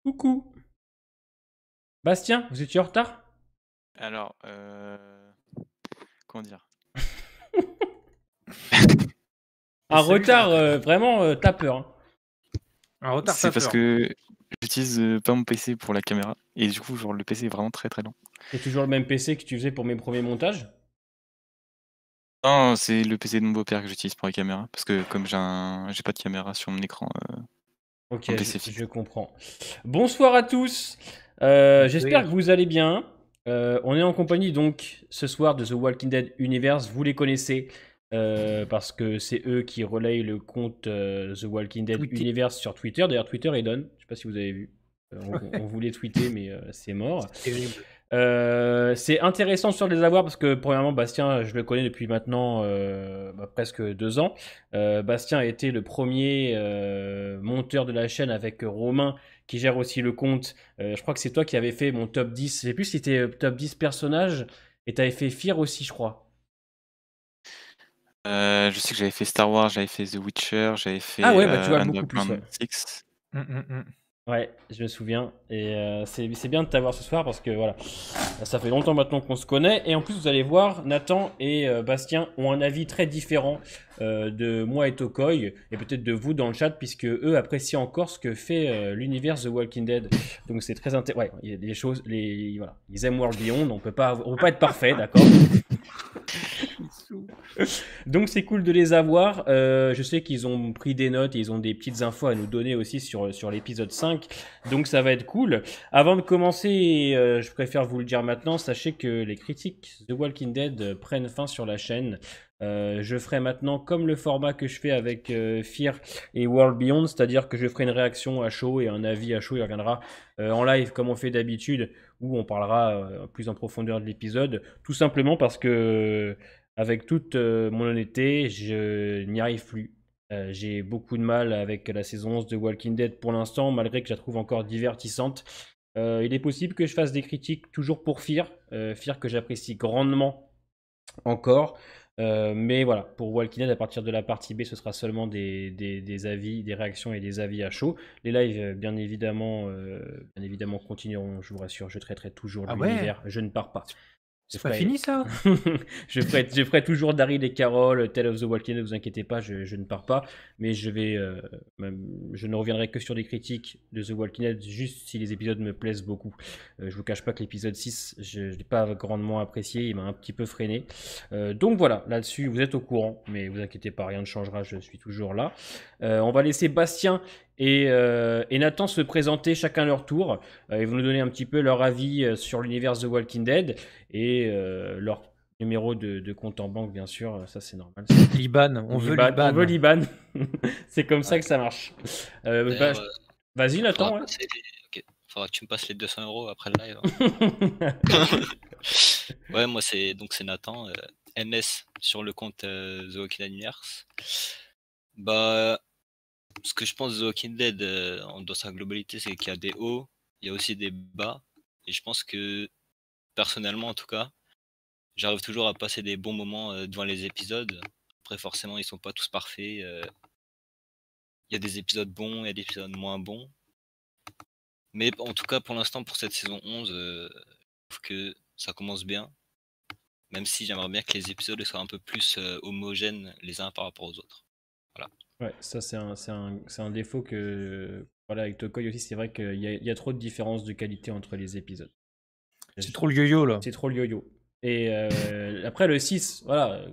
Coucou. Bastien, vous étiez en retard? Alors, comment dire? Un Salut retard Jonathan. vraiment tapeur, hein. Un retard C'est parce tapeur. que j'utilise pas mon PC pour la caméra et du coup, genre le PC est vraiment très très lent. C'est toujours le même PC que tu faisais pour mes premiers montages? Non, c'est le PC de mon beau-père que j'utilise pour la caméra parce que comme j'ai pas de caméra sur mon écran, Ok, mon PC fixe. je comprends. Bonsoir à tous. J'espère que vous allez bien. On est en compagnie donc ce soir de The Walking Dead Universe. Vous les connaissez parce que c'est eux qui relayent le compte The Walking Dead Tweeté. Universe sur Twitter. D'ailleurs, Twitter est done. Je sais pas si vous avez vu. On voulait tweeter, mais c'est mort. Terrible. C'est intéressant sur de les avoir parce que premièrement Bastien je le connais depuis maintenant presque 2 ans. Bastien a été le premier monteur de la chaîne avec Romain qui gère aussi le compte. Je crois que c'est toi qui avais fait mon top 10. Je sais plus si c'était top 10 personnages et t'avais fait Fear aussi je crois. Je sais que j'avais fait Star Wars, j'avais fait The Witcher, j'avais Ah fait ouais bah tu vois beaucoup plus ouais. Underground 6. Ouais, je me souviens. Et c'est bien de t'avoir ce soir parce que voilà, ça fait longtemps maintenant qu'on se connaît. Et en plus, vous allez voir, Nathan et Bastien ont un avis très différent de moi et Tokoy, et peut-être de vous dans le chat, puisque eux apprécient encore ce que fait l'univers The Walking Dead. Donc c'est très intéressant. Ouais, il y a des choses, voilà, ils aiment World Beyond, on peut pas être parfait, d'accord. Donc c'est cool de les avoir. Je sais qu'ils ont pris des notes et ils ont des petites infos à nous donner aussi sur l'épisode 5. Donc ça va être cool. Avant de commencer, je préfère vous le dire maintenant, sachez que les critiques de Walking Dead prennent fin sur la chaîne. Je ferai maintenant comme le format que je fais avec Fear et World Beyond, c'est-à-dire que je ferai une réaction à chaud et un avis à chaud. Il reviendra en live comme on fait d'habitude, où on parlera plus en profondeur de l'épisode. Tout simplement parce que avec toute mon honnêteté, je n'y arrive plus. J'ai beaucoup de mal avec la saison 11 de Walking Dead pour l'instant, malgré que je la trouve encore divertissante. Il est possible que je fasse des critiques toujours pour Fear, Fear que j'apprécie grandement encore. Mais voilà, pour Walking Dead, à partir de la partie B, ce sera seulement des avis, des réactions et des avis à chaud. Les lives, bien évidemment continueront, je vous rassure, je traiterai toujours de Ah ouais, l'univers, je ne pars pas. Je c'est pas ferai, fini ça. je ferai toujours Daryl et Carol, Tale of the Walking Dead, ne vous inquiétez pas, je ne pars pas, mais je ne reviendrai que sur des critiques de The Walking Dead, juste si les épisodes me plaisent beaucoup. Je vous cache pas que l'épisode 6, je ne l'ai pas grandement apprécié, il m'a un petit peu freiné. Donc voilà, là-dessus, vous êtes au courant, mais vous inquiétez pas, rien ne changera, je suis toujours là. On va laisser Bastien et Nathan se présenter chacun leur tour. Ils vont nous donner un petit peu leur avis sur l'univers The Walking Dead et leur numéro de compte en banque, bien sûr, ça c'est normal. Liban, on veut Liban. On veut Liban, c'est comme ça Ouais. que ça marche. D'ailleurs, Vas-y Nathan. Ouais. faudra que tu me passes les 200 € après le live, hein. Ouais, moi c'est Nathan, MS sur le compte The Walking Dead Universe. Bah, ce que je pense de The Walking Dead dans sa globalité, c'est qu'il y a des hauts, il y a aussi des bas, et je pense que personnellement en tout cas, j'arrive toujours à passer des bons moments devant les épisodes. Après forcément ils sont pas tous parfaits, il y a des épisodes bons, il y a des épisodes moins bons. Mais en tout cas pour l'instant pour cette saison 11, je trouve que ça commence bien. Même si j'aimerais bien que les épisodes soient un peu plus homogènes les uns par rapport aux autres. Voilà. Ouais, ça c'est un défaut que voilà avec Tokoy aussi, c'est vrai qu'il y a trop de différences de qualité entre les épisodes. C'est trop le yo-yo là. C'est trop le yo-yo. Et après le 6, voilà,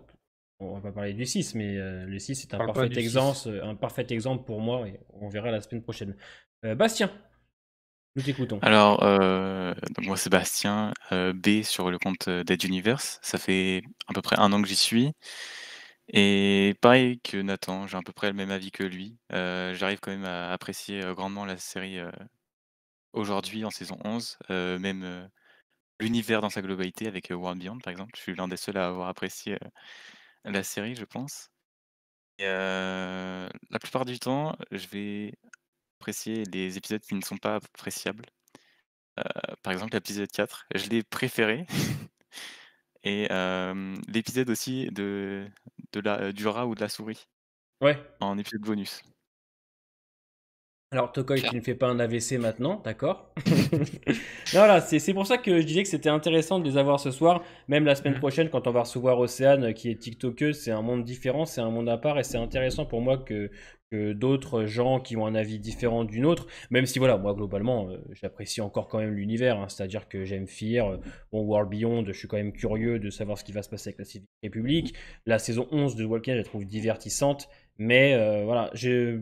on va pas parler du 6, mais le 6 est Parle pas du 6. un parfait exemple pour moi et on verra la semaine prochaine. Bastien, nous t'écoutons. Alors, donc moi Sébastien, B sur le compte Dead Universe. Ça fait à peu près 1 an que j'y suis et pareil que Nathan, j'ai à peu près le même avis que lui. J'arrive quand même à apprécier, grandement la série, aujourd'hui en saison 11, même, l'univers dans sa globalité avec, World Beyond par exemple. Je suis l'un des seuls à avoir apprécié, la série je pense et la plupart du temps, je vais apprécier les épisodes qui ne sont pas appréciables. Par exemple l'épisode 4, je l'ai préféré et l'épisode aussi du rat ou de la souris Ouais. en épisode bonus. Alors, Tokoi, Faire. tu ne fais pas un AVC maintenant, d'accord? Non, voilà, c'est pour ça que je disais que c'était intéressant de les avoir ce soir. Même la semaine Mm. prochaine, quand on va recevoir Océane, qui est TikTokeuse, c'est un monde différent, c'est un monde à part, et c'est intéressant pour moi que d'autres gens qui ont un avis différent du nôtre, même si, voilà, moi, globalement, j'apprécie encore quand même l'univers, hein, c'est-à-dire que j'aime Fear, bon, World Beyond, je suis quand même curieux de savoir ce qui va se passer avec la Civic République. La saison 11 de Walking Dead, je la trouve divertissante, mais voilà, je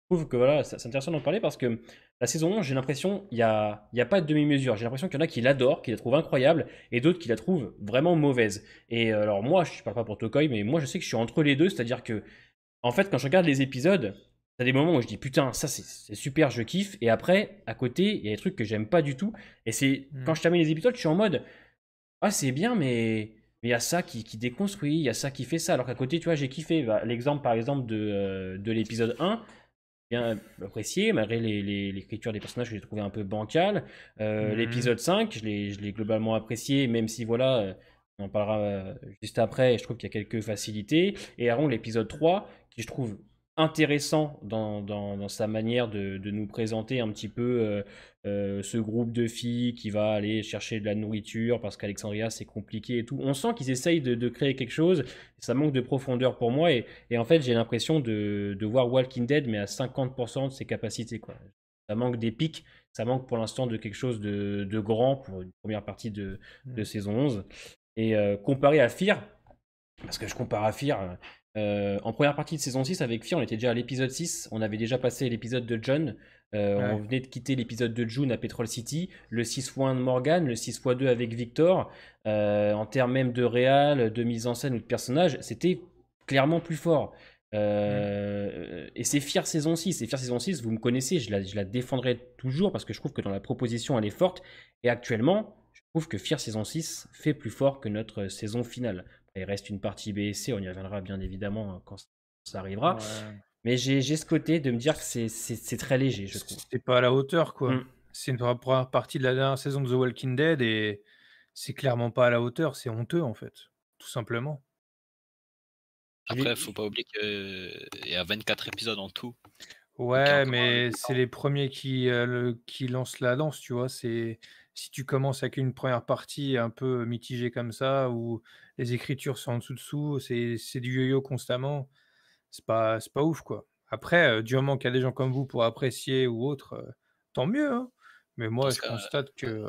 trouve que voilà, c'est intéressant d'en parler parce que la saison 11, j'ai l'impression il y a pas de demi-mesure. J'ai l'impression qu'il y en a qui l'adorent, qui la trouvent incroyable, et d'autres qui la trouvent vraiment mauvaise. Et alors moi, je parle pas pour Tokoi, mais moi je sais que je suis entre les deux, c'est-à-dire que en fait, quand je regarde les épisodes, t'as des moments où je dis putain, ça c'est super, je kiffe, et après, à côté, il y a des trucs que j'aime pas du tout, et c'est quand je termine les épisodes, je suis en mode ah c'est bien, mais il y a ça qui déconstruit, il y a ça qui fait ça, alors qu'à côté, tu vois, j'ai kiffé. Bah, l'exemple par exemple de l'épisode 1 bien apprécié, malgré l'écriture des personnages que j'ai trouvé un peu bancale. L'épisode 5, je l'ai globalement apprécié, même si voilà, on en parlera juste après, et je trouve qu'il y a quelques facilités. Et Aaron, l'épisode 3, qui je trouve intéressant dans sa manière de nous présenter un petit peu ce groupe de filles qui va aller chercher de la nourriture parce qu'Alexandria c'est compliqué et tout. On sent qu'ils essayent de créer quelque chose, ça manque de profondeur pour moi, et en fait, j'ai l'impression de voir Walking Dead, mais à 50% de ses capacités, quoi. Ça manque d'épique, ça manque pour l'instant de quelque chose de grand pour une première partie de saison 11. Et comparé à Fear, parce que je compare à Fear, en première partie de saison 6, avec Fear, on était déjà à l'épisode 6, on avait déjà passé l'épisode de John, on venait de quitter l'épisode de June à Petrol City, le 6x1 de Morgan, le 6x2 avec Victor, en termes même de réal, de mise en scène ou de personnage, c'était clairement plus fort. Et c'est Fear saison 6. Et Fear saison 6, vous me connaissez, je la défendrai toujours parce que je trouve que dans la proposition, elle est forte. Et actuellement, je trouve que Fear saison 6 fait plus fort que notre saison finale. Il reste une partie B et C, on y reviendra bien évidemment quand ça arrivera. Ouais. Mais j'ai ce côté de me dire que c'est très léger, je trouve. C'est pas à la hauteur, quoi. Mm. C'est une première partie de la dernière saison de The Walking Dead et c'est clairement pas à la hauteur. C'est honteux, en fait. Tout simplement. Après, faut pas oublier qu'il y a 24 épisodes en tout. Ouais, mais c'est les premiers qui lancent la danse, tu vois. Si tu commences avec une première partie un peu mitigée comme ça, où les écritures sont en dessous, c'est du yo-yo constamment, c'est pas ouf, quoi. Après, du moment qu'il y a des gens comme vous pour apprécier ou autre, tant mieux, hein. Mais moi, je constate que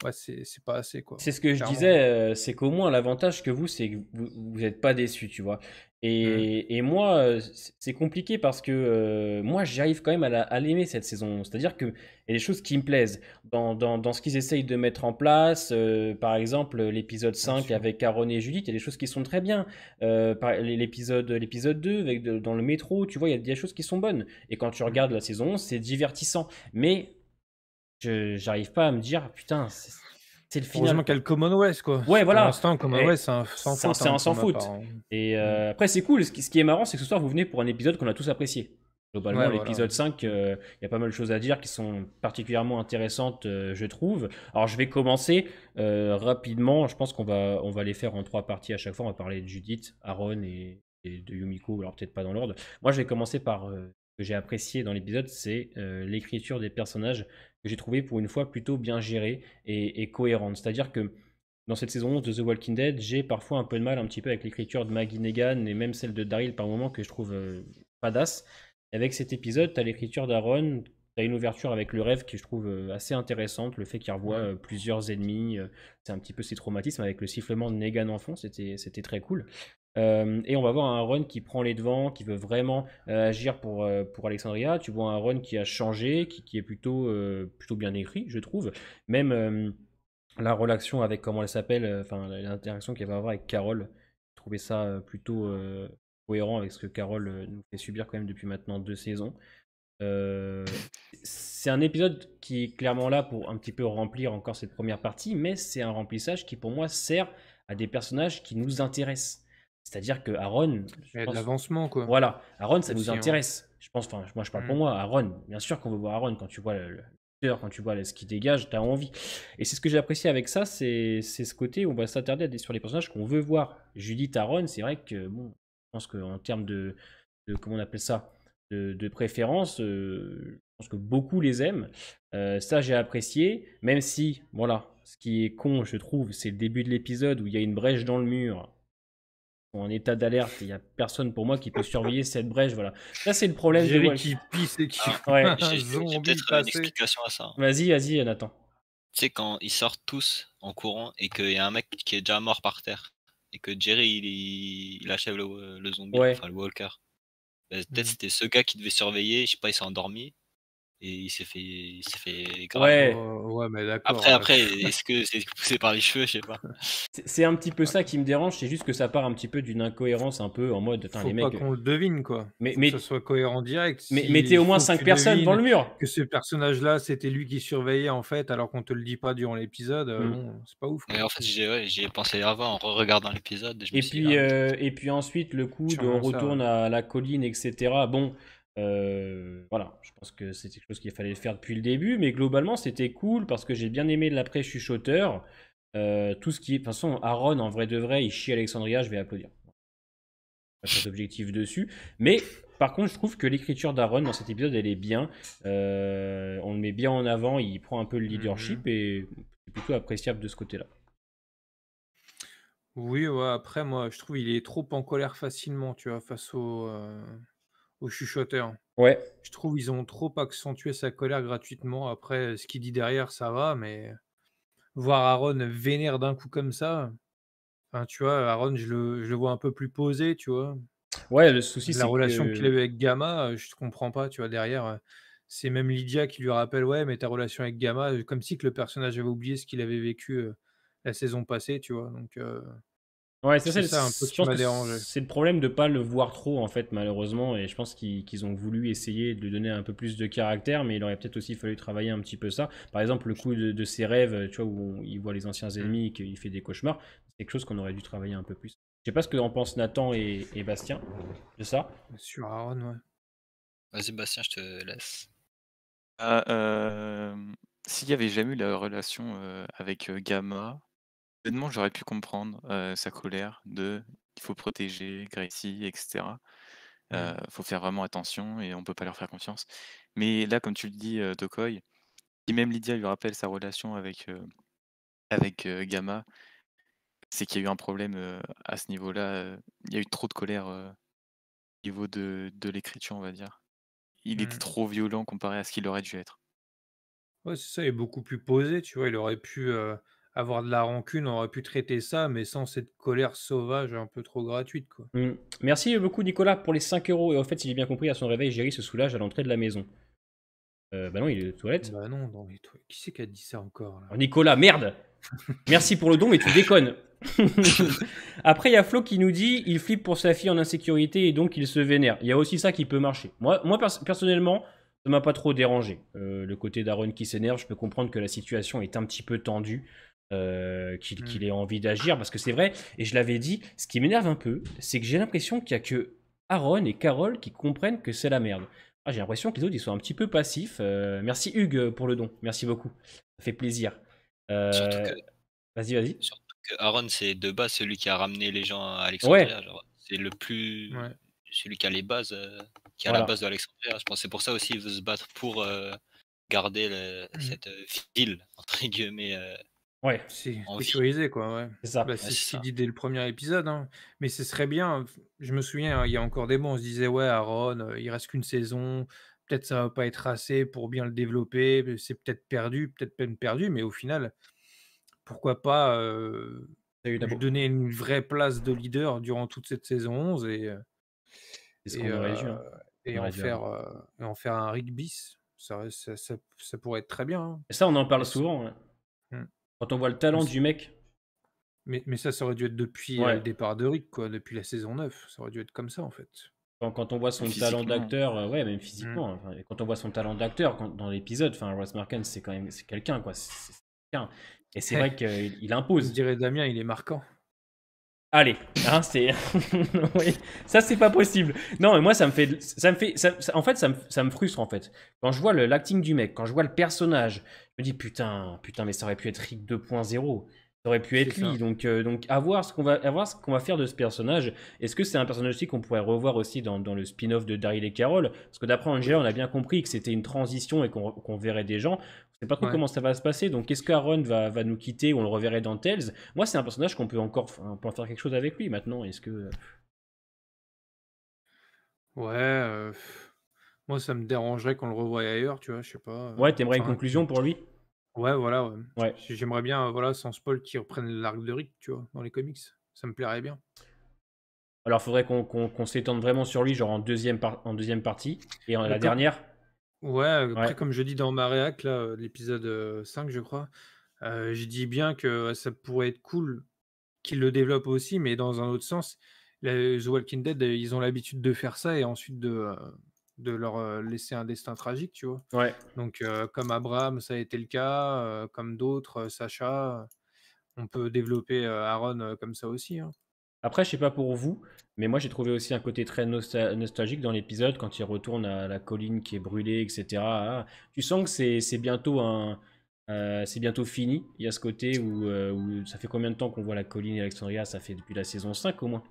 ouais, c'est pas assez, quoi. C'est ce que je Clairement. disais, c'est qu'au moins l'avantage que vous, c'est que vous n'êtes pas déçus, tu vois. Et moi, c'est compliqué parce que moi, j'arrive quand même à l'aimer cette saison. C'est-à-dire qu'il y a des choses qui me plaisent dans ce qu'ils essayent de mettre en place. Par exemple, l'épisode 5 sûr. avec Aaron et Judith, il y a des choses qui sont très bien. L'épisode 2 avec dans le métro, tu vois, il y a des choses qui sont bonnes. Et quand tu regardes la saison 11, c'est divertissant. Mais j'arrive pas à me dire, putain, c'est le final. Heureusement qu'il y a le Commonwealth, quoi. Ouais, voilà. Pour l'instant, Commonwealth, c'est un sans faute. C'est un sans faute. Et après, c'est cool. Ce qui est marrant, c'est que ce soir, vous venez pour un épisode qu'on a tous apprécié. Globalement, Ouais, l'épisode voilà. 5, il y a pas mal de choses à dire qui sont particulièrement intéressantes, je trouve. Alors, je vais commencer rapidement. Je pense on va les faire en 3 parties à chaque fois. On va parler de Judith, Aaron et de Yumiko. Alors, peut-être pas dans l'ordre. Moi, je vais commencer par ce que j'ai apprécié dans l'épisode, c'est l'écriture des personnages que j'ai trouvé pour une fois plutôt bien gérée et cohérente. C'est-à-dire que dans cette saison 11 de The Walking Dead, j'ai parfois un peu de mal un petit peu avec l'écriture de Maggie Negan et même celle de Daryl par moment que je trouve badass. Et avec cet épisode, tu as l'écriture d'Aaron, tu as une ouverture avec le rêve qui je trouve assez intéressante, le fait qu'il revoit plusieurs ennemis, c'est un petit peu ses traumatismes avec le sifflement de Negan en fond, c'était très cool. Et on va voir un Aaron qui prend les devants, qui veut vraiment agir pour Alexandria. Tu vois un Aaron qui a changé, qui est plutôt bien écrit, je trouve. Même la relation avec, comment elle s'appelle, enfin l'interaction qu'elle va avoir avec Carole, je trouvais ça plutôt cohérent avec ce que Carole nous fait subir quand même depuis maintenant 2 saisons. C'est un épisode qui est clairement là pour un petit peu remplir encore cette première partie, mais c'est un remplissage qui pour moi sert à des personnages qui nous intéressent. C'est-à-dire que Aaron, Il y a de l'avancement, quoi. voilà, Aaron, ça nous Aussi, hein. intéresse. Je pense, enfin, moi je parle pour moi, Aaron. Bien sûr qu'on veut voir Aaron quand tu vois quand tu vois ce qu'il dégage, t'as envie. Et c'est ce que j'ai apprécié avec ça, c'est ce côté où on va s'attarder sur les personnages qu'on veut voir. Judith, Aaron, c'est vrai que bon, je pense qu'en termes de comment on appelle ça, de préférence. Je pense que beaucoup les aiment. Ça, j'ai apprécié. Même si, voilà, ce qui est con, je trouve, c'est le début de l'épisode où il y a une brèche dans le mur. En état d'alerte, il n'y a personne pour moi qui peut surveiller cette brèche. Voilà. Ça, c'est le problème de Jerry Walsh. qui pisse et qui Ah, Ouais. voit un J'ai zombie peut-être une passer. explication à ça. hein. Vas-y, Nathan. Tu sais, quand ils sortent tous en courant et qu'il y a un mec qui est déjà mort par terre et que Jerry il achève le zombie, Ouais. enfin le walker. Peut-être Mhm. c'était ce gars qui devait surveiller, je sais pas, il s'est endormi et il s'est fait grave. Ouais. Ouais, mais d'accord. Après, est-ce que c'est poussé par les cheveux, je sais pas. C'est un petit peu ça qui me dérange, c'est juste que ça part un petit peu d'une incohérence un peu en mode, Faut les pas mecs. qu'on le devine, quoi. Mais- Faut mais- que ça soit cohérent direct. Mais Si mettez au il moins faut que 5 tu personnes devant le devines mur. que ce personnage-là, c'était lui qui surveillait en fait, alors qu'on te le dit pas durant l'épisode, bon, c'est pas ouf. Mais quoi. en fait, j'y ai pensé avant en regardant l'épisode. Je me Et suis puis, dit, et puis ensuite, le coup de Sûrement on ça, retourne à la colline, etc. Bon, voilà, je pense que c'est quelque chose qu'il fallait faire depuis le début, mais globalement, c'était cool parce que j'ai bien aimé l'après-chuchoteur. Tout ce qui est. De toute façon, Aaron, en vrai de vrai, il chie Alexandria, je vais applaudir. Pas d'objectif dessus. Mais par contre, je trouve que l'écriture d'Aaron dans cet épisode, elle est bien. On le met bien en avant, il prend un peu le leadership et c'est plutôt appréciable de ce côté-là. Oui, ouais, après, moi, je trouve il est trop en colère facilement, tu vois, face au chuchoteur. Ouais, Je trouve ils ont trop accentué sa colère gratuitement. Après, ce qu'il dit derrière, ça va, mais voir Aaron vénère d'un coup comme ça, enfin, tu vois, Aaron, je le vois un peu plus posé, tu vois. ouais, le souci, La c'est relation qu'il a que. eue avec Gamma, je comprends pas, tu vois, derrière, c'est même Lydia qui lui rappelle: «Ouais, mais ta relation avec Gamma», comme si que le personnage avait oublié ce qu'il avait vécu, la saison passée, tu vois? Donc Ouais, c'est ça un peu je qui pense m'a que dérangé. c'est le problème de pas le voir trop en fait malheureusement et je pense qu'ils ont voulu essayer de lui donner un peu plus de caractère mais il aurait peut-être aussi fallu travailler un petit peu ça. Par exemple le coup de ses rêves, tu vois où il voit les anciens ennemis et qu'il fait des cauchemars, c'est quelque chose qu'on aurait dû travailler un peu plus. Je sais pas ce que en pensent Nathan et Bastien de ça. Sur Aaron, ouais. vas-y, Bastien, je te laisse. S'il y avait jamais eu la relation avec Gamma, honnêtement, j'aurais pu comprendre sa colère de il faut protéger Gracie, etc. Faut faire vraiment attention et on peut pas leur faire confiance. Mais là, comme tu le dis, Tokoy, si même Lydia lui rappelle sa relation avec Gamma, c'est qu'il y a eu un problème à ce niveau-là. Il y a eu trop de colère au niveau de l'écriture, on va dire. Il était trop violent comparé à ce qu'il aurait dû être. Ouais, c'est ça, il est beaucoup plus posé, tu vois? Il aurait pu, avoir de la rancune, on aurait pu traiter ça, mais sans cette colère sauvage un peu trop gratuite, quoi. Merci beaucoup Nicolas pour les 5 euros et en fait s'il est bien compris à son réveil Jerry se soulage à l'entrée de la maison. Bah non il est aux toilettes. Bah non, dans les toilettes. Qui c'est qui a dit ça encore, là? Oh, Nicolas, merde. Merci pour le don, mais tu déconnes. Après, il y a Flo qui nous dit il flippe pour sa fille en insécurité et donc il se vénère. Il y a aussi ça qui peut marcher. Moi personnellement, ça m'a pas trop dérangé. Le côté d'Aaron qui s'énerve, je peux comprendre que la situation est un petit peu tendue, qu'il ait envie d'agir, parce que c'est vrai, et je l'avais dit, ce qui m'énerve un peu, c'est que j'ai l'impression qu'il y a que Aaron et Carole qui comprennent que c'est la merde. Ah, j'ai l'impression que les autres, ils sont un petit peu passifs. Merci Hugues pour le don, merci beaucoup. Ça fait plaisir. Surtout que, Vas-y. surtout que Aaron, c'est de base celui qui a ramené les gens à Alexandria. Ouais. Genre, c'est le plus. Ouais. Celui qui a les bases, qui a Voilà. la base de Alexandria. Je pense que c'est pour ça aussi qu'il veut se battre pour garder cette ville, entre guillemets. Ouais, C'est En vie. sécurisé, quoi, ouais. c'est ça. Bah, Ouais, c'est c'est ce qu'il ça. dit dès le premier épisode, hein. Mais ce serait bien, je me souviens, il y a encore des mois, on se disait: «Ouais, Aaron, il reste qu'une saison, peut-être ça va pas être assez pour bien le développer, c'est peut-être perdu, peut-être peine perdue», mais au final, pourquoi pas, T'as eu lui donner une vraie place de leader durant toute cette saison 11 C'est ce et qu'on aurait dû. Hein. et On aurait en dû faire, avoir. et en faire un Rick bis. Ça pourrait être très bien, hein. Et ça, on en parle Mais c souvent. Hein. Mmh. Quand on voit le talent Mais du mec. Mais ça aurait dû être depuis, Ouais. le départ de Rick, quoi, depuis la saison 9. Ça aurait dû être comme ça, en fait. Quand on voit son Physiquement. talent d'acteur, ouais, même physiquement. Enfin, et quand on voit son talent d'acteur dans l'épisode, enfin, Ross Marken, c'est quand même c'est quelqu'un, quoi. C'est quelqu'un. Et c'est vrai qu'il Je impose. dirais Damien, il est marquant. Allez, hein, c'est. Oui, ça, c'est pas possible. Non, mais moi, ça me fait. En fait, ça me frustre, en fait. Quand je vois l'acting du mec, quand je vois le personnage, je me dis putain, mais ça aurait pu être Rick 2.0. Ça aurait pu C'est être lui, ça. donc à voir ce qu'on va faire de ce personnage. Est-ce que c'est un personnage aussi qu'on pourrait revoir aussi dans le spin-off de Daryl et Carol? Parce que d'après Angela, on a bien compris que c'était une transition et qu'on verrait des gens. On sait pas trop Ouais. comment ça va se passer, donc est-ce qu'Aaron va nous quitter ou on le reverrait dans Tales? Moi, c'est un personnage qu'on peut encore on peut en faire quelque chose avec lui maintenant. Est-ce que... Ouais, moi ça me dérangerait qu'on le revoie ailleurs, tu vois? Je sais pas, Ouais, t'aimerais une enfin, conclusion pour lui? ouais, voilà, ouais. Ouais. J'aimerais bien, voilà, sans spoil, qu'ils reprennent l'arc de Rick, tu vois? Dans les comics. Ça me plairait bien. Alors, faudrait qu'on s'étende vraiment sur lui, genre en deuxième partie. Et en Mais la comme dernière? Ouais, Ouais. après comme je dis dans ma réac là, de l'épisode, 5 je crois, je dis bien que ça pourrait être cool qu'ils le développent aussi, mais dans un autre sens. The Walking Dead, ils ont l'habitude de faire ça et ensuite de leur, laisser un destin tragique, tu vois? Ouais. Donc comme Abraham, ça a été le cas, comme d'autres, Sacha, on peut développer, Aaron, comme ça aussi, hein. Après, je sais pas pour vous, mais moi j'ai trouvé aussi un côté très nostalgique dans l'épisode quand il retourne à la colline qui est brûlée, etc. Ah, tu sens que c'est bientôt fini. Il y a ce côté où ça fait combien de temps qu'on voit la colline Alexandria? Ça fait depuis la saison 5 au moins.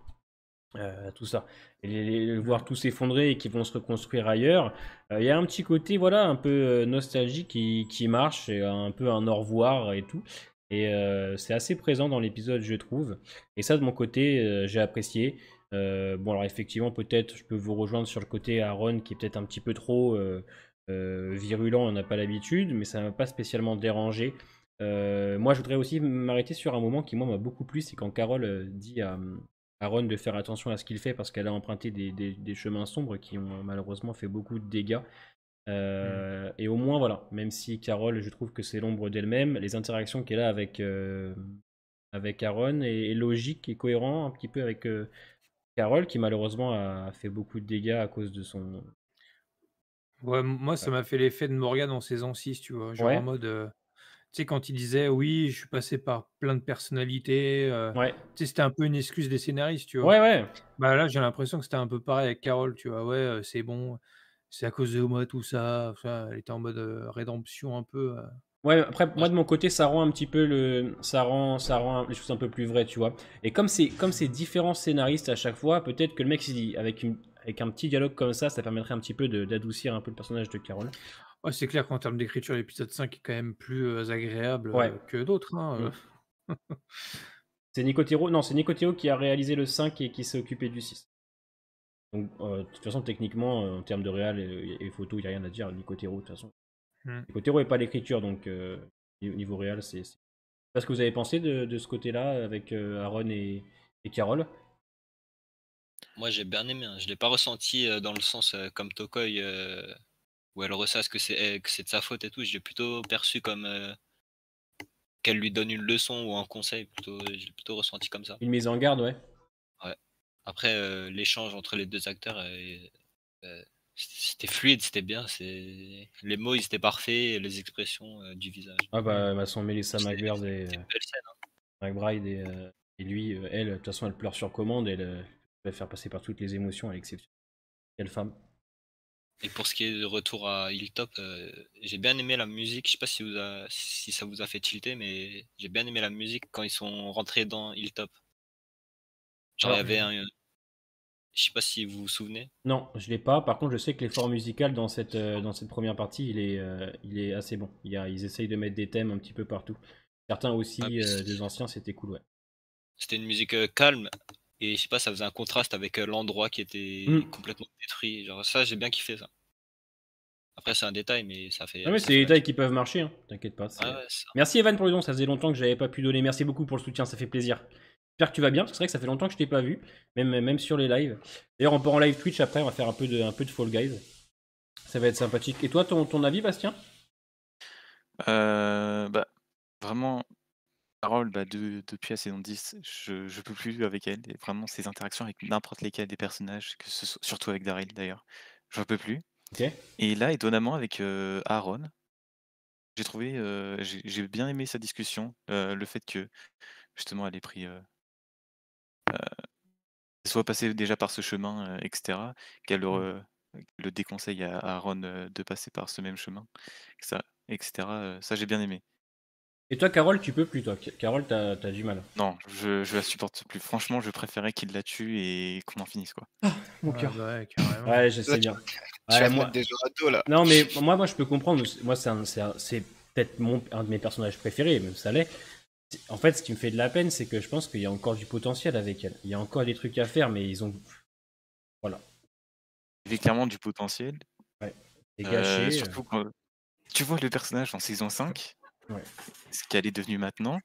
Tout ça. Et voir Mmh. tout s'effondrer et qu'ils vont se reconstruire ailleurs. Il y a un petit côté, voilà, un peu nostalgique qui marche, et un peu un au revoir et tout. Et c'est assez présent dans l'épisode, je trouve. Et ça, de mon côté, j'ai apprécié. Bon, alors effectivement, peut-être, je peux vous rejoindre sur le côté Aaron qui est peut-être un petit peu trop virulent, on n'a pas l'habitude, mais ça m'a pas spécialement dérangé. Moi, je voudrais aussi m'arrêter sur un moment qui, moi, m'a beaucoup plu, c'est quand Carole dit à Aaron de faire attention à ce qu'il fait parce qu'elle a emprunté des chemins sombres qui ont malheureusement fait beaucoup de dégâts. Mmh. Et au moins, voilà, même si Carole, je trouve que c'est l'ombre d'elle-même, les interactions qu'elle a avec Aaron est logique et cohérent un petit peu avec Carole qui malheureusement a fait beaucoup de dégâts à cause de son... Ouais, moi, Ouais, ça m'a fait l'effet de Morgan en saison 6, tu vois? Genre en ouais, mode, tu sais, quand il disait: «Oui, je suis passé par plein de personnalités», ouais, tu sais, c'était un peu une excuse des scénaristes, tu vois? ouais, ouais. Bah, là, j'ai l'impression que c'était un peu pareil avec Carole, tu vois? Ouais, c'est bon, c'est à cause de moi tout ça, elle était en mode, rédemption un peu, Ouais, après, Moi, moi de mon côté, ça rend un petit peu ça rend les choses un peu plus vraies, tu vois. Et comme c'est différents scénaristes à chaque fois, peut-être que le mec s'est dit, avec un petit dialogue comme ça permettrait un petit peu d'adoucir un peu le personnage de Carole. ouais, c'est clair qu'en termes d'écriture, l'épisode 5 est quand même plus, agréable, Ouais. que d'autres, Mm. hein, C'est Nicotero, non, c'est Nicotero qui a réalisé le 5 et qui s'est occupé du 6. Donc, de toute façon, techniquement, en termes de réal et photo, il n'y a rien à dire. Nicotero, de toute façon. Mmh. Nicotero n'est pas l'écriture, donc niveau réal, c'est. Je sais pas ce que vous avez pensé de ce côté-là avec Aaron et Carole. moi, j'ai bien aimé, hein. Je l'ai pas ressenti dans le sens comme Tokoi où elle ressasse que c'est de sa faute et tout. Je l'ai plutôt perçu comme qu'elle lui donne une leçon ou un conseil. Plutôt, je l'ai plutôt ressenti comme ça. Une mise en garde, ouais. Ouais. Après, l'échange entre les deux acteurs, c'était fluide, c'était bien. Les mots, ils étaient parfaits, et les expressions du visage. Ah Mmh. bah, sont Melissa C'est McBride et c'est une belle scène, hein. McBride et lui, elle, de toute façon, elle pleure sur commande. Elle peut faire passer par toutes les émotions, elle est exceptionnelle. Quelle femme. Et pour ce qui est de retour à Hilltop, j'ai bien aimé la musique. Je sais pas si ça vous a fait tilter, mais j'ai bien aimé la musique quand ils sont rentrés dans Hilltop. Genre, il y Alors, avait un, je sais pas si vous vous souvenez. non, je l'ai pas. Par contre, je sais que l'effort musical dans cette première partie, il est assez bon. Ils essayent de mettre des thèmes un petit peu partout. Certains Ah aussi, oui, des anciens, c'était cool, ouais. c'était une musique calme et je sais pas, ça faisait un contraste avec l'endroit qui était Hmm. complètement détruit. Genre ça, j'ai bien kiffé ça. Après, c'est un détail, mais Ah mais ça c'est des fait la détails différence. qui peuvent marcher, hein. T'inquiète pas. Ouais, ouais, c'est ça. Merci Evan pour le don, ça faisait longtemps que j'avais pas pu donner. Merci beaucoup pour le soutien, ça fait plaisir. J'espère que tu vas bien, parce que c'est vrai que ça fait longtemps que je t'ai pas vu, même sur les lives. D'ailleurs, on peut en live Twitch après, on va faire un peu de Fall Guys. Ça va être sympathique. Et toi, ton avis, Bastien? Bah, vraiment, Carole, bah, depuis la saison 10, je peux plus avec elle et vraiment ses interactions avec n'importe lesquels des personnages, que ce soit surtout avec Daryl d'ailleurs, j'en peux plus. Ok. Et là, étonnamment, avec, Aaron, j'ai bien aimé sa discussion, le fait que justement elle ait pris, qu'elle soit passée déjà par ce chemin, et cetera, qu'elle Mmh. le déconseille à Aaron, de passer par ce même chemin, que ça et cetera, ça j'ai bien aimé. Et toi, Carole, tu peux plus, toi. Carole, t'as du mal. Non, je la supporte plus. Franchement, je préférais qu'il la tue et qu'on en finisse, quoi. Mon Ouais, cœur. bah ouais, carrément. Ouais, je Là, sais tu, bien. tu vas Ouais, te moi... mettre des gens à dos là. Non, mais moi, je peux comprendre. Moi, c'est peut-être un de mes personnages préférés, même ça l'est. En fait, ce qui me fait de la peine, c'est que je pense qu'il y a encore du potentiel avec elle. Il y a encore des trucs à faire, mais ils ont... Voilà. Il y avait clairement du potentiel. Ouais. C'est gâché. Surtout quand tu vois le personnage en saison 5, Ouais. ce qu'elle est devenue maintenant,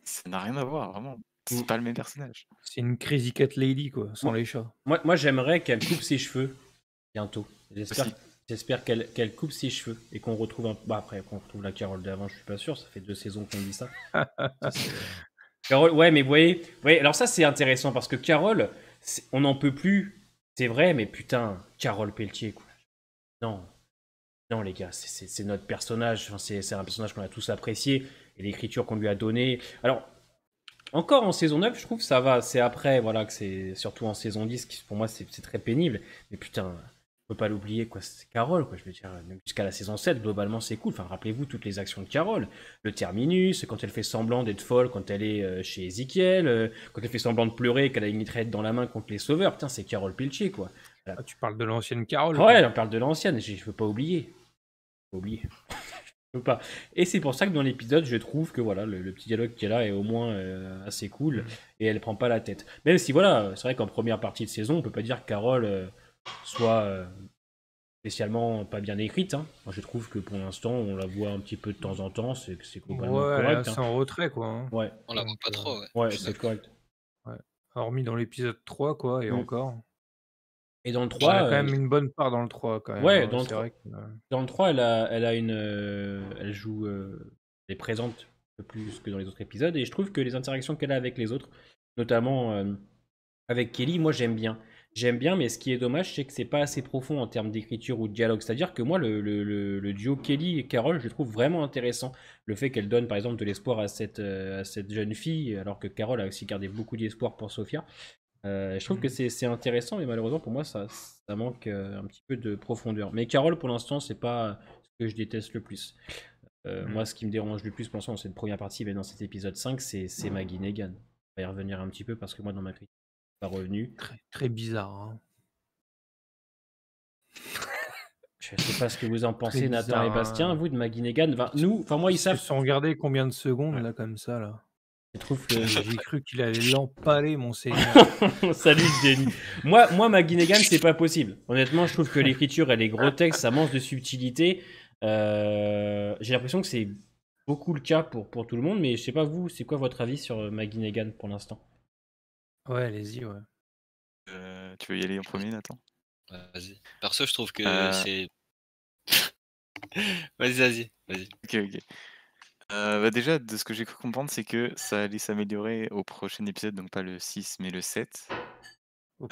ça n'a rien à voir, vraiment. C'est Mm. pas le même personnage. C'est une Crazy Cat Lady, quoi, sans Moi- les chats. Moi, j'aimerais qu'elle coupe ses cheveux bientôt. Aussi. J'espère qu'elle coupe ses cheveux et qu'on retrouve un... Bah, après, qu'on retrouve la Carole d'avant, je suis pas sûr. Ça fait 2 saisons qu'on dit ça. Ça, c'est- Carole, ouais, mais vous voyez, alors ça c'est intéressant parce que Carole, on n'en peut plus, c'est vrai, mais putain, Carole Pelletier, quoi. Non, non les gars, c'est notre personnage, enfin, c'est un personnage qu'on a tous apprécié et l'écriture qu'on lui a donnée. Alors, encore en saison 9, je trouve que ça va, c'est après, voilà, que c'est surtout en saison 10, qui pour moi c'est très pénible, mais putain, on peut pas l'oublier, quoi, c'est Carole, quoi, je veux dire, même jusqu'à la saison 7, globalement c'est cool, enfin rappelez-vous toutes les actions de Carole, le terminus, quand elle fait semblant d'être folle, quand elle est chez Ezekiel, quand elle fait semblant de pleurer, qu'elle a une mitraillette dans la main contre les sauveurs, putain, c'est Carole Pelletier, quoi. Ah, tu parles de l'ancienne Carole. Ouais, on parle de l'ancienne, je veux pas oublier. Faut oublier. Je peux pas. Et c'est pour ça que dans l'épisode, je trouve que voilà, le petit dialogue qui est là est au moins assez cool et elle prend pas la tête. Même si voilà, c'est vrai qu'en première partie de saison, on peut pas dire que Carole soit spécialement pas bien écrite. Hein. Moi, je trouve que pour l'instant, on la voit un petit peu de temps en temps, c'est complètement Ouais, là, correct. c'est Hein. en retrait, quoi. Hein. Ouais, On la voit Donc, pas trop, ouais. ouais, Je suis c'est d'accord. correct. Hormis dans l'épisode 3, quoi, et Mm. encore. Et dans le Elle a 3, quand même une bonne part dans le 3, quand même. ouais, hein. dans le C'est 3. vrai que, Dans le 3, elle a une. Elle joue. Elle est présente un peu plus que dans les autres épisodes. Et je trouve que les interactions qu'elle a avec les autres, notamment avec Kelly, moi j'aime bien. J'aime bien, mais ce qui est dommage, c'est que c'est pas assez profond en termes d'écriture ou de dialogue. C'est-à-dire que moi, le duo Kelly et Carole, je le trouve vraiment intéressant. Le fait qu'elle donne, par exemple, de l'espoir à cette jeune fille, alors que Carole a aussi gardé beaucoup d'espoir pour Sophia. Je trouve que c'est intéressant, mais malheureusement pour moi ça manque un petit peu de profondeur. Mais Carole pour l'instant c'est pas ce que je déteste le plus. Moi ce qui me dérange le plus pour l'instant dans cette première partie, mais dans cet épisode 5, c'est Maggie Negan. On va y revenir un petit peu parce que moi dans ma critique c'est pas revenu. très, très bizarre. Hein. Je sais pas ce que vous en pensez Très Nathan et bizarre, Bastien, hein. vous de Maggie Negan. Enfin moi ils Ils se savent. sont regardés combien de secondes, Ouais. là, comme ça, là. Je trouve que J'ai cru qu'il allait l'empaler, mon seigneur. Salut Denis. Moi, Maggie Negan, c'est pas possible. Honnêtement, je trouve que l'écriture, elle est grotesque, ça manque de subtilité. J'ai l'impression que c'est beaucoup le cas pour tout le monde, mais je sais pas vous, c'est quoi votre avis sur Maggie Negan pour l'instant? Ouais, allez-y, ouais. Tu veux y aller en premier, Nathan? Ouais, vas-y. Perso, je trouve que Euh. c'est. Vas-y. Ok. Bah déjà, de ce que j'ai cru comprendre, c'est que ça allait s'améliorer au prochain épisode, donc pas le 6, mais le 7. Ok.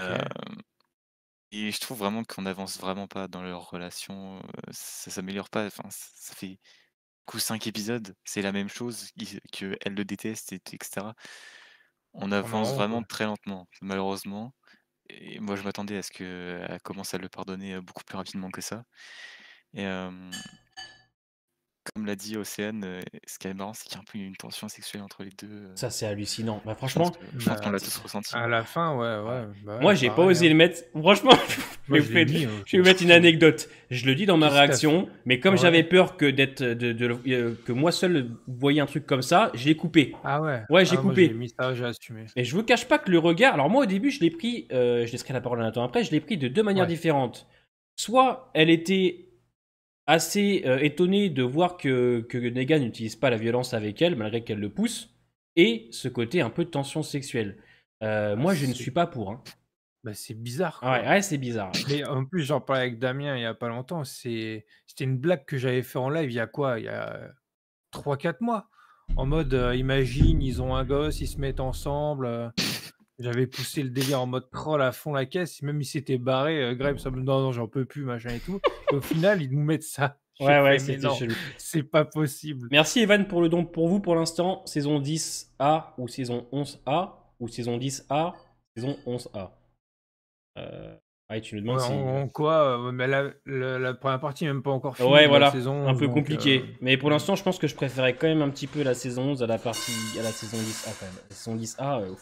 Et je trouve vraiment qu'on n'avance vraiment pas dans leur relation. Ça s'améliore pas. Enfin, ça fait coup 5 épisodes, c'est la même chose, qu'elle le déteste, etc. On avance marrant, vraiment quoi. très lentement, malheureusement. Et moi, je m'attendais à ce qu'elle commence à le pardonner beaucoup plus rapidement que ça. Et comme l'a dit Océane, ce qui est marrant, c'est qu'il y a un peu une tension sexuelle entre les deux. Ça, c'est hallucinant. Bah, Je franchement, pense qu'on l'a tous ressenti. À la fin, ouais. Bah moi, ouais, j'ai pas pareil, osé hein. le mettre. Franchement, Moi, je je l'ai mis, vais vous mettre une anecdote. Je le dis dans ma Qu'est-ce que t'as réaction, mais comme Ouais. j'avais peur que que moi seul voyais un truc comme ça, je l'ai coupé. Ah ouais. Ouais, j'ai Ah, moi, coupé. j'ai mis ça, j'ai assumé. Et je vous cache pas que le regard. Alors moi au début je l'ai pris, je laisserai la parole à Nathan après, je l'ai pris de deux manières Ouais. différentes. Soit elle était assez étonnée de voir que Negan n'utilise pas la violence avec elle malgré qu'elle le pousse, et ce côté un peu de tension sexuelle. Moi je ne suis pas pour. Hein. Bah, c'est bizarre, quoi. Ouais, c'est bizarre. Mais en plus, j'en parlais avec Damien il y a pas longtemps. C'était une blague que j'avais fait en live il y a quoi? Il y a 3-4 mois. En mode, imagine, ils ont un gosse, ils se mettent ensemble. J'avais poussé le délire en mode troll à fond la caisse. Même il s'était barré. Graham, ça me non, j'en peux plus, machin et tout. Et au final, ils nous mettent ça. J'ai Ouais, fait, mais c'était non, chelou. c'est pas possible. Merci Evan pour le don. Pour vous pour l'instant, saison 10A ou saison 11A ou saison 10A, saison 11A. Ah, et tu nous Ouais, demandes si. en quoi mais la première partie n'est même pas encore finie Ouais, de la voilà, saison un peu 11, donc compliqué. Mais pour ouais. l'instant, je pense que je préférais quand même un petit peu la saison 11 à la saison 10A quand même. La saison 10A,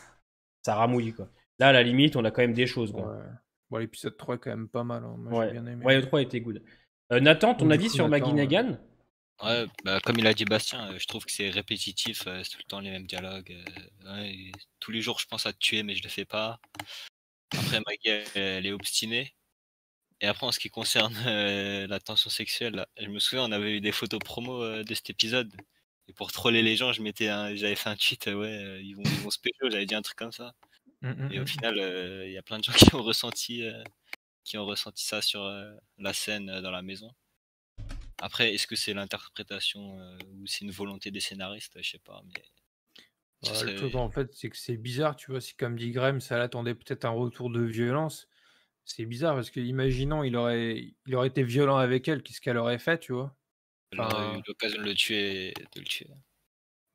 ça ramouille quoi. Là, à la limite, on a quand même des choses quoi. Ouais. Bon, l'épisode 3 est quand même pas mal, hein. Moi, j'ai Ouais, bien aimé. ouais, le 3 était good. Nathan, ton Donc, du avis coup, sur Maggie Nathan, Negan? Ouais, bah, comme il a dit Bastien, je trouve que c'est répétitif, c'est tout le temps les mêmes dialogues. Ouais, et tous les jours, je pense à te tuer, mais je le fais pas. Après, Maggie, elle est obstinée. Et après, en ce qui concerne la tension sexuelle, là, je me souviens, on avait eu des photos promo de cet épisode. Et pour troller les gens, j'avais fait un tweet, ils vont se pécho, j'avais dit un truc comme ça. Et au final, il y a plein de gens qui ont ressenti ça sur la scène dans la maison. Après, est-ce que c'est l'interprétation ou c'est une volonté des scénaristes? Je sais pas, mais ce Le truc, serait. en fait, c'est que c'est bizarre, tu vois. Si, comme dit Graham, ça l'attendait peut-être un retour de violence, c'est bizarre parce que, imaginons, il aurait été violent avec elle, qu'est-ce qu'elle aurait fait, tu vois? Elle aurait eu Enfin, l'occasion de le tuer.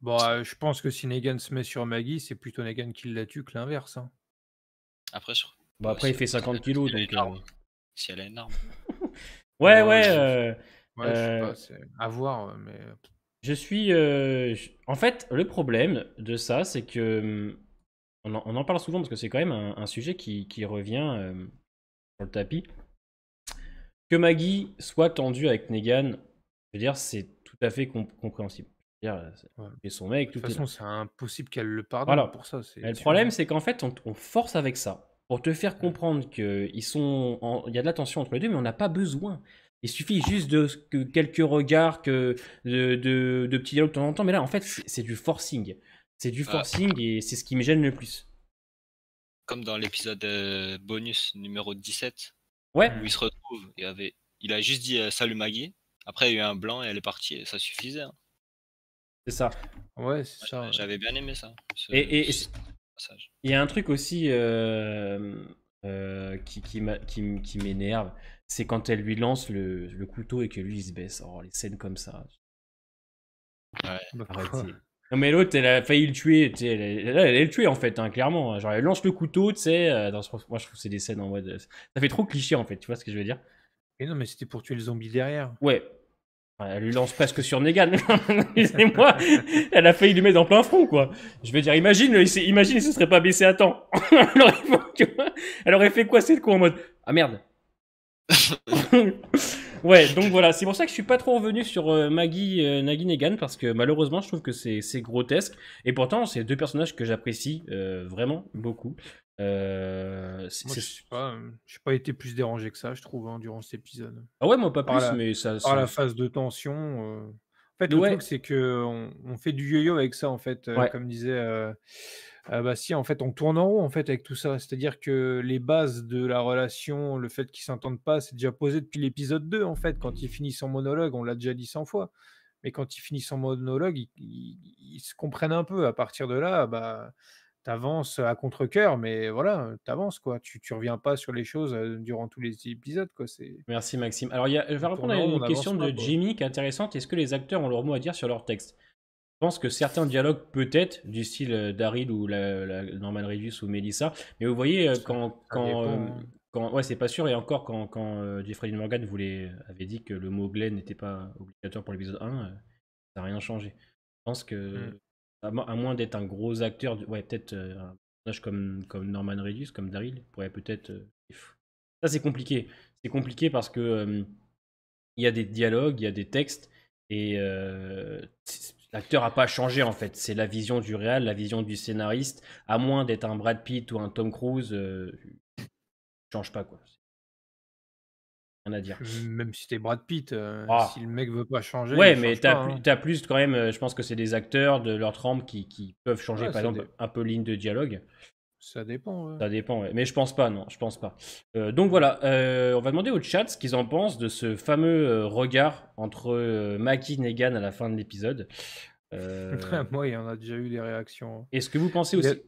bon, je pense que si Negan se met sur Maggie, c'est plutôt Negan qui la tue que l'inverse, hein. Après, Bon, après, il fait 50 kilos, donc. Si elle a une arme. Ouais, Ouais, ouais. Ouais, je sais pas, c'est à voir, mais Je suis. En fait, le problème de ça, c'est que. On en parle souvent parce que c'est quand même un sujet qui revient sur le tapis. Que Maggie soit tendue avec Negan, je veux dire, c'est tout à fait compréhensible. Je veux dire, ouais. c'est son mec, De tout toute est là. façon, c'est impossible qu'elle le pardonne Voilà. pour ça, Mais c'est le sûr, problème, hein. c'est qu'en fait, on force avec ça pour te faire comprendre qu'il y a de la tension entre les deux, mais on n'a pas besoin. Il suffit juste que quelques regards, de petits dialogues de temps en temps. Mais là, en fait, c'est du forcing. C'est du forcing et c'est ce qui me gêne le plus. Comme dans l'épisode bonus numéro 17, Ouais. où il se retrouve, il a juste dit salut Maggie. Après, il y a eu un blanc et elle est partie, et ça suffisait. Hein. C'est ça. Ouais, c'est ça. J'avais bien aimé ça. Et ce passage. il y a un truc aussi qui m'énerve, c'est quand elle lui lance le couteau et que lui il se baisse. Oh, les scènes comme ça. Bah, Arrêtez. Non mais l'autre, elle a failli le tuer. Tu sais, elle allait le tuer en fait, hein, clairement. Genre, elle lance le couteau, tu sais. Moi, je trouve que c'est des scènes en mode. Ça fait trop cliché en fait. Tu vois ce que je veux dire? Et non, mais c'était pour tuer le zombie derrière. Ouais. Elle lui lance presque sur Negan. Excusez-moi. Elle a failli lui mettre en plein front, quoi. Je veux dire, imagine, il se serait pas baissé à temps. Elle aurait fait quoi cette coup en mode ah merde. Ouais, donc voilà, c'est pour ça que je suis pas trop revenu sur Maggie Negan parce que malheureusement je trouve que c'est grotesque et pourtant c'est deux personnages que j'apprécie vraiment beaucoup. Moi, je sais pas, j'ai pas été plus dérangé que ça, je trouve, hein, durant cet épisode. Ah ouais, moi pas Par plus, mais ça. la phase de tension. En fait, le Ouais. truc, c'est que on fait du yo-yo avec ça, en fait, Ouais. comme disait Bastien. En fait, on tourne en rond, en fait, avec tout ça. C'est-à-dire que les bases de la relation, le fait qu'ils s'entendent pas, c'est déjà posé depuis l'épisode 2, en fait. Quand il finit son monologue, on l'a déjà dit 100 fois. Mais quand il finit son monologue, ils se comprennent un peu. À partir de là, bah, t'avances à contre-cœur, mais voilà, t'avances, quoi. Tu reviens pas sur les choses durant tous les épisodes, quoi. Merci Maxime. Alors je vais on répondre tourne à en rond, une on n'avance question pas, de quoi. Jimmy qui est intéressante. Est-ce que les acteurs ont leur mot à dire sur leur texte? Je pense que certains dialogues peut-être du style Daryl ou la Norman Reedus ou Melissa, mais vous voyez Ça dépend, hein. ouais, c'est pas sûr, et encore quand Jeffrey Dean Morgan avait dit que le mot Glenn n'était pas obligatoire pour l'épisode 1, ça n'a rien changé. Je pense que à moins d'être un gros acteur, ouais, peut-être un personnage comme Norman Reedus, comme Daryl pourrait peut-être ça c'est compliqué. C'est compliqué parce que il y a des dialogues, il y a des textes et l'acteur a pas changé en fait. C'est la vision du réal, la vision du scénariste. À moins d'être un Brad Pitt ou un Tom Cruise, change pas quoi. Rien à dire. Même si t'es Brad Pitt, Ah. si le mec veut pas changer, Ouais, il mais change pas, hein. t'as plus quand même. Je pense que c'est des acteurs de leur trempe qui peuvent changer Ouais, par ça exemple un peu ligne de dialogue. Ça dépend, ouais. Ça dépend, ouais. Mais je pense pas, non, je pense pas. Donc voilà, on va demander au chat ce qu'ils en pensent de ce fameux regard entre Maggie et Negan à la fin de l'épisode. Moi, il y en a déjà eu des réactions, hein. Est-ce que vous pensez Il y a aussi...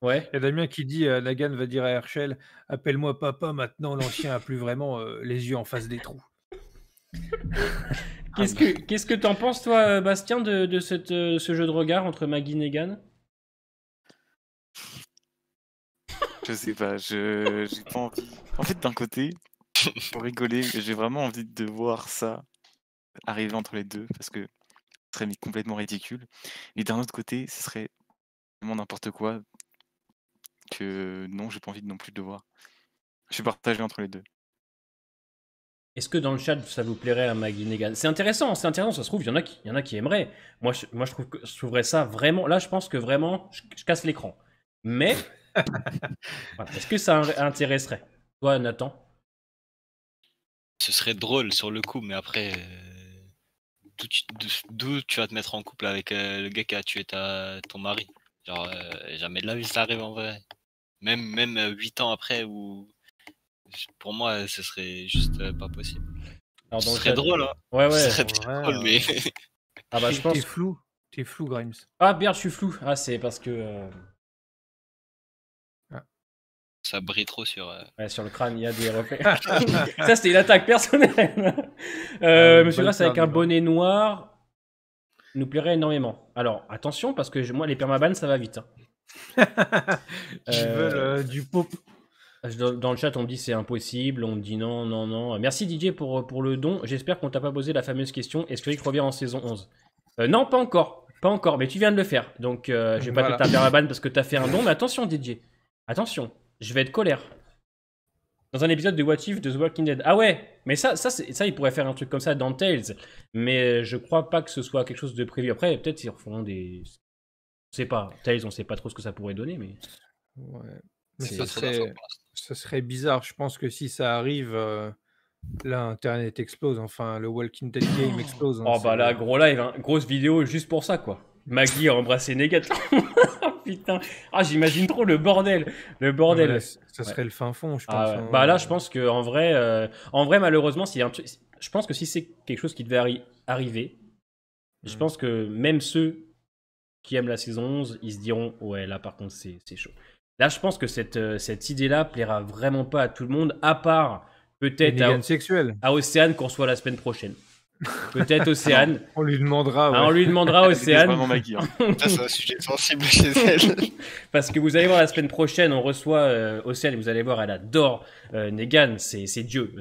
Ouais. il y a Damien qui dit, Negan va dire à Herschel: «Appelle-moi papa maintenant, l'ancien a plus vraiment, les yeux en face des trous». Qu'est-ce que t'en penses, toi, Bastien, de ce jeu de regard entre Maggie et Negan? Je sais pas, j'ai pas envie. En fait, d'un côté, pour rigoler, j'ai vraiment envie de voir ça arriver entre les deux parce que ce serait complètement ridicule. Et d'un autre côté, ce serait vraiment n'importe quoi que non, j'ai pas envie non plus de le voir. Je suis partagé entre les deux. Est-ce que dans le chat, ça vous plairait à Maggie Negan? C'est intéressant, ça se trouve, il y en a qui aimeraient. Moi, je trouverais ça vraiment... Là, je pense que vraiment, je casse l'écran. Mais, voilà. Est-ce que ça intéresserait? Toi, Nathan? Ce serait drôle sur le coup, mais après, d'où tu vas te mettre en couple avec le gars qui a tué ton mari? Genre, jamais de la vie ça arrive en vrai. Même 8 ans après, ou pour moi, ce serait juste pas possible. Alors, Ce dans le serait chat- drôle, hein. Ouais, Ce ouais. serait très drôle, mais Ah bah, je pense... T'es flou, Grimes. Ah, merde, je suis flou. Ah, c'est parce que... ça brille trop sur. Ouais, sur le crâne, il y a des reflets. Ça, c'était une attaque personnelle. Monsieur Grasse avec un bonnet noir nous plairait énormément. Alors, attention, parce que moi, les permaban, ça va vite. Hein. Ils veulent du pop. Dans le chat, on me dit c'est impossible. On me dit non, non, non. Merci DJ pour le don. J'espère qu'on t'a pas posé la fameuse question. Est-ce que Rick revient en saison 11 ? Non, pas encore. Pas encore, mais tu viens de le faire. Donc, je vais pas te taper un ban parce que t'as fait un don. Mais attention, DJ. Attention, je vais être colère. Dans un épisode de What If de The Walking Dead. Ah ouais, mais ça, il pourrait faire un truc comme ça dans Tales. Mais je crois pas que ce soit quelque chose de prévu. Après, peut-être ils refont des... On sait pas. Tales, on sait pas trop ce que ça pourrait donner, mais... Ouais. Mais C'est- ça serait bizarre. Je pense que si ça arrive, là, Internet explose. Enfin, le Walking Dead game explose. Hein, Oh bah là, gros live, hein. Grosse vidéo juste pour ça, quoi. Maggie a embrassé Negan. Putain. Ah, j'imagine trop le bordel. Le bordel. Voilà, ça serait le fin fond, je pense. Ah ouais. Bah là, je pense que en vrai, malheureusement, s'il y a un truc, je pense que si c'est quelque chose qui devait arriver, je pense que même ceux qui aiment la saison 11, ils se diront ouais, là par contre, c'est chaud. Là, je pense que cette idée-là plaira vraiment pas à tout le monde, à part peut-être sexuel. à Océane qu'on reçoit la semaine prochaine. Peut-être Océane. On lui demandera. Ouais. Ah, on lui demandera Océane. Vraiment Maggie. Hein. Ça, c'est un sujet sensible chez elle. Parce que vous allez voir la semaine prochaine, on reçoit Océane, vous allez voir, elle adore Negan, c'est Dieu.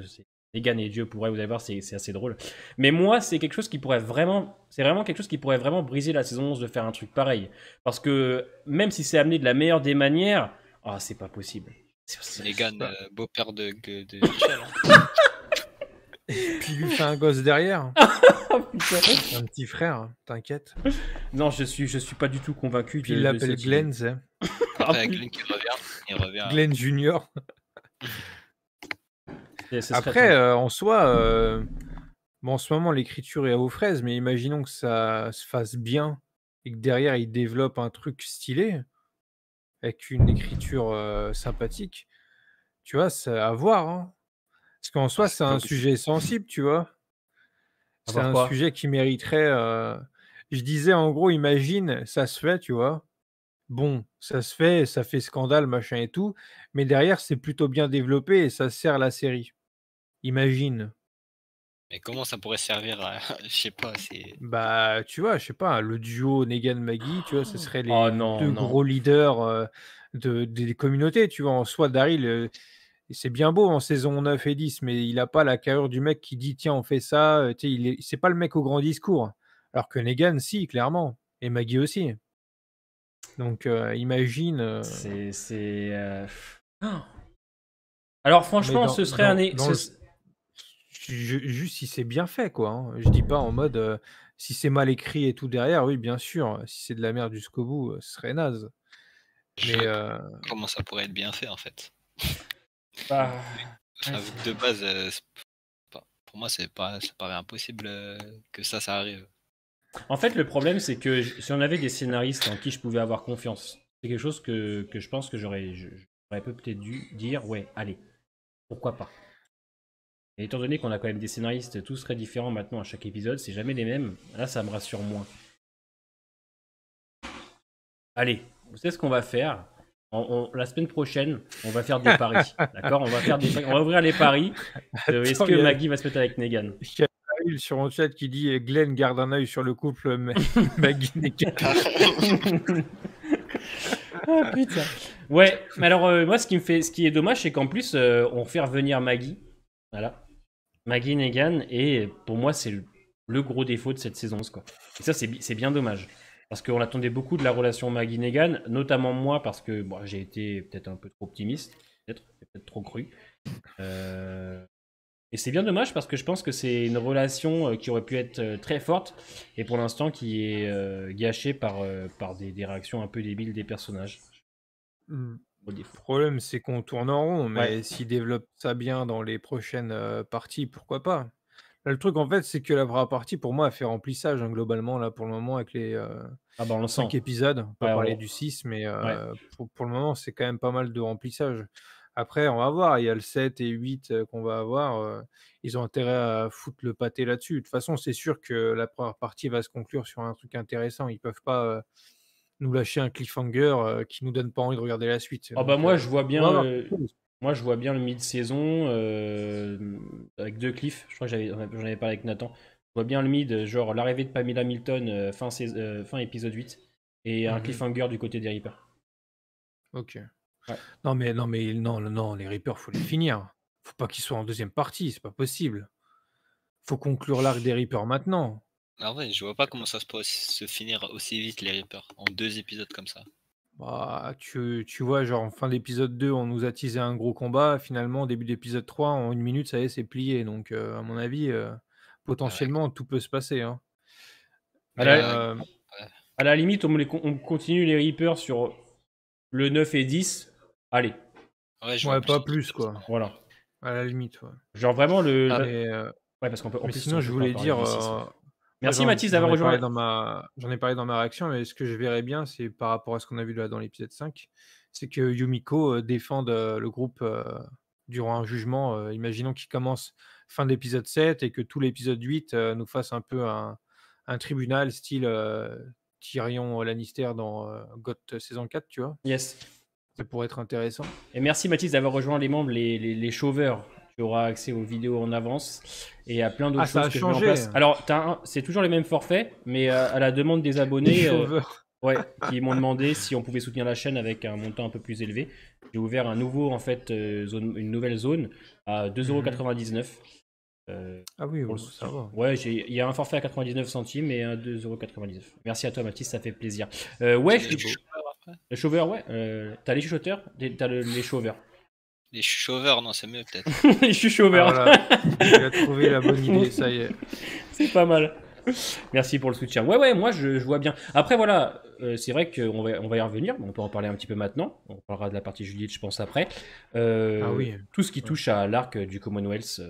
Negan est Dieu pour elle, vous allez voir, c'est assez drôle. Mais moi, c'est quelque chose qui pourrait vraiment, c'est vraiment quelque chose qui pourrait vraiment briser la saison 11 de faire un truc pareil. Parce que même si c'est amené de la meilleure des manières, ah, c'est pas possible. Negan, beau-père de Michel. Hein. Puis il lui fait un gosse derrière. Oh, putain. Un petit frère, t'inquiète. Non, je suis pas du tout convaincu. Puis il l'appelle Glenn, c'est. Après, Glenn qui revient. Glenn Junior. Après, en soi, bon, en ce moment, l'écriture est aux fraises, mais imaginons que ça se fasse bien et que derrière, il développe un truc stylé avec une écriture sympathique. Tu vois, c'est à voir. Hein. Parce qu'en soi, c'est un sujet sensible, tu vois. C'est un sujet qui mériterait... Je disais, en gros, imagine, ça se fait, tu vois. Bon, ça se fait, ça fait scandale, machin et tout, mais derrière, c'est plutôt bien développé et ça sert la série. Imagine. Mais comment ça pourrait servir à... Je sais pas, c'est... Bah, tu vois, je sais pas, le duo Negan-Maggie, tu vois, ce serait les deux gros leaders des communautés, tu vois. En soi, Daryl... c'est bien beau en saison 9 et 10, mais il n'a pas la carrure du mec qui dit tiens, on fait ça. C'est pas le mec au grand discours. Alors que Negan, si, clairement. Et Maggie aussi. Donc, imagine. Alors, franchement, ce serait juste si c'est bien fait, quoi. Hein. Je dis pas en mode si c'est mal écrit et tout derrière, oui, bien sûr. Si c'est de la merde jusqu'au bout, ce serait naze. Mais. Comment ça pourrait être bien fait, en fait? Bah, de base, pour moi, ça paraît impossible que ça arrive. En fait, le problème, c'est que si on avait des scénaristes en qui je pouvais avoir confiance, c'est quelque chose que je pense que j'aurais peut-être dû dire, ouais, allez, pourquoi pas. Et étant donné qu'on a quand même des scénaristes tous très différents maintenant à chaque épisode, c'est jamais les mêmes, là, ça me rassure moins. Allez, vous savez ce qu'on va faire ? La semaine prochaine, on va faire des paris. D'accord ? On va ouvrir les paris. Est-ce que Maggie va se mettre avec Negan ? Il y a Daryl sur mon chat qui dit Glenn garde un œil sur le couple Maggie-Negan. Ah putain. Ouais, mais alors moi ce qui est dommage, c'est qu'en plus on fait revenir Maggie. Voilà. Maggie Negan, et pour moi c'est le gros défaut de cette saison, quoi. Et ça c'est bien dommage. Parce qu'on attendait beaucoup de la relation Maggie Negan, notamment moi parce que bon, j'ai été peut-être un peu trop optimiste, peut-être trop cru. Et c'est bien dommage parce que je pense que c'est une relation qui aurait pu être très forte et pour l'instant qui est gâchée par des réactions un peu débiles des personnages. Le problème, c'est qu'on tourne en rond, mais Ouais. s'ils développent ça bien dans les prochaines parties, pourquoi pas? Là, le truc, en fait, c'est que la première partie, pour moi, a fait remplissage, hein, globalement, là, pour le moment, avec les Ah bah on le 5 sent. épisodes. On peut Ouais, parler du 6, mais ouais. pour le moment, c'est quand même pas mal de remplissage. Après, on va voir. Il y a le 7 et 8 qu'on va avoir. Ils ont intérêt à foutre le pâté là-dessus. De toute façon, c'est sûr que la première partie va se conclure sur un truc intéressant. Ils peuvent pas nous lâcher un cliffhanger qui nous donne pas envie de regarder la suite. Ah bah Donc, moi je vois on va bien voir. moi je vois bien le mid-saison avec deux cliffs. Je crois que j'en avais parlé avec Nathan. Je vois bien le mid, genre l'arrivée de Pamela Milton fin épisode 8 et un Mhm. cliffhanger du côté des Reapers. Ok. Ouais. Non, les Reapers, faut les finir. Faut pas qu'ils soient en deuxième partie, c'est pas possible. Faut conclure l'arc des Reapers maintenant. Ah ouais, je vois pas comment ça se pourrait se finir aussi vite les Reapers en 2 épisodes comme ça. Bah, tu vois, genre en fin d'épisode 2, on nous a teasé un gros combat. Finalement, début d'épisode 3, en 1 minute, ça y est, c'est plié. Donc, à mon avis, potentiellement, tout peut se passer. Hein. À Mais, la, à la limite, on continue les Reapers sur le 9 et 10. Allez, Ouais, je ouais, vois pas de plus, toute quoi. façon. voilà. À la limite, ouais. Genre vraiment le. Ah, Mais, Ouais, parce qu'en en mais plus, sinon, on je peut pas voulais parler dire, du 6. moi, Merci Mathis d'avoir rejoint. j'en ai parlé dans ma réaction, mais ce que je verrais bien, c'est par rapport à ce qu'on a vu là dans l'épisode 5, c'est que Yumiko défende le groupe durant un jugement. Imaginons qu'il commence fin d'épisode 7 et que tout l'épisode 8 nous fasse un peu un tribunal style Tyrion Lannister dans GOT saison 4, tu vois. Yes. Ça pourrait être intéressant. Et merci Mathis d'avoir rejoint les membres, les Chauveurs. Tu auras accès aux vidéos en avance et à plein d'autres Ah, ça choses a que je mets en changé. place. Alors, c'est toujours les mêmes forfaits, mais à la demande des Les abonnés, Chauveurs. ouais, qui m'ont demandé si on pouvait soutenir la chaîne avec un montant un peu plus élevé. J'ai ouvert un nouveau, en fait, une nouvelle zone à 2,99 €. Ah oui, Pour le ça soutien. va. Ouais, il y a un forfait à 99 centimes et un 2,99 €. Merci à toi Mathis, ça fait plaisir. Ouais, Les Chauveurs après. le Chauveur, ouais. T'as les chuchoteurs, t'as les Chauveurs. Les Chauveurs, non, c'est mieux peut-être. Les chuchoteurs. Ah, voilà. Il a trouvé la bonne idée, ça y est. C'est pas mal. Merci pour le soutien. Ouais, moi je vois bien. Après, voilà, c'est vrai qu'on va y revenir. On peut en parler un petit peu maintenant. On parlera de la partie Juliette, je pense, après. Ah oui. Tout ce qui touche à l'arc du Commonwealth,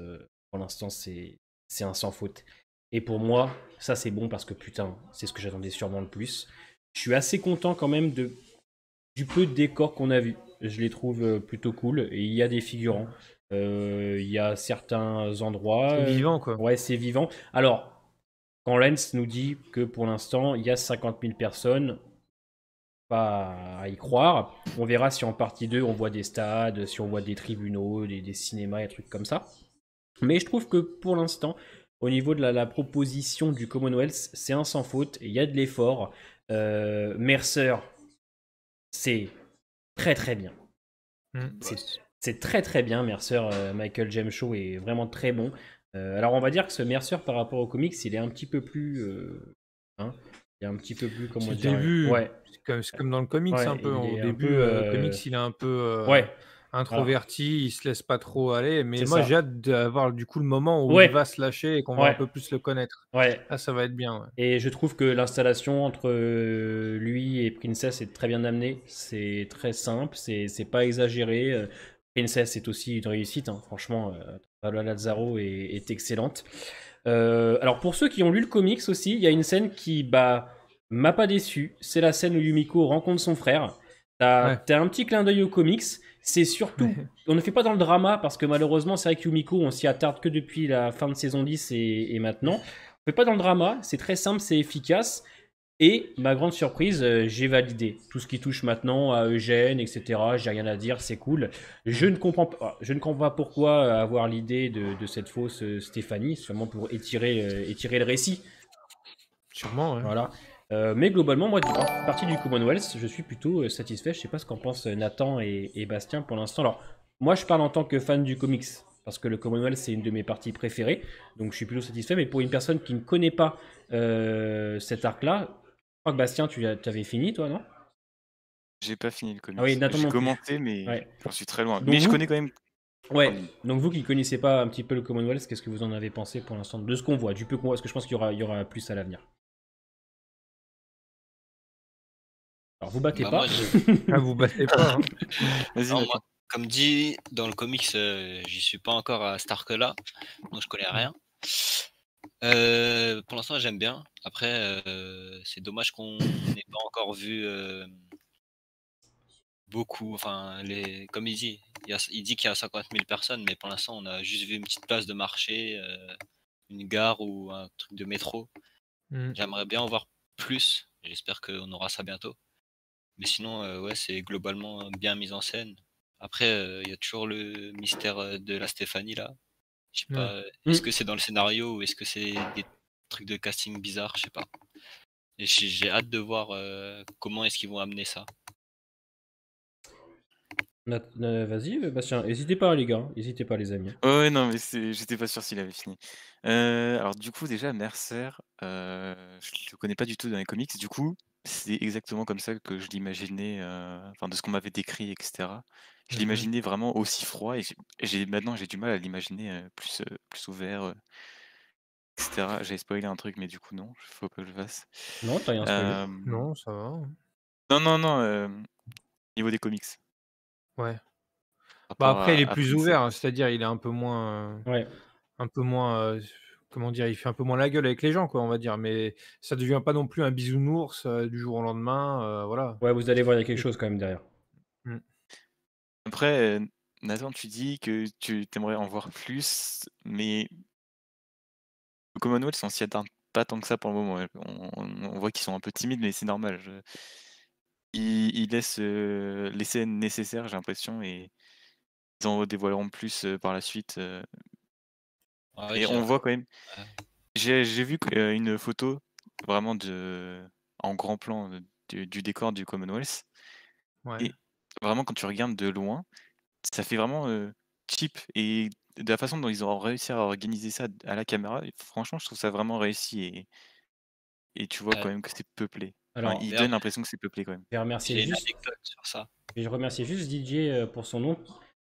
pour l'instant, c'est un sans faute. Et pour moi, ça c'est bon parce que putain, c'est ce que j'attendais sûrement le plus. Je suis assez content quand même du peu de décors qu'on a vu. Je les trouve plutôt cool. Et il y a des figurants. Il y a certains endroits. C'est vivant, quoi. Ouais, c'est vivant. Alors, quand Lens nous dit que pour l'instant, il y a 50 000 personnes, pas à y croire. On verra si en partie 2, on voit des stades, si on voit des tribunaux, des cinémas et des trucs comme ça. Mais je trouve que pour l'instant, au niveau de la proposition du Commonwealth, c'est un sans faute. Il y a de l'effort. Mercer, c'est très très bien. C'est très très bien, Mercer. Michael James Shaw est vraiment très bon. Alors on va dire que ce Mercer par rapport aux comics, il est un petit peu plus... il est un petit peu plus, comment dire... Début, ouais. c'est comme dans le comics Ouais, un peu. Au il est un début, peu, comics, il est un peu ouais. introverti, il se laisse pas trop aller. Mais C'est moi, ça. j'ai hâte d'avoir du coup le moment où Ouais. il va se lâcher et qu'on va Ouais. un peu plus le connaître. Ouais. Là, ça va être bien. Ouais. Et je trouve que l'installation entre lui et Princess est très bien amenée. C'est très simple, c'est pas exagéré. Princess est aussi une réussite, hein. Franchement. Paola Lazzaro est excellente. Alors pour ceux qui ont lu le comics aussi, il y a une scène qui m'a pas déçu. C'est la scène où Yumiko rencontre son frère. T'as un petit clin d'œil aux comics. C'est surtout, on ne fait pas dans le drama parce que malheureusement c'est vrai que Yumiko on s'y attarde que depuis la fin de saison 10 et maintenant. On fait pas dans le drama, c'est très simple, c'est efficace. Et ma grande surprise, j'ai validé tout ce qui touche maintenant à Eugène, etc. J'ai rien à dire, c'est cool. Je ne comprends pas pourquoi avoir l'idée de cette fausse Stéphanie, sûrement pour étirer le récit. Sûrement, ouais. Voilà. Mais globalement, moi, du partie du Commonwealth, je suis plutôt satisfait. Je sais pas ce qu'en pensent Nathan et Bastien pour l'instant. Alors, moi, je parle en tant que fan du comics, parce que le Commonwealth, c'est une de mes parties préférées. Donc, je suis plutôt satisfait. Mais pour une personne qui ne connaît pas cet arc-là, je crois que Bastien, tu avais fini, toi, non? J'ai pas fini le Ah oui, comics. Nathan J'ai non plus. commenté, mais Ouais. j'en suis très loin. Donc Mais je vous- connais quand même. Ouais, Oui. donc vous qui connaissez pas un petit peu le Commonwealth, qu'est-ce que vous en avez pensé pour l'instant de ce qu'on voit, du peu qu'on voit, parce que je pense qu'il y aura plus à l'avenir. Alors vous battez Bah, pas. moi, je- Ah, vous battez pas, hein. Vas-y, non, Nathan. moi, comme dit dans le comics, j'y suis pas encore à cet arc-là, donc je connais rien. Pour l'instant, j'aime bien. Après, c'est dommage qu'on n'ait pas encore vu beaucoup. Enfin, comme il dit qu'il y a 50 000 personnes, mais pour l'instant, on a juste vu une petite place de marché, une gare ou un truc de métro. Mm. J'aimerais bien en voir plus. J'espère qu'on aura ça bientôt. Mais sinon, ouais, c'est globalement bien mis en scène. Après, il y a toujours le mystère de la Stéphanie là. Je sais Ouais. pas, est-ce que c'est dans le scénario ou est-ce que c'est des trucs de casting bizarres, je sais pas. Et j'ai hâte de voir comment est-ce qu'ils vont amener ça. Vas-y, Bastien, n'hésitez pas les gars, n'hésitez pas les amis. Ouais, non, mais j'étais pas sûr s'il avait fini. Alors du coup, déjà, Mercer, je le connais pas du tout dans les comics. Du coup, c'est exactement comme ça que je l'imaginais, enfin de ce qu'on m'avait décrit, etc. Je Mhm. l'imaginais vraiment aussi froid et maintenant j'ai du mal à l'imaginer plus ouvert, etc. J'ai spoilé un truc, mais du coup non, faut pas que je le fasse. Non, t'as rien spoilé. Non, ça va, hein. Non, niveau des comics. Ouais. Par Bah, rapport après, il est à plus Prince. ouvert, hein, c'est-à-dire il est Ouais. un peu moins, comment dire? Il fait un peu moins la gueule avec les gens, quoi, on va dire, mais ça devient pas non plus un bisounours, du jour au lendemain, voilà. Ouais, vous allez voir, il y a quelque Et chose quand même derrière. mmh. Après, Nathan, tu dis que tu aimerais en voir plus, mais le Commonwealth, on s'y attarde pas tant que ça pour le moment. On voit qu'ils sont un peu timides, mais c'est normal. Ils laissent les scènes nécessaires, j'ai l'impression, et ils en dévoileront plus par la suite. Ouais, Et on voit quand même. ouais. J'ai vu une photo vraiment en grand plan du décor du Commonwealth. Ouais. Et vraiment, quand tu regardes de loin, ça fait vraiment cheap. Et de la façon dont ils ont réussi à organiser ça à la caméra, franchement, je trouve ça vraiment réussi. Et tu vois Euh, quand même que c'est peuplé. Enfin, Alors, ils D'ailleurs, donnent l'impression que c'est peuplé quand même. je vais remercier j'ai une juste, anecdote sur ça. je vais remercier juste DJ pour son nom.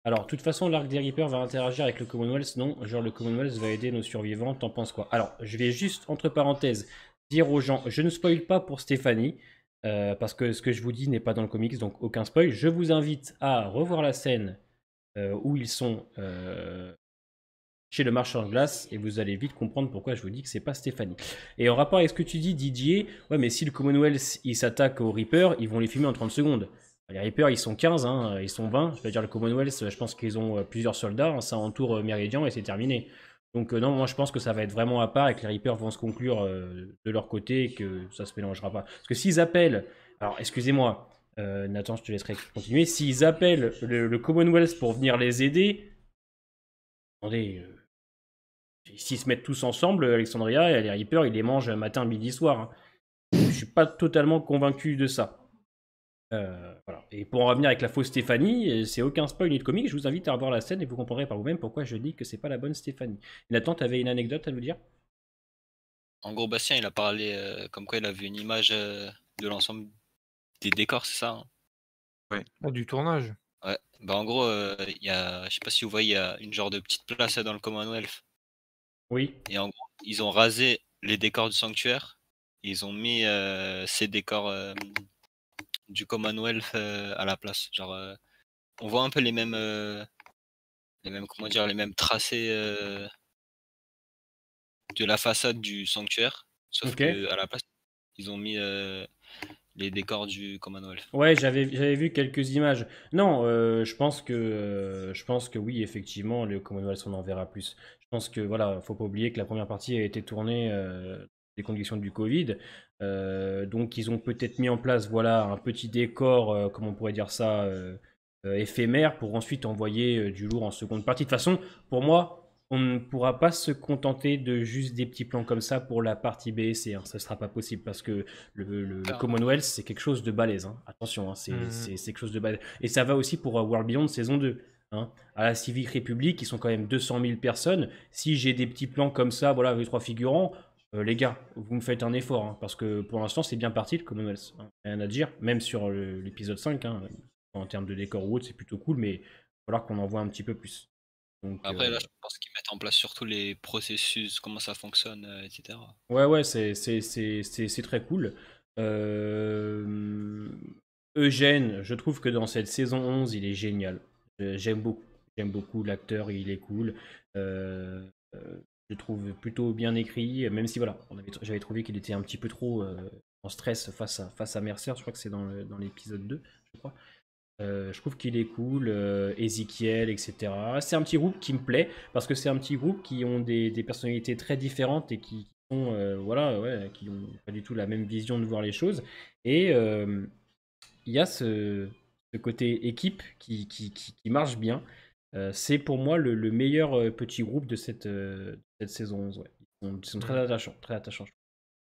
Alors, de toute façon, l'arc des Reapers va interagir avec le Commonwealth, non? Genre, le Commonwealth va aider nos survivants, t'en penses quoi? Alors, je vais juste, entre parenthèses, dire aux gens, je ne spoil pas pour Stéphanie, parce que ce que je vous dis n'est pas dans le comics, donc aucun spoil. Je vous invite à revoir la scène où ils sont chez le marchand de glace, et vous allez vite comprendre pourquoi je vous dis que c'est pas Stéphanie. Et en rapport avec ce que tu dis, Didier, ouais, mais si le Commonwealth il s'attaque aux Reapers, ils vont les fumer en 30 secondes. Les Reapers, ils sont 15, hein, ils sont 20. Je veux dire, le Commonwealth, je pense qu'ils ont plusieurs soldats, hein, ça entoure Méridian et c'est terminé. Donc, non, moi je pense que ça va être vraiment à part et que les Reapers vont se conclure de leur côté et que ça se mélangera pas. Parce que s'ils appellent, alors excusez-moi, Nathan, je te laisserai continuer, s'ils appellent le Commonwealth pour venir les aider, attendez. S'ils se mettent tous ensemble, Alexandria et les Reapers, ils les mangent matin, midi, soir. Hein. Je suis pas totalement convaincu de ça. Voilà. Et pour en revenir avec la fausse Stéphanie, c'est aucun spoil ni de comique, je vous invite à revoir la scène et vous comprendrez par vous-même pourquoi je dis que c'est pas la bonne Stéphanie. Et Nathan, t'avais une anecdote à nous dire? En gros, Bastien, il a parlé comme quoi il a vu une image de l'ensemble des décors, c'est ça, hein? Ah, du tournage? Ouais. Bah, en gros, je sais pas si vous voyez, il y a une genre de petite place dans le Commonwealth. Oui. Et en gros, ils ont rasé les décors du sanctuaire. Ils ont mis ces décors du Commonwealth à la place. Genre, on voit un peu les mêmes, comment dire, les mêmes tracés de la façade du sanctuaire, sauf Ok. que à la place, ils ont mis les décors du Commonwealth. Ouais, j'avais vu quelques images. Non, je pense que oui, effectivement, le Commonwealth, on en verra plus. Je pense que voilà, faut pas oublier que la première partie a été tournée des conditions du Covid. Donc ils ont peut-être mis en place voilà un petit décor, comment on pourrait dire ça, éphémère pour ensuite envoyer du lourd en seconde partie. De toute façon, pour moi, on ne pourra pas se contenter de juste des petits plans comme ça pour la partie B et C. Hein. Ça ne sera pas possible parce que le Clairement. Commonwealth, c'est quelque chose de balèze. Hein. Attention, hein, c'est quelque chose de balèze. Et ça va aussi pour World Beyond saison 2. Hein. À la Civic Republic, ils sont quand même 200 000 personnes. Si j'ai des petits plans comme ça, voilà, avec 3 figurants, les gars, vous me faites un effort. Hein, parce que pour l'instant, c'est bien parti le Commonwealth. Hein. Rien à dire, même sur l'épisode 5. Hein, en termes de décor ou autre, c'est plutôt cool, mais il va falloir qu'on en voit un petit peu plus. Donc, Après, là, je pense qu'ils mettent en place surtout les processus, comment ça fonctionne, etc. ouais, c'est très cool. Euh, Eugène, je trouve que dans cette saison 11, il est génial. J'aime beaucoup. J'aime beaucoup l'acteur, il est cool. Euh, je trouve plutôt bien écrit, même si voilà, j'avais trouvé qu'il était un petit peu trop en stress face à Mercer. Je crois que c'est dans l'épisode 2, je crois. Je trouve qu'il est cool, Ezekiel, etc. C'est un petit groupe qui me plaît parce que c'est un petit groupe qui ont des personnalités très différentes et qui sont, voilà, ouais, qui ont pas du tout la même vision de voir les choses. Et il y a ce côté équipe qui marche bien. C'est pour moi le meilleur petit groupe de cette saison 11. Ouais. Ils sont très attachants, très attachants.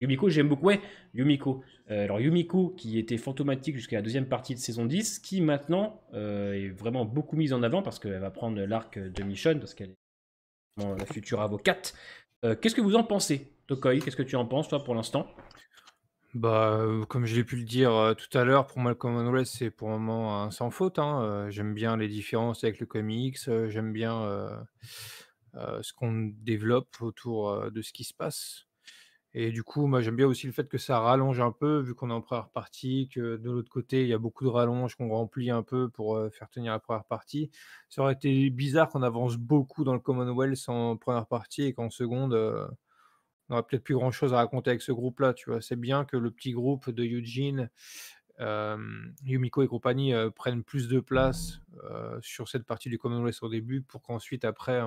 Yumiko, j'aime beaucoup. Ouais, Yumiko. Alors Yumiko, qui était fantomatique jusqu'à la deuxième partie de saison 10, qui maintenant est vraiment beaucoup mise en avant parce qu'elle va prendre l'arc de Michonne, parce qu'elle est vraiment la future avocate. Qu'est-ce que vous en pensez, Tokoi? Qu'est-ce que tu en penses, toi, pour l'instant? Bah, comme je l'ai pu le dire, tout à l'heure, pour moi, le Commonwealth, c'est pour le moment un sans faute, hein, j'aime bien les différences avec le comics, j'aime bien, ce qu'on développe autour, de ce qui se passe et du coup, moi, j'aime bien aussi le fait que ça rallonge un peu, vu qu'on est en première partie, que de l'autre côté, il y a beaucoup de rallonges qu'on remplit un peu pour, faire tenir la première partie. Ça aurait été bizarre qu'on avance beaucoup dans le Commonwealth en première partie et qu'en seconde, on aurait peut-être plus grand-chose à raconter avec ce groupe-là, tu vois? C'est bien que le petit groupe de Eugene, Yumiko et compagnie, prennent plus de place, sur cette partie du Commonwealth au début pour qu'ensuite après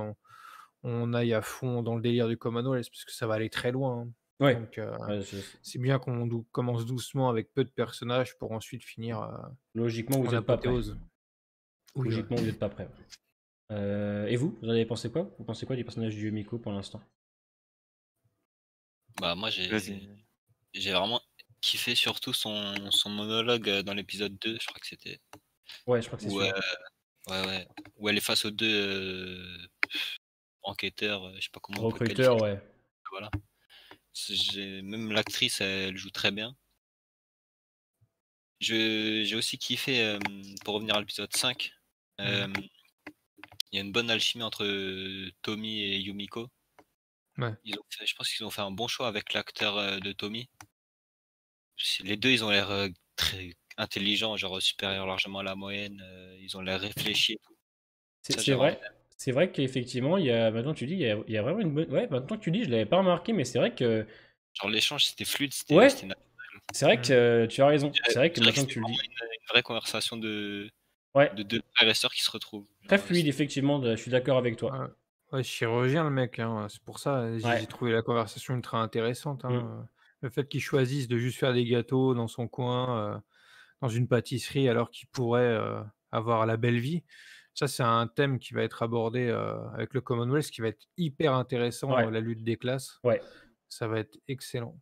on aille à fond dans le délire du Commonwealth parce que ça va aller très loin, hein. Ouais. Donc Ouais, c'est bien qu'on commence doucement avec peu de personnages pour ensuite finir, logiquement, vous en n'êtes pas prêt. apothéose. Oui, ouais. Logiquement, vous n'êtes pas prêt. Et vous avez pensé quoi? Vous pensez quoi du personnage de Yumiko pour l'instant? Bah, moi, Vas-y. j'ai vraiment kiffé surtout son monologue dans l'épisode 2, je crois que c'était. Ouais, je crois que c'est Où, celui-là. ouais, où elle est face aux deux enquêteurs, je sais pas comment on peut qualifier. Recruteur, ouais. Voilà. Même l'actrice, elle joue très bien. J'ai aussi kiffé, pour revenir à l'épisode 5, il y a une bonne alchimie entre Tommy et Yumiko. Ouais. Je pense qu'ils ont fait un bon choix avec l'acteur de Tommy. Les deux, ils ont l'air très intelligents, genre supérieurs largement à la moyenne. Ils ont l'air réfléchis et tout. Ça, C'est j'ai vraiment vrai. C'est vrai qu'effectivement, il y a, maintenant que tu dis, il y a vraiment une bonne. Ouais, maintenant que tu dis, je l'avais pas remarqué, mais c'est vrai que. genre l'échange, c'était fluide, Ouais, c'était naturel. c'est vrai que tu as raison. C'est vrai On que dirait que maintenant que c'était tu le vraiment dis. une vraie conversation de Ouais, deux frères et sœurs qui se retrouvent. très Genre, fluide, effectivement. Je suis d'accord avec toi. Ouais. Ouais, chirurgien le mec, hein, c'est pour ça, j'ai Ouais. j'ai trouvé la conversation ultra intéressante, Mm. hein, le fait qu'il choisisse de juste faire des gâteaux dans son coin, dans une pâtisserie alors qu'il pourrait, avoir la belle vie. Ça, c'est un thème qui va être abordé, avec le Commonwealth, qui va être hyper intéressant, Ouais. la lutte des classes. Ouais. Ça va être excellent.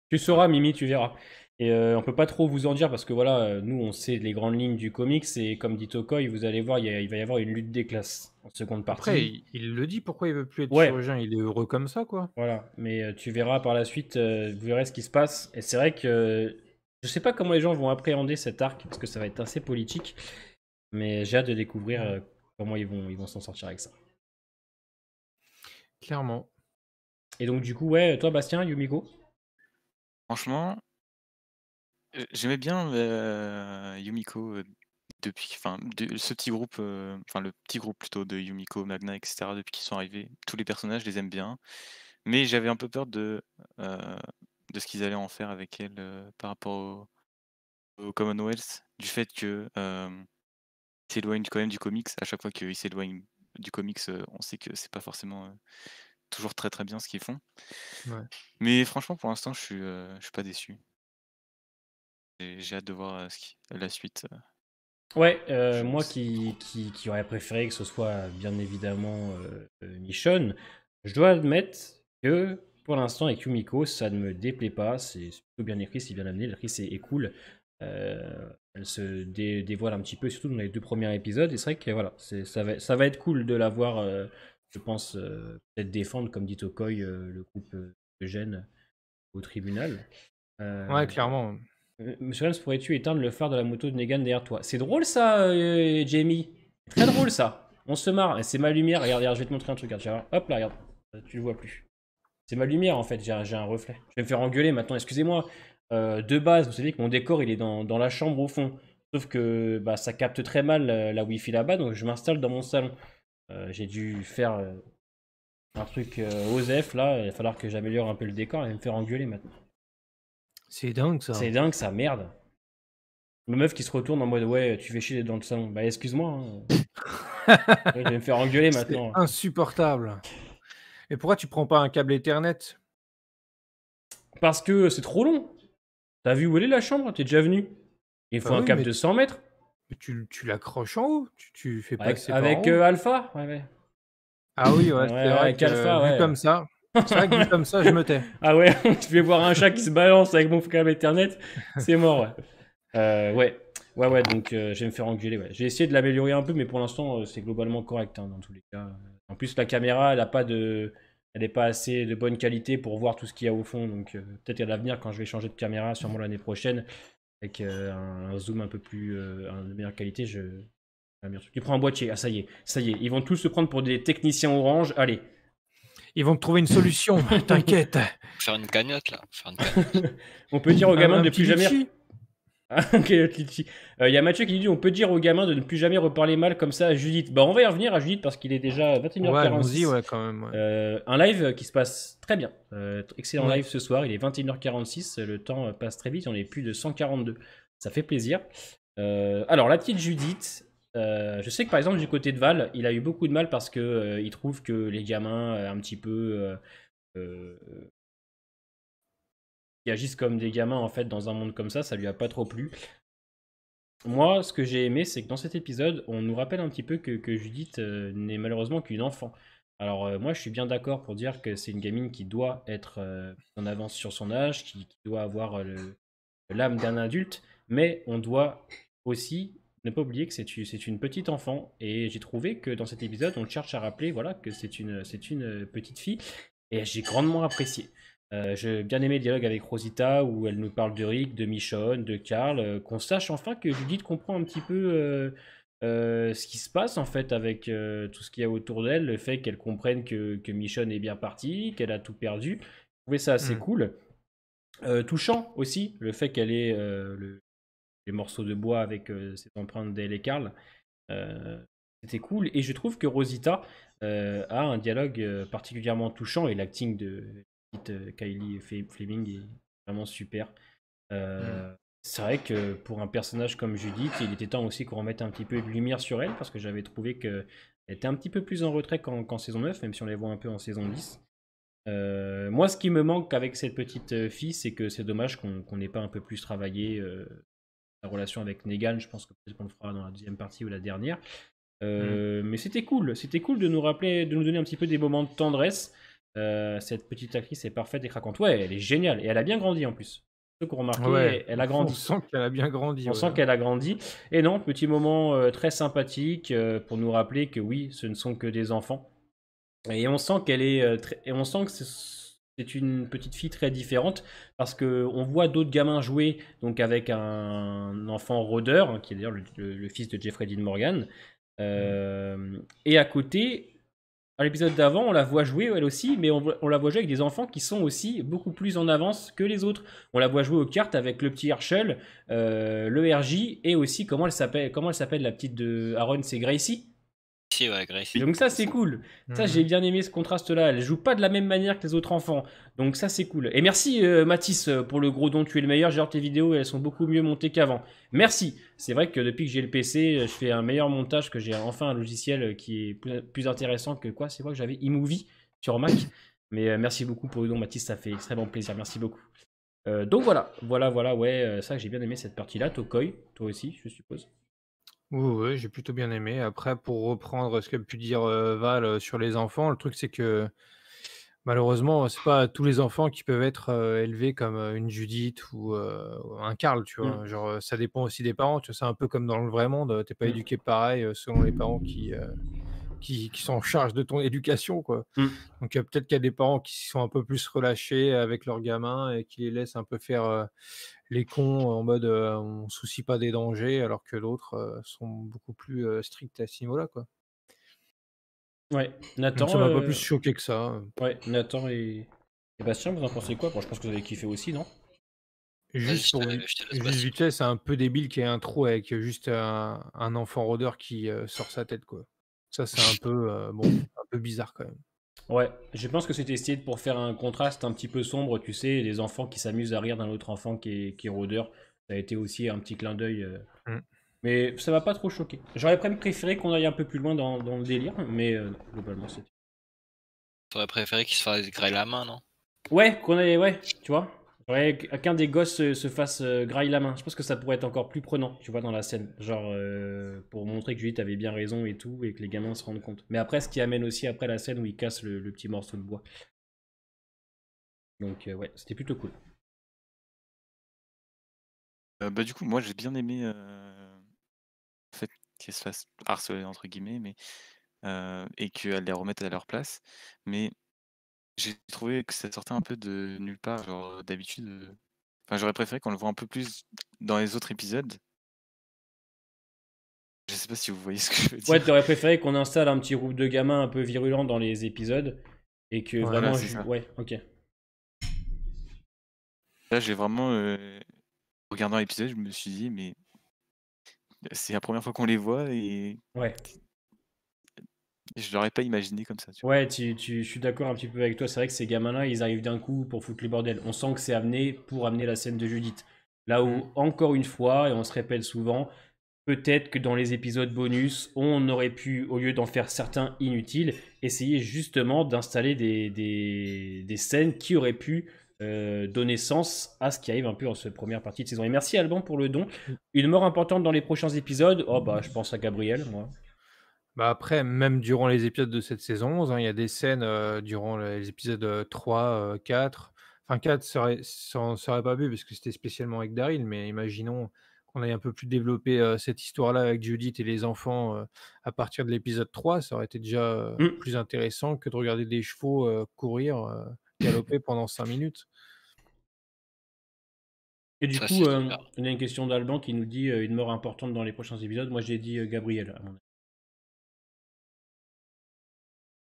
Tu sauras, Mimi, tu verras. Et on peut pas trop vous en dire parce que voilà, nous, on sait les grandes lignes du comics et comme dit Tokoi, vous allez voir, il va y avoir une lutte des classes en seconde Après, partie. il le dit, pourquoi il veut plus être Ouais, chirurgien? Il est heureux comme ça, quoi. voilà. Mais tu verras par la suite, vous verrez ce qui se passe. Et c'est vrai que je sais pas comment les gens vont appréhender cet arc parce que ça va être assez politique. Mais j'ai hâte de découvrir comment ils vont s'en sortir avec ça. Clairement. Et donc, du coup, ouais, toi, Bastien, Yumiko? Franchement, j'aimais bien Yumiko depuis, enfin, ce petit groupe, enfin le petit groupe plutôt de Yumiko, Magna, etc. Depuis qu'ils sont arrivés. Tous les personnages, je les aime bien. Mais j'avais un peu peur de ce qu'ils allaient en faire avec elle par rapport au Commonwealth, du fait que s'éloigne quand même du comics. À chaque fois qu'ils s'éloignent du comics, on sait que c'est pas forcément toujours très très bien ce qu'ils font. Ouais. Mais franchement, pour l'instant, je suis pas déçu. J'ai hâte de voir la suite. Ouais, Je moi sais. qui aurais préféré que ce soit bien évidemment Michonne, je dois admettre que pour l'instant avec Yumiko, ça ne me déplaît pas. C'est plutôt bien écrit, c'est bien amené, l'actrice est cool. Elle se dévoile un petit peu, surtout dans les 2 premiers épisodes. Et c'est vrai que voilà, ça va être cool de la voir, je pense, peut-être défendre, comme dit Tokoi, le groupe de Gênes au tribunal. Ouais, Euh, clairement. Monsieur Holmes, pourrais-tu éteindre le phare de la moto de Negan derrière toi? C'est drôle ça, Jamie. Très drôle ça. On se marre. Et c'est ma lumière. Regarde, regarde, je vais te montrer un truc. Regarde, hop là, regarde. Tu le vois plus. C'est ma lumière en fait. J'ai un reflet. Je vais me faire engueuler maintenant. Excusez-moi. De base, vous savez que mon décor il est dans la chambre au fond. Sauf que bah, ça capte très mal la Wi-Fi là-bas. Donc je m'installe dans mon salon. J'ai dû faire un truc OSEF là. Il va falloir que j'améliore un peu le décor et me faire engueuler maintenant. C'est dingue ça. C'est dingue ça, merde. Ma meuf qui se retourne en mode ouais, tu fais chier dans le salon. Bah excuse-moi, hein. Ouais, je vais me faire engueuler C'est maintenant. insupportable. Et pourquoi tu prends pas un câble Ethernet? Parce que c'est trop long. T'as vu où elle est la chambre? T'es déjà venu? Il faut Bah un oui, câble mais de 100 mètres. tu l'accroches en haut. Tu fais Avec, passer par en avec haut. Alpha? Ouais, ouais. Ah oui, ouais, Ouais, c'est vrai avec que Alpha, vu ouais. comme ça, c'est vrai que vu comme ça, je me tais. Ah ouais, je vais voir un chat qui se balance avec mon câble Ethernet. C'est mort, ouais. Ouais, donc je vais me faire engueuler, ouais. J'ai essayé de l'améliorer un peu, mais pour l'instant, c'est globalement correct, hein, dans tous les cas. En plus, la caméra, elle n'est pas assez de bonne qualité pour voir tout ce qu'il y a au fond, donc peut-être qu'à l'avenir, quand je vais changer de caméra, sûrement l'année prochaine, avec un zoom un peu plus, de meilleure qualité, tu prends un boîtier, ah ça y est, ils vont tous se prendre pour des techniciens orange, allez. Ils vont te trouver une solution, t'inquiète. Faire une cagnotte là. Faire une cagnotte. On peut dire aux gamins de ne petit plus jamais... litchi. Ah, ok, Litchi. Y a Mathieu qui dit on peut dire aux gamins de ne plus jamais reparler mal comme ça à Judith. Bah on va y revenir à Judith parce qu'il est déjà Ouais, 21h46. allons-y, ouais, quand même. Ouais. Un live qui se passe très bien. Excellent Ouais. live ce soir, il est 21h46, le temps passe très vite, on est plus de 142. Ça fait plaisir. Alors la petite Judith, je sais que par exemple du côté de Val, il a eu beaucoup de mal parce que il trouve que les gamins un petit peu euh, qui agissent comme des gamins en fait dans un monde comme ça lui a pas trop plu. Moi, ce que j'ai aimé, c'est que dans cet épisode, on nous rappelle un petit peu que Judith n'est malheureusement qu'une enfant. Alors moi, je suis bien d'accord pour dire que c'est une gamine qui doit être en avance sur son âge, qui doit avoir l'âme d'un adulte, mais on doit aussi ne pas oublier que c'est une petite enfant. Et j'ai trouvé que dans cet épisode, on cherche à rappeler voilà, que c'est une petite fille, et j'ai grandement apprécié. J'ai bien aimé le dialogue avec Rosita où elle nous parle de Rick, de Michonne, de Karl, qu'on sache enfin que Judith comprend un petit peu ce qui se passe en fait avec tout ce qu'il y a autour d'elle, le fait qu'elle comprenne que Michonne est bien partie, qu'elle a tout perdu. Je trouvais ça assez cool. Touchant aussi, le fait qu'elle ait les morceaux de bois avec ses empreintes d'elle et Karl. C'était cool. Et je trouve que Rosita a un dialogue particulièrement touchant et l'acting de Kylie Fleming est vraiment super. C'est vrai que pour un personnage comme Judith, il était temps aussi qu'on remette un petit peu de lumière sur elle parce que j'avais trouvé qu'elle était un petit peu plus en retrait qu'en saison 9, même si on les voit un peu en saison 10. Moi, ce qui me manque avec cette petite fille, c'est que c'est dommage qu'on n'ait pas un peu plus travaillé la relation avec Negan. Je pense que peut-être qu'on le fera dans la deuxième partie ou la dernière. Mais c'était cool de nous rappeler, de nous donner un petit peu des moments de tendresse. Cette petite actrice est parfaite et craquante. Ouais, elle est géniale et elle a bien grandi en plus. Ceux qui ont remarqué, Ouais, elle a grandi. on sent qu'elle a bien grandi. On sent qu'elle a grandi. Et non, petit moment très sympathique pour nous rappeler que oui, ce ne sont que des enfants. Et on sent qu'elle est et on sent que c'est une petite fille très différente parce que on voit d'autres gamins jouer donc avec un enfant rôdeur hein, qui est d'ailleurs le fils de Jeffrey Dean Morgan. Et à côté, à l'épisode d'avant, on la voit jouer elle aussi, mais on la voit jouer avec des enfants qui sont aussi beaucoup plus en avance que les autres. On la voit jouer aux cartes avec le petit Herschel, le RJ et aussi comment elle s'appelle la petite de Aaron, c'est Gracie. Si, ouais, Gracie. Donc ça c'est cool. Ça j'ai bien aimé ce contraste là. Elle joue pas de la même manière que les autres enfants. Donc ça c'est cool. Et merci Mathis pour le gros don, tu es le meilleur. Genre tes vidéos elles sont beaucoup mieux montées qu'avant. Merci. C'est vrai que depuis que j'ai le PC, je fais un meilleur montage, que j'ai enfin un logiciel qui est plus intéressant que quoi. C'est quoi que j'avais eMovie sur Mac. Mais merci beaucoup pour le don Mathis, ça fait extrêmement plaisir. Merci beaucoup. Donc voilà, ouais, ça j'ai bien aimé cette partie là. Tokoi, toi aussi je suppose. Oui, j'ai plutôt bien aimé. Après, pour reprendre ce qu'a pu dire Val sur les enfants, le truc c'est que malheureusement, c'est pas tous les enfants qui peuvent être élevés comme une Judith ou un Karl, tu vois. Mm, Genre, ça dépend aussi des parents, tu vois. C'est un peu comme dans le vrai monde, t'es pas mm, éduqué pareil selon les parents qui sont en charge de ton éducation, quoi. mm. Donc, peut-être qu'il y a des parents qui sont un peu plus relâchés avec leurs gamins et qui les laissent un peu faire les cons en mode on se soucie pas des dangers, alors que d'autres sont beaucoup plus stricts à ce niveau-là, quoi. Ouais, Donc, ça Nathan, m'a pas plus choqué que ça. ouais, Nathan et Bastien, vous en pensez quoi? Bon, je pense que vous avez kiffé aussi, non? Vas-y, Juste pour je te laisse juste Bastien. vite fait, c'est un peu débile qu'il y ait un trou avec juste un enfant rôdeur qui sort sa tête, quoi. Ça, c'est un peu un peu bizarre quand même. Ouais, je pense que c'était essayé pour faire un contraste un petit peu sombre, tu sais, des enfants qui s'amusent à rire d'un autre enfant qui est rôdeur. Ça a été aussi un petit clin d'œil. Mm. Mais ça m'a pas trop choqué. J'aurais même préféré qu'on aille un peu plus loin dans le délire, mais globalement c'était. T'aurais préféré qu'il se fasse grailler la main, non? Ouais, qu'on aille, ouais, tu vois. Ouais, qu'un des gosses se fasse graille la main. Je pense que ça pourrait être encore plus prenant, tu vois, dans la scène. Genre, pour montrer que Judith avait bien raison et tout, et que les gamins se rendent compte. Mais après, ce qui amène aussi après la scène où il casse le petit morceau de bois. Donc, ouais, c'était plutôt cool. Bah, du coup, moi, j'ai bien aimé le fait qu'elles se fassent harceler, entre guillemets, mais et qu'elles les remettent à leur place. Mais j'ai trouvé que ça sortait un peu de nulle part. Genre, d'habitude, enfin, j'aurais préféré qu'on le voit un peu plus dans les autres épisodes. Je sais pas si vous voyez ce que je veux Ouais, dire. t'aurais préféré qu'on installe un petit groupe de gamins un peu virulents dans les épisodes et que Ouais. Voilà, vraiment. c'est ça. Ouais, ok. Là, j'ai vraiment, regardant l'épisode, je me suis dit: «Mais c'est la première fois qu'on les voit et Ouais. je l'aurais pas imaginé comme ça», tu vois? Ouais, je suis d'accord un petit peu avec toi. C'est vrai que ces gamins-là, ils arrivent d'un coup pour foutre le bordel. On sent que c'est amené pour amener la scène de Judith. Là Mm. où, encore une fois, et on se répète souvent, peut-être que dans les épisodes bonus, on aurait pu, au lieu d'en faire certains inutiles, essayer justement d'installer des scènes qui auraient pu donner sens à ce qui arrive un peu en cette première partie de saison. Et merci Alban pour le don. Une mort importante dans les prochains épisodes. Oh bah, je pense à Gabriel, moi. Bah, après, même durant les épisodes de cette saison 11, hein, il y a des scènes durant les épisodes 3, 4. Enfin, 4, ça aurait pas pu parce que c'était spécialement avec Daryl, mais imaginons qu'on ait un peu plus développé cette histoire-là avec Judith et les enfants à partir de l'épisode 3. Ça aurait été déjà Hmm. plus intéressant que de regarder des chevaux courir, galoper pendant 5 minutes. Et du Ça, coup, c'est super. on a une question d'Alban qui nous dit une mort importante dans les prochains épisodes. Moi, j'ai dit Gabriel, à mon avis.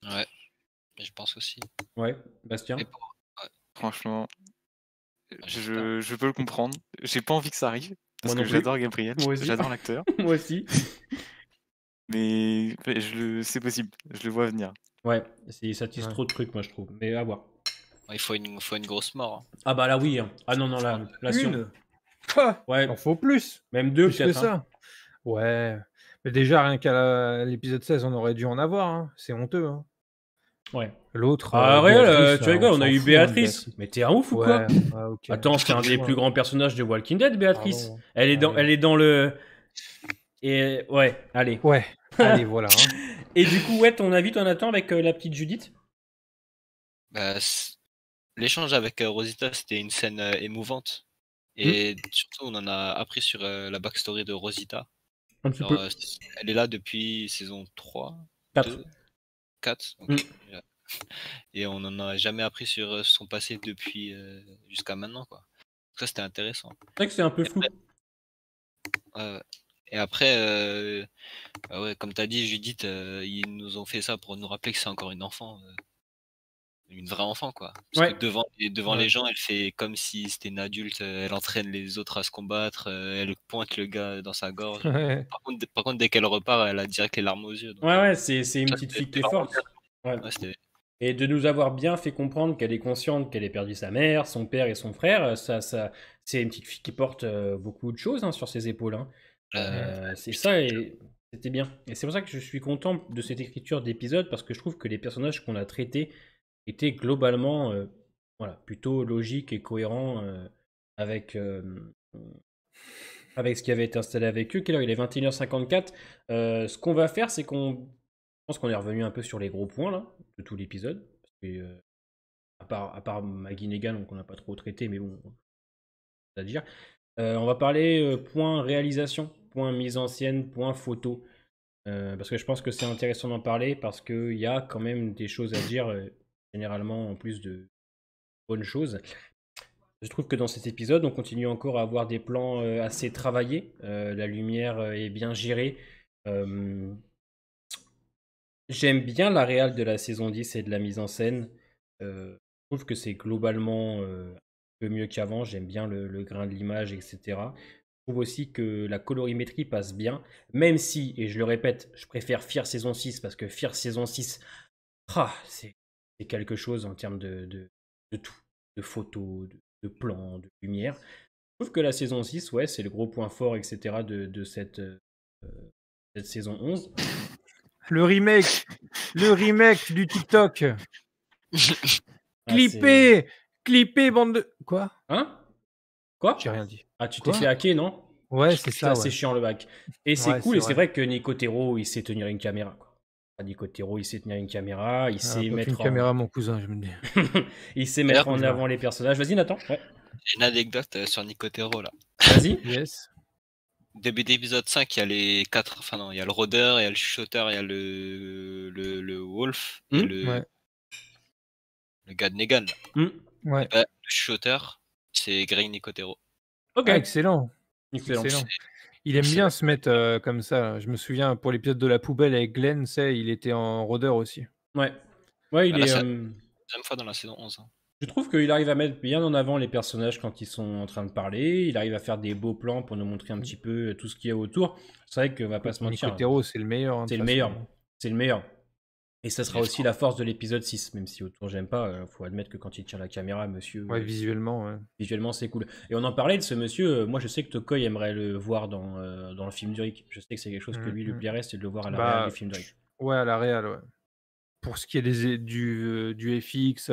Ouais, je pense aussi. Ouais, Bastien. Et pour... ouais, Franchement, j'espère. je peux le comprendre. J'ai pas envie que ça arrive Moi parce non que plus. j'adore Gabriel, Moi aussi. j'adore l'acteur, Moi aussi. mais c'est possible, je le vois venir. Ouais, ça tisse Ouais. trop de trucs, moi, je trouve. Mais à voir. Il faut une grosse mort, hein. Ah bah là, oui, hein. Ah non, non, Faut un- là, si on... Une? Ah, il en Ouais, faut plus. même deux, Plus que peut-être, hein. ça. Ouais. Mais déjà, rien qu'à l'épisode 16, on aurait dû en avoir, hein. C'est honteux, hein. Ouais. L'autre, Ah, réel, Béatrice, tu on rigoles, on a s'en eu fout, hein, de Béatrice. Béatrice. Mais t'es un ouf ou Ouais, quoi? ouais, OK. Attends, c'est un des plus Excuse-moi. grands personnages de Walking Dead, Béatrice. Pardon. Elle Allez. est dans le... Et ouais, allez. Ouais, allez, voilà, hein. Et du coup, ouais, ton avis, t'en attends avec la petite Judith? Bah, l'échange avec Rosita, c'était une scène émouvante. Hmm. Et surtout, on en a appris sur la backstory de Rosita. Un petit Genre, peu. elle est là depuis saison 3, 4. 2, 4. Hmm. Et on n'en a jamais appris sur son passé depuis jusqu'à maintenant, quoi. Ça, c'était intéressant. C'est vrai que c'est un peu Et flou. après, et après bah ouais, comme tu as dit, Judith, ils nous ont fait ça pour nous rappeler que c'est encore une enfant. Une vraie enfant, quoi. Parce Ouais. que devant Ouais. les gens, elle fait comme si c'était une adulte, elle entraîne les autres à se combattre, elle pointe le gars dans sa gorge. Ouais. Par contre, dès qu'elle repart, elle a direct les larmes aux yeux. Donc, Ouais, ouais, c'est une ça, petite fille qui c'était est vraiment forte. Ouais. bien. Ouais, Et de nous avoir bien fait comprendre qu'elle est consciente qu'elle ait perdu sa mère, son père et son frère, c'est une petite fille qui porte beaucoup de choses hein, sur ses épaules. Hein. C'est ça et c'était bien. Et c'est pour ça que je suis content de cette écriture d'épisode parce que je trouve que les personnages qu'on a traités étaient globalement voilà, plutôt logiques et cohérents avec avec ce qui avait été installé avec eux. Quelle heure il est 21h54. Ce qu'on va faire, c'est je pense qu'on est revenu un peu sur les gros points là, de tout l'épisode. Parce que, à part Maggie Negan, donc on n'a pas trop traité, mais bon, c'est à dire. On va parler point réalisation, point mise en scène, point photo. Parce que je pense que c'est intéressant d'en parler, parce qu'il y a quand même des choses à dire, généralement en plus de bonnes choses. Je trouve que dans cet épisode, on continue encore à avoir des plans assez travaillés. La lumière est bien gérée. Euh, J'aime bien la réal de la saison 10 et de la mise en scène. Je trouve que c'est globalement un peu mieux qu'avant. J'aime bien le grain de l'image, etc. Je trouve aussi que la colorimétrie passe bien. Même si, et je le répète, je préfère Fear saison 6 parce que Fear saison 6, c'est quelque chose en termes de tout. De photos, de plans, de lumière. Je trouve que la saison 6, ouais, c'est le gros point fort, etc. de cette saison 11. Le remake du TikTok. Ah, Clippé, bande de... Quoi? Hein? Quoi? J'ai rien dit. Ah, tu t'es Quoi? fait hacker, non? Ouais, c'est ça, Putain, c'est ouais. chiant le bac. Et c'est Ouais, cool, c'est et c'est vrai. vrai que Nico Tero, il sait tenir une caméra, quoi. Nico Tero, il sait tenir une caméra, il Ah, sait pas mettre qu'une caméra, mon cousin, je me dis. il sait mettre en D'ailleurs, avant les personnages. Vas-y, Nathan. Ouais. J'ai une anecdote sur Nicotero là. Vas-y. Yes. Début d'épisode 5, il y a les 4. Enfin non, il y a le rôdeur, il y a le chuchoteur, il y a le wolf et Ouais. le gars de Negan. Là. Ouais. Le chuchoteur, c'est Greg Nicotero. Ok. Ah, excellent. Excellent. Il aime bien se mettre comme ça. Je me souviens, pour l'épisode de la poubelle avec Glenn, il était en rôdeur aussi. Ouais. Ouais, il Là, est. c'est la deuxième fois dans la saison 11. Hein. Je trouve qu'il arrive à mettre bien en avant les personnages quand ils sont en train de parler. Il arrive à faire des beaux plans pour nous montrer un petit peu tout ce qu'il y a autour. C'est vrai qu'on va pas se mentir. Nicotero, c'est le meilleur. Hein, c'est le meilleur. C'est le meilleur. Et ça sera aussi la force de l'épisode 6, même si autour j'aime pas. Faut admettre que quand il tient la caméra, monsieur. Ouais, visuellement. Ouais. Visuellement, c'est cool. Et on en parlait de ce monsieur. Moi, je sais que Tokoy aimerait le voir dans le film du Rick. Je sais que c'est quelque chose que lui lui plairait, c'est de le voir à la réal du film du Rick. Ouais, à la réal, ouais. Pour ce qui est du FX,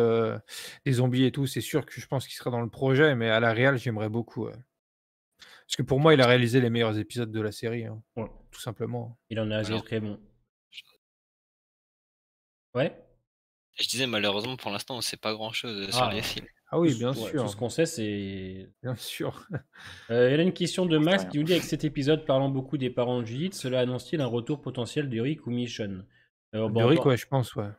des zombies et tout, c'est sûr que je pense qu'il sera dans le projet, mais à la réal, j'aimerais beaucoup. Parce que pour moi, il a réalisé les meilleurs épisodes de la série, hein, Ouais. tout simplement. Il en a très bon. Ouais. Je disais, malheureusement, pour l'instant, on ne sait pas grand-chose sur les films. Ah oui, bien sûr. Tout ce qu'on sait, c'est... Bien sûr. Il y a une question de Max qui nous dit, avec cet épisode parlant beaucoup des parents de Judith, cela annonce-t-il un retour potentiel de Rick ou Michonne? De Rick, ouais, je pense, ouais.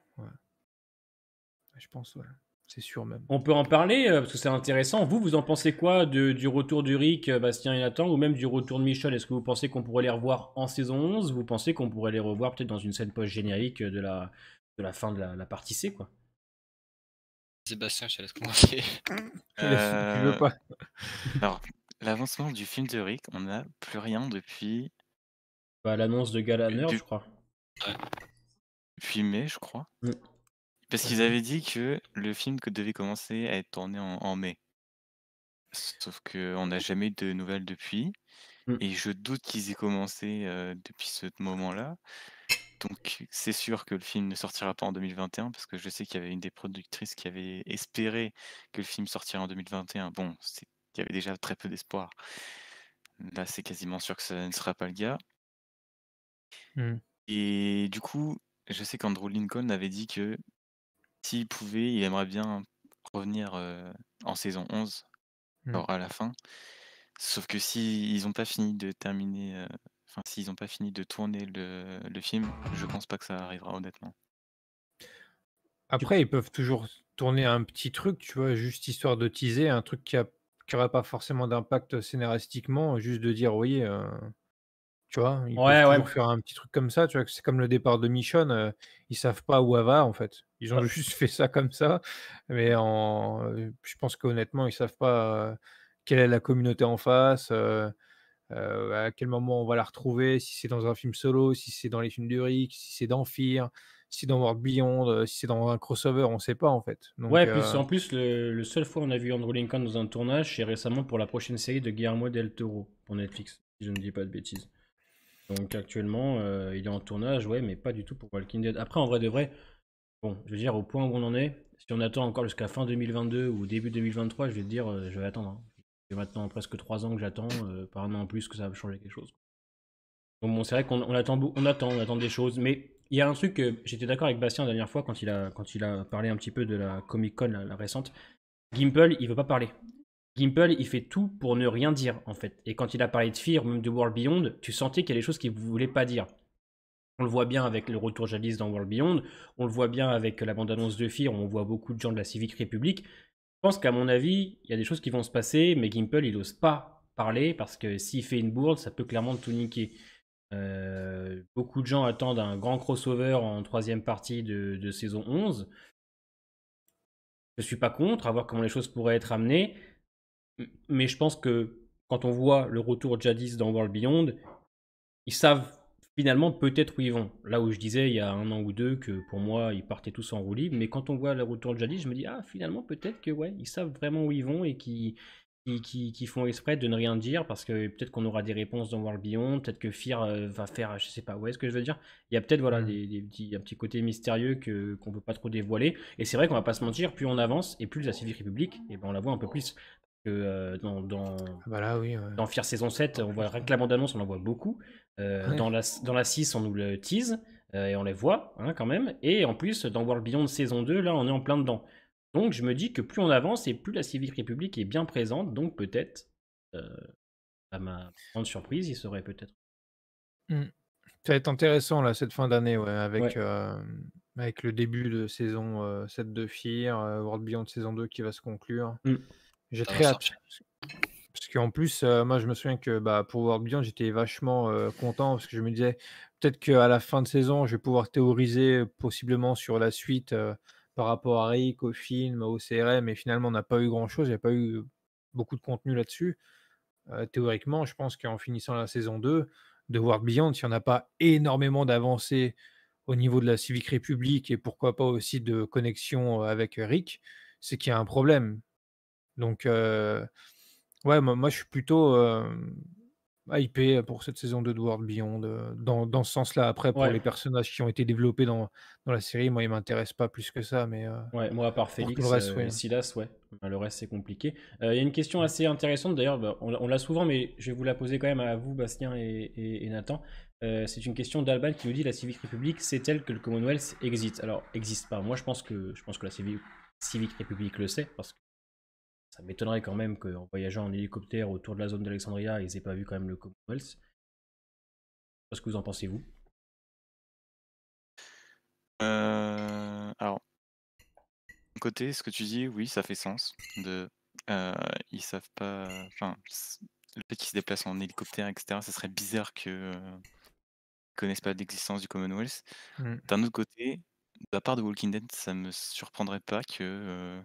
Je pense, ouais. C'est sûr même. On peut en parler, parce que c'est intéressant. Vous en pensez quoi du retour du Rick, Bastien et Nathan, ou même du retour de Michonne? Est-ce que vous pensez qu'on pourrait les revoir en saison 11? Vous pensez qu'on pourrait les revoir peut-être dans une scène post-générique de la fin de la partie C, quoi? Sébastien, je te laisse commencer. Tu veux pas? Alors, l'avancement du film de Rick, on n'a plus rien depuis... l'annonce de Galaner, je crois. Ouais. Depuis mai, je crois. Parce qu'ils avaient dit que le film devait commencer à être tourné en mai. Sauf qu'on n'a jamais eu de nouvelles depuis. Et je doute qu'ils aient commencé depuis ce moment-là. Donc c'est sûr que le film ne sortira pas en 2021, parce que je sais qu'il y avait une des productrices qui avait espéré que le film sortirait en 2021. Bon, il y avait déjà très peu d'espoir. Là, c'est quasiment sûr que ça ne sera pas le cas. Et du coup, je sais qu'Andrew Lincoln avait dit que s'il pouvait, il aimerait bien revenir en saison 11, alors à la fin. Sauf que s'ils n'ont pas fini de terminer, s'ils n'ont pas fini de tourner le film, je pense pas que ça arrivera, honnêtement. Après, ils peuvent toujours tourner un petit truc, tu vois, juste histoire de teaser, un truc qui n'aura pas forcément d'impact scénaristiquement, juste de dire oui, tu vois, ils peuvent toujours faire un petit truc comme ça, tu vois, c'est comme le départ de Michonne, ils savent pas où elle va en fait. Ils ont juste fait ça comme ça, mais je pense qu'honnêtement, ils savent pas quelle est la communauté en face, à quel moment on va la retrouver, si c'est dans un film solo, si c'est dans les films de Rick, si c'est dans Fear, si c'est dans World Beyond, si c'est dans un crossover, on sait pas en fait. Donc, en plus, le seul fois où on a vu Andrew Lincoln dans un tournage, c'est récemment pour la prochaine série de Guillermo del Toro pour Netflix, si je ne dis pas de bêtises. Donc actuellement, il est en tournage, ouais, mais pas du tout pour Walking Dead. Après, en vrai de vrai, bon, je veux dire, au point où on en est, si on attend encore jusqu'à fin 2022 ou début 2023, je vais te dire, je vais attendre. Hein. fait maintenant presque 3 ans que j'attends, pas un an en plus que ça va changer quelque chose. Donc bon, c'est vrai qu'on attend des choses, mais il y a un truc que j'étais d'accord avec Bastien la dernière fois quand il a parlé un petit peu de la Comic Con, la récente. Gimple, il veut pas parler. Gimple, il fait tout pour ne rien dire, en fait. Et quand il a parlé de Fear, même de World Beyond, tu sentais qu'il y a des choses qu'il voulait pas dire. On le voit bien avec le retour jadis dans World Beyond, on le voit bien avec la bande-annonce de Fear, où on voit beaucoup de gens de la Civic Republic. Je pense qu'à mon avis, il y a des choses qui vont se passer, mais Gimple, il n'ose pas parler, parce que s'il fait une bourde, ça peut clairement tout niquer. Beaucoup de gens attendent un grand crossover en 3e partie de saison 11. Je suis pas contre, à voir comment les choses pourraient être amenées. Mais je pense que quand on voit le retour jadis dans World Beyond, ils savent finalement peut-être où ils vont. Là où je disais il y a 1 an ou 2 que pour moi ils partaient tous en roue libre, mais quand on voit le retour de jadis, je me dis finalement peut-être que ouais, ils savent vraiment où ils vont et qui font exprès de ne rien dire parce que peut-être qu'on aura des réponses dans World Beyond, peut-être que Fear va faire, je sais pas, ouais, ce que je veux dire. Il y a peut-être voilà un petit côté mystérieux qu'on peut pas trop dévoiler. Et c'est vrai qu'on va pas se mentir, plus on avance et plus la Civic Republic, et ben on la voit un peu plus que dans Fear saison 7, on voit rien que la bande-annonce, on en voit beaucoup. Dans la 6, on nous le tease et on les voit quand même. Et en plus, dans World Beyond saison 2, là, on est en plein dedans. Donc je me dis que plus on avance et plus la Civic Republic est bien présente, donc peut-être, à ma grande surprise, il serait peut-être. Ça va être intéressant là, cette fin d'année, avec le début de saison 7 de Fear, World Beyond saison 2 qui va se conclure. J'ai très hâte. Parce qu'en plus, moi je me souviens que pour World Beyond, j'étais vachement content parce que je me disais peut-être qu'à la fin de saison, je vais pouvoir théoriser possiblement sur la suite par rapport à Rick, au film, au CRM, et finalement on n'a pas eu grand-chose, il n'y a pas eu beaucoup de contenu là-dessus. Théoriquement, je pense qu'en finissant la saison 2 de World Beyond, s'il n'y en a pas énormément d'avancées au niveau de la Civic Republic et pourquoi pas aussi de connexion avec Rick, c'est qu'il y a un problème. Donc, ouais, moi je suis plutôt hypé pour cette saison 2 de World Beyond, dans ce sens-là. Après, pour les personnages qui ont été développés dans la série, moi, ils ne m'intéressent pas plus que ça. Mais, ouais, moi, à part pour Félix tout le reste, et Silas, ouais. Le reste, c'est compliqué. Il y a une question assez intéressante, d'ailleurs, on l'a souvent, mais je vais vous la poser quand même à vous, Bastien et Nathan. C'est une question d'Alban qui nous dit: la Civic Republic sait-elle que le Commonwealth existe? Alors, existe pas. Moi, je pense que la Civic Republic le sait, parce que ça m'étonnerait quand même qu'en voyageant en hélicoptère autour de la zone d'Alexandria, ils aient pas vu quand même le Commonwealth. Je sais pas ce que vous en pensez, vous. Alors, d'un côté, ce que tu dis, oui, ça fait sens. Ils savent pas. Enfin, le fait qu'ils se déplacent en hélicoptère, etc., ça serait bizarre qu'ils connaissent pas l'existence du Commonwealth. D'un autre côté, de la part de Walking Dead, ça me surprendrait pas que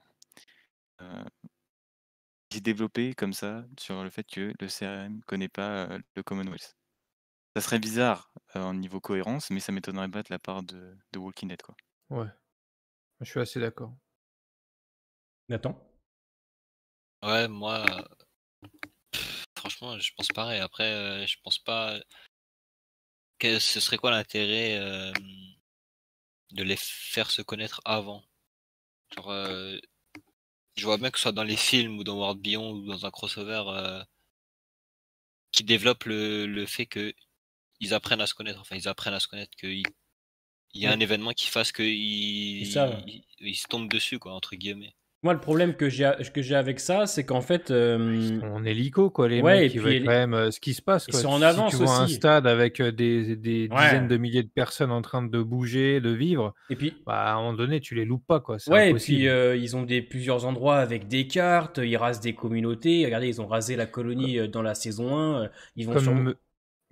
j'ai développé comme ça sur le fait que le CRM connaît pas le Commonwealth. Ça serait bizarre en niveau cohérence, mais ça m'étonnerait pas de la part de Walking Dead, quoi. Ouais, je suis assez d'accord. Nathan? Ouais, moi, franchement, je pense pareil. Après, je pense pas. Ce serait quoi l'intérêt de les faire se connaître avant? Genre, je vois bien que ce soit dans les films ou dans World Beyond ou dans un crossover qui développe le fait que ils apprennent à se connaître. Enfin, ils apprennent à se connaître, qu'il y a un événement qui fasse qu'ils se tombent dessus, quoi, entre guillemets. Moi, le problème que j'ai avec ça, c'est qu'en fait, Ils sont en hélico, quoi, les ouais, mecs, et ils voient puis quand même ce qui se passe, ils quoi. sont en Si avance tu vois un aussi. stade avec des dizaines Ouais. de milliers de personnes en train de bouger, de vivre, Et puis, à un moment donné, tu les loupes pas, quoi. C'est ouais, et impossible. puis ils ont plusieurs endroits avec des cartes, ils rasent des communautés. Regardez, ils ont rasé la colonie dans la saison 1. Ils vont sûrement.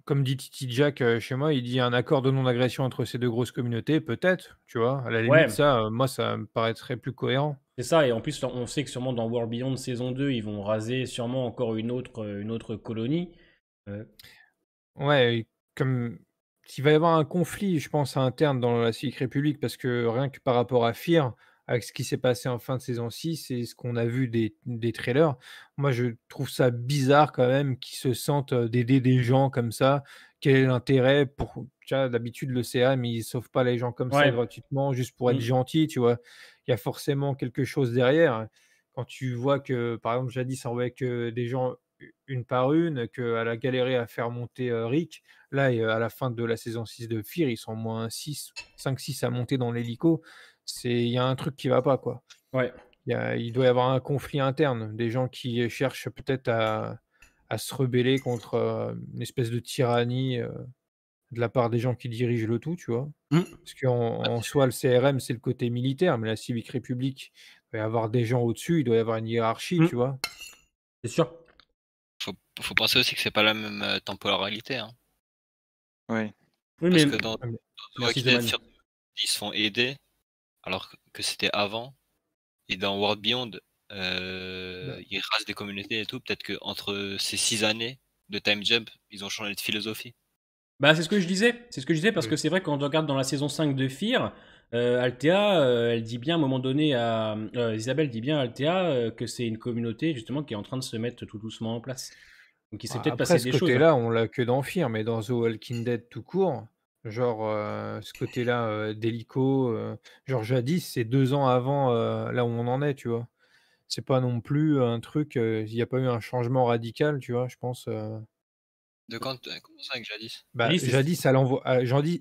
Comme dit Titi Jack chez moi, il dit un accord de non-agression entre ces deux grosses communautés, peut-être, tu vois. À la limite, Ouais, ça, moi, ça me paraîtrait plus cohérent. c'est ça. Et en plus, on sait que sûrement dans World Beyond saison 2, ils vont raser sûrement encore une autre colonie. Ouais, et comme s'il va y avoir un conflit, je pense, à interne dans la Civic République, parce que rien que par rapport à Fear, avec ce qui s'est passé en fin de saison 6 et ce qu'on a vu des trailers, moi, je trouve ça bizarre quand même qu'ils se sentent d'aider des gens comme ça. Quel est l'intérêt pour... Tu vois, d'habitude, le CRM, il ne sauve pas les gens comme ça Ouais. gratuitement, juste pour être gentil, tu vois. Il y a forcément quelque chose derrière. quand tu vois que, par exemple, jadis, ça envoyait que des gens une par une, qu'elle a galéré à faire monter Rick. Là, à la fin de la saison 6 de Fear, ils sont moins 6, 5-6 à monter dans l'hélico. Il y a un truc qui va pas, quoi. Ouais. Il doit y avoir un conflit interne, des gens qui cherchent peut-être à se rebeller contre une espèce de tyrannie de la part des gens qui dirigent le tout, tu vois. Mm. Parce qu'en soi, le CRM, c'est le côté militaire, mais la Civic Republic, il doit y avoir des gens au-dessus, il doit y avoir une hiérarchie, Mm. tu vois. C'est sûr. Faut penser aussi que c'est pas la même temporalité. Hein. Ouais. Oui, Parce mais que dans merci, Walking Dead, Zoman. ils se font aider, alors que c'était avant. Et dans World Beyond, ils rasent des communautés et tout. Peut-être qu'entre ces 6 années de time jump, ils ont changé de philosophie. Bah, c'est ce que je disais. C'est ce que je disais parce Oui. que c'est vrai, quand on regarde dans la saison 5 de Fear, Althea, elle dit bien à un moment donné à. Isabelle dit bien à Althea que c'est une communauté justement qui est en train de se mettre tout doucement en place. Donc il s'est peut-être Après, passé ce des choses. côté-là, on l'a que dans Fear, mais dans The Walking Dead tout court, genre, ce côté-là, d'hélico, genre jadis, c'est 2 ans avant, là où on en est, tu vois? C'est pas non plus un truc, il y a pas eu un changement radical, tu vois? Je pense, De quand comment ça avec Jadis? Jadis,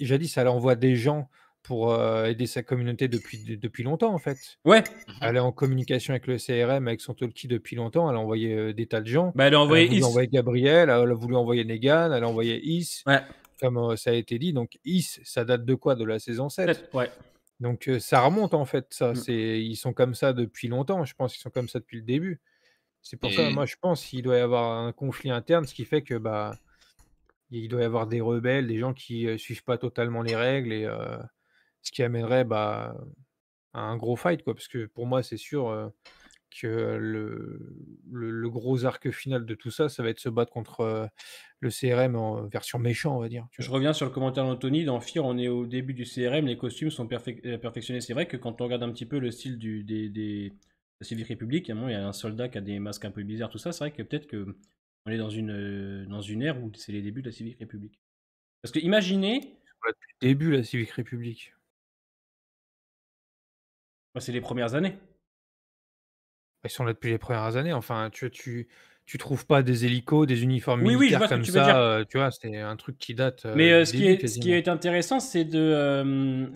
jadis, elle envoie des gens pour, aider sa communauté depuis longtemps, en fait. Ouais. Elle est en communication avec le CRM, avec son talkie depuis longtemps. Elle a envoyé, des tas de gens. Bah, elle a Elle a envoyé voulu Is. envoyer Gabriel, elle a voulu envoyer Negan, elle a envoyé Is, Ouais. comme, ça a été dit. Donc Is, ça date de quoi? De la saison 7. Peut-être. Ouais. Donc, ça remonte, en fait, ça. Mm. Ils sont comme ça depuis longtemps. Je pense qu'ils sont comme ça depuis le début. C'est pour ça, Et moi, je pense qu'il doit y avoir un conflit interne, ce qui fait que, bah, il doit y avoir des rebelles, des gens qui, suivent pas totalement les règles et ce qui amènerait, bah, à un gros fight, quoi. Parce que pour moi, c'est sûr, que le gros arc final de tout ça, ça va être se battre contre, le CRM en version méchant, on va dire, tu Je vois? reviens sur le commentaire d'Anthony. Dans Fear, on est au début du CRM, les costumes sont perfectionnés. C'est vrai que quand on regarde un petit peu le style de la Civic Republic, à un moment, il y a un soldat qui a des masques un peu bizarres, tout ça. C'est vrai que peut-être que on est dans une ère où c'est les débuts de la Civic Republic. Parce que imaginez, Ouais, depuis le début, la Civic Republic. bah, c'est les premières années. Ils sont là depuis les premières années, enfin, tu trouves pas des hélicos, des uniformes Oui, oui, je militaires vois ce que comme tu veux dire. ça, tu vois? C'est un truc qui date, Mais du début ce qui quasiment. est intéressant, c'est de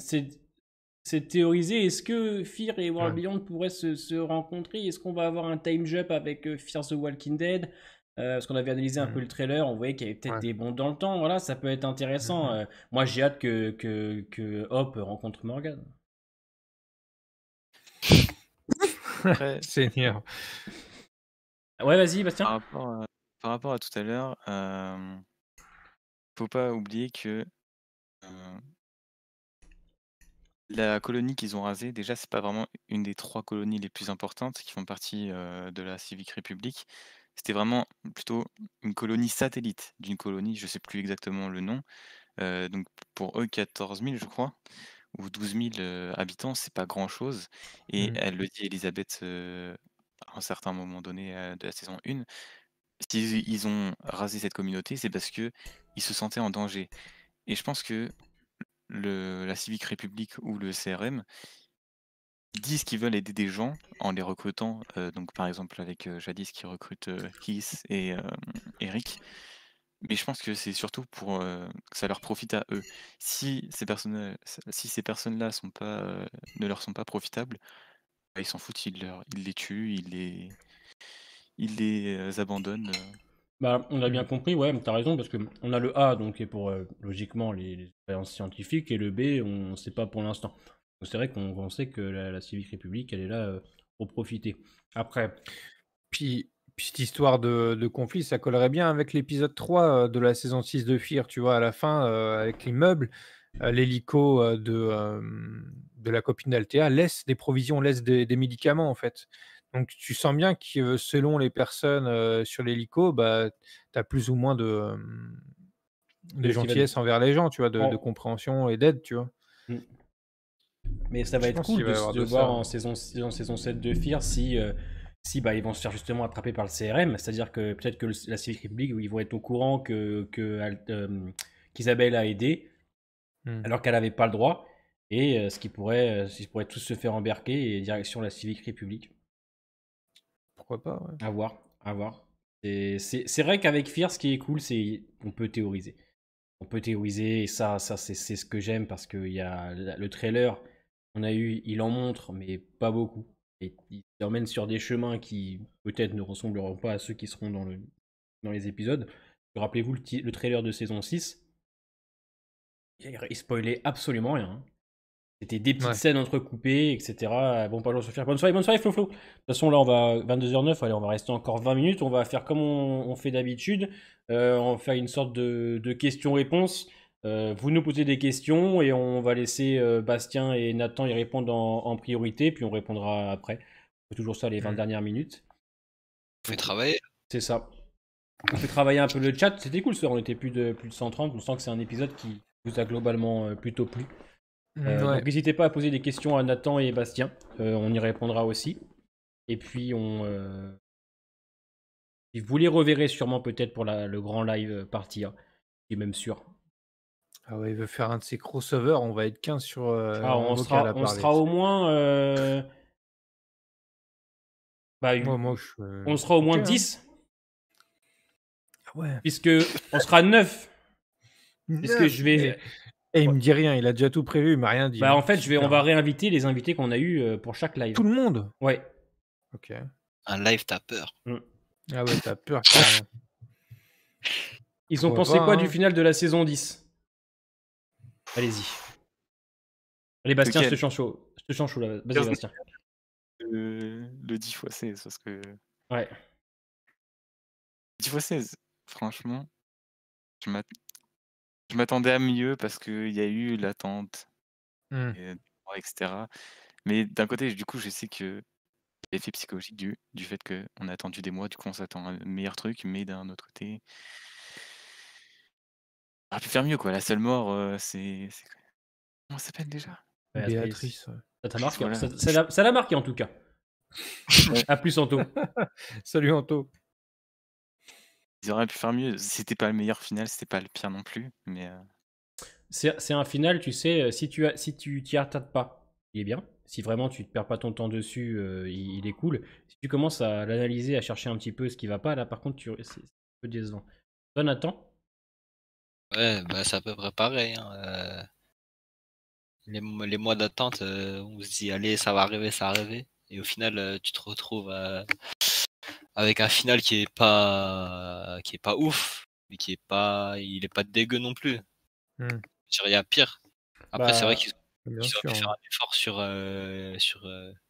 théoriser, est-ce que Fear et World Ouais. Beyond pourraient se rencontrer? Est-ce qu'on va avoir un time jump avec Fear the Walking Dead? Parce qu'on avait analysé un peu Mmh. le trailer, on voyait qu'il y avait peut-être Ouais. des bonds dans le temps. Voilà, ça peut être intéressant. Mmh. Moi, j'ai hâte que Hop rencontre Morgan. Après, Seigneur. Ouais, vas-y, Bastien. par rapport à tout à l'heure, faut pas oublier que la colonie qu'ils ont rasée, déjà, c'est pas vraiment une des 3 colonies les plus importantes qui font partie de la Civic Republic. C'était vraiment plutôt une colonie satellite d'une colonie, je sais plus exactement le nom. Donc pour eux, 14 000, je crois, ou 12 000 habitants, c'est pas grand-chose. Et Mmh. elle le dit, Elisabeth, à un certain moment donné de la saison 1, ils ont rasé cette communauté, c'est parce que ils se sentaient en danger. Et je pense que la Civic Republic ou le CRM disent qu'ils veulent aider des gens en les recrutant, donc par exemple avec Jadis qui recrute Keith et Eric. Mais je pense que c'est surtout pour que ça leur profite à eux. Si ces personnes-là sont pas, ne leur sont pas profitables, bah, ils s'en foutent, ils les tuent, ils les abandonnent. Bah, on a bien Mmh. compris, ouais, t'as raison, parce que on a le A, donc, qui est pour, logiquement, les expériences scientifiques, et le B, on ne sait pas pour l'instant. Donc c'est vrai qu'on sait que la Civic Republic, elle est là pour profiter. Après, Puis cette histoire de conflit, ça collerait bien avec l'épisode 3 de la saison 6 de Fear, tu vois? À la fin, avec l'immeuble, l'hélico, de la copine d'Althea laisse des provisions, laisse des médicaments, en fait. Donc tu sens bien que selon les personnes, sur l'hélico, bah, tu as plus ou moins de de ce qui va de- gentillesse envers les gens, tu vois? De en- compréhension et d'aide, tu vois? Mm. Mais ça va Je être pense cool qu'il va y avoir de de voir ça. en saison 7 de Fear si bah, ils vont se faire justement attraper par le CRM, c'est-à-dire que peut-être que la Civic Republic, ils vont être au courant qu'Isabelle a aidé, Mmh. alors qu'elle n'avait pas le droit, et ce qui pourrait tous se faire embarquer et direction la Civic Republic. pourquoi pas. Ouais. À voir, à voir. C'est vrai qu'avec Fear, ce qui est cool, c'est on peut théoriser. On peut théoriser, et ça c'est ce que j'aime, parce que y a le trailer qu'on a eu, il en montre, mais pas beaucoup. Et il t'emmène sur des chemins qui peut-être ne ressembleront pas à ceux qui seront dans les épisodes. Rappelez-vous le trailer de saison 6, il spoilait absolument rien, hein. C'était des petites Ouais. scènes entrecoupées, etc. Bon, pas le faire. Bonne soirée, Flo Flo. De toute façon, là, on va 22h09. Allez, on va rester encore 20 minutes. On va faire comme on fait d'habitude. On va faire une sorte de questions-réponses. Vous nous posez des questions et on va laisser Bastien et Nathan y répondre en priorité. Puis on répondra après. On fait toujours ça les 20 dernières minutes. On fait travailler. C'est ça. On fait travailler un peu le chat. C'était cool, ça. On était plus de 130. On sent que c'est un épisode qui vous a globalement plutôt plu. Ouais. Donc n'hésitez pas à poser des questions à Nathan et Bastien, on y répondra aussi. Et puis si vous les reverrez sûrement peut-être pour le grand live party, hein, qui est même sûr. Ah ouais, il veut faire un de ses crossovers, on va être 15 sur on vocal à sera parler. au moins Moi, on sera au moins ok, hein. 10, Ah ouais. puisque on sera 9. Est-ce que je vais Mais- Et il me dit rien, il a déjà tout prévu, il m'a rien dit. Bah hein. en fait, Super. on va réinviter les invités qu'on a eu pour chaque live. Tout le monde. Ouais. Ok. Un live, t'as peur. Ah ouais, t'as peur carrément. Ils ont Pourquoi pensé pas, quoi hein. du final de la saison 10? Allez-y. Allez Bastien, je te sens chaud. Là. Vas-y Bastien. Le 10 x 16, parce que Ouais. 10 x 16, franchement, je m'attendais à mieux parce qu'il y a eu l'attente, Hmm. etc. Mais d'un côté, du coup, je sais que l'effet psychologique du fait qu'on a attendu des mois, du coup, on s'attend à un meilleur truc, mais d'un autre côté, on aurait pu faire mieux, quoi. La seule mort, c'est comment ça s'appelle déjà? Béatrice. Ouais. Ça t'a marqué, Voilà. ça l'a marqué en tout cas. Ouais. À plus Anto. Salut Anto. Ils auraient pu faire mieux. C'était pas le meilleur final, c'était pas le pire non plus, mais C'est un final, tu sais, si tu t'y attardes pas, il est bien. Si vraiment tu te perds pas ton temps dessus, il est cool. Si tu commences à l'analyser, à chercher un petit peu ce qui va pas, là par contre, c'est un peu décevant. Toi Nathan? Ouais, bah c'est à peu près pareil. Hein. Les mois d'attente, on se dit allez, ça va arriver, ça va arriver. Et au final, tu te retrouves avec un final qui est pas ouf, mais il est pas dégueu non plus. Je dirais il y a pire. Après, c'est vrai qu'ils Bien auraient sûr. pu faire un effort sur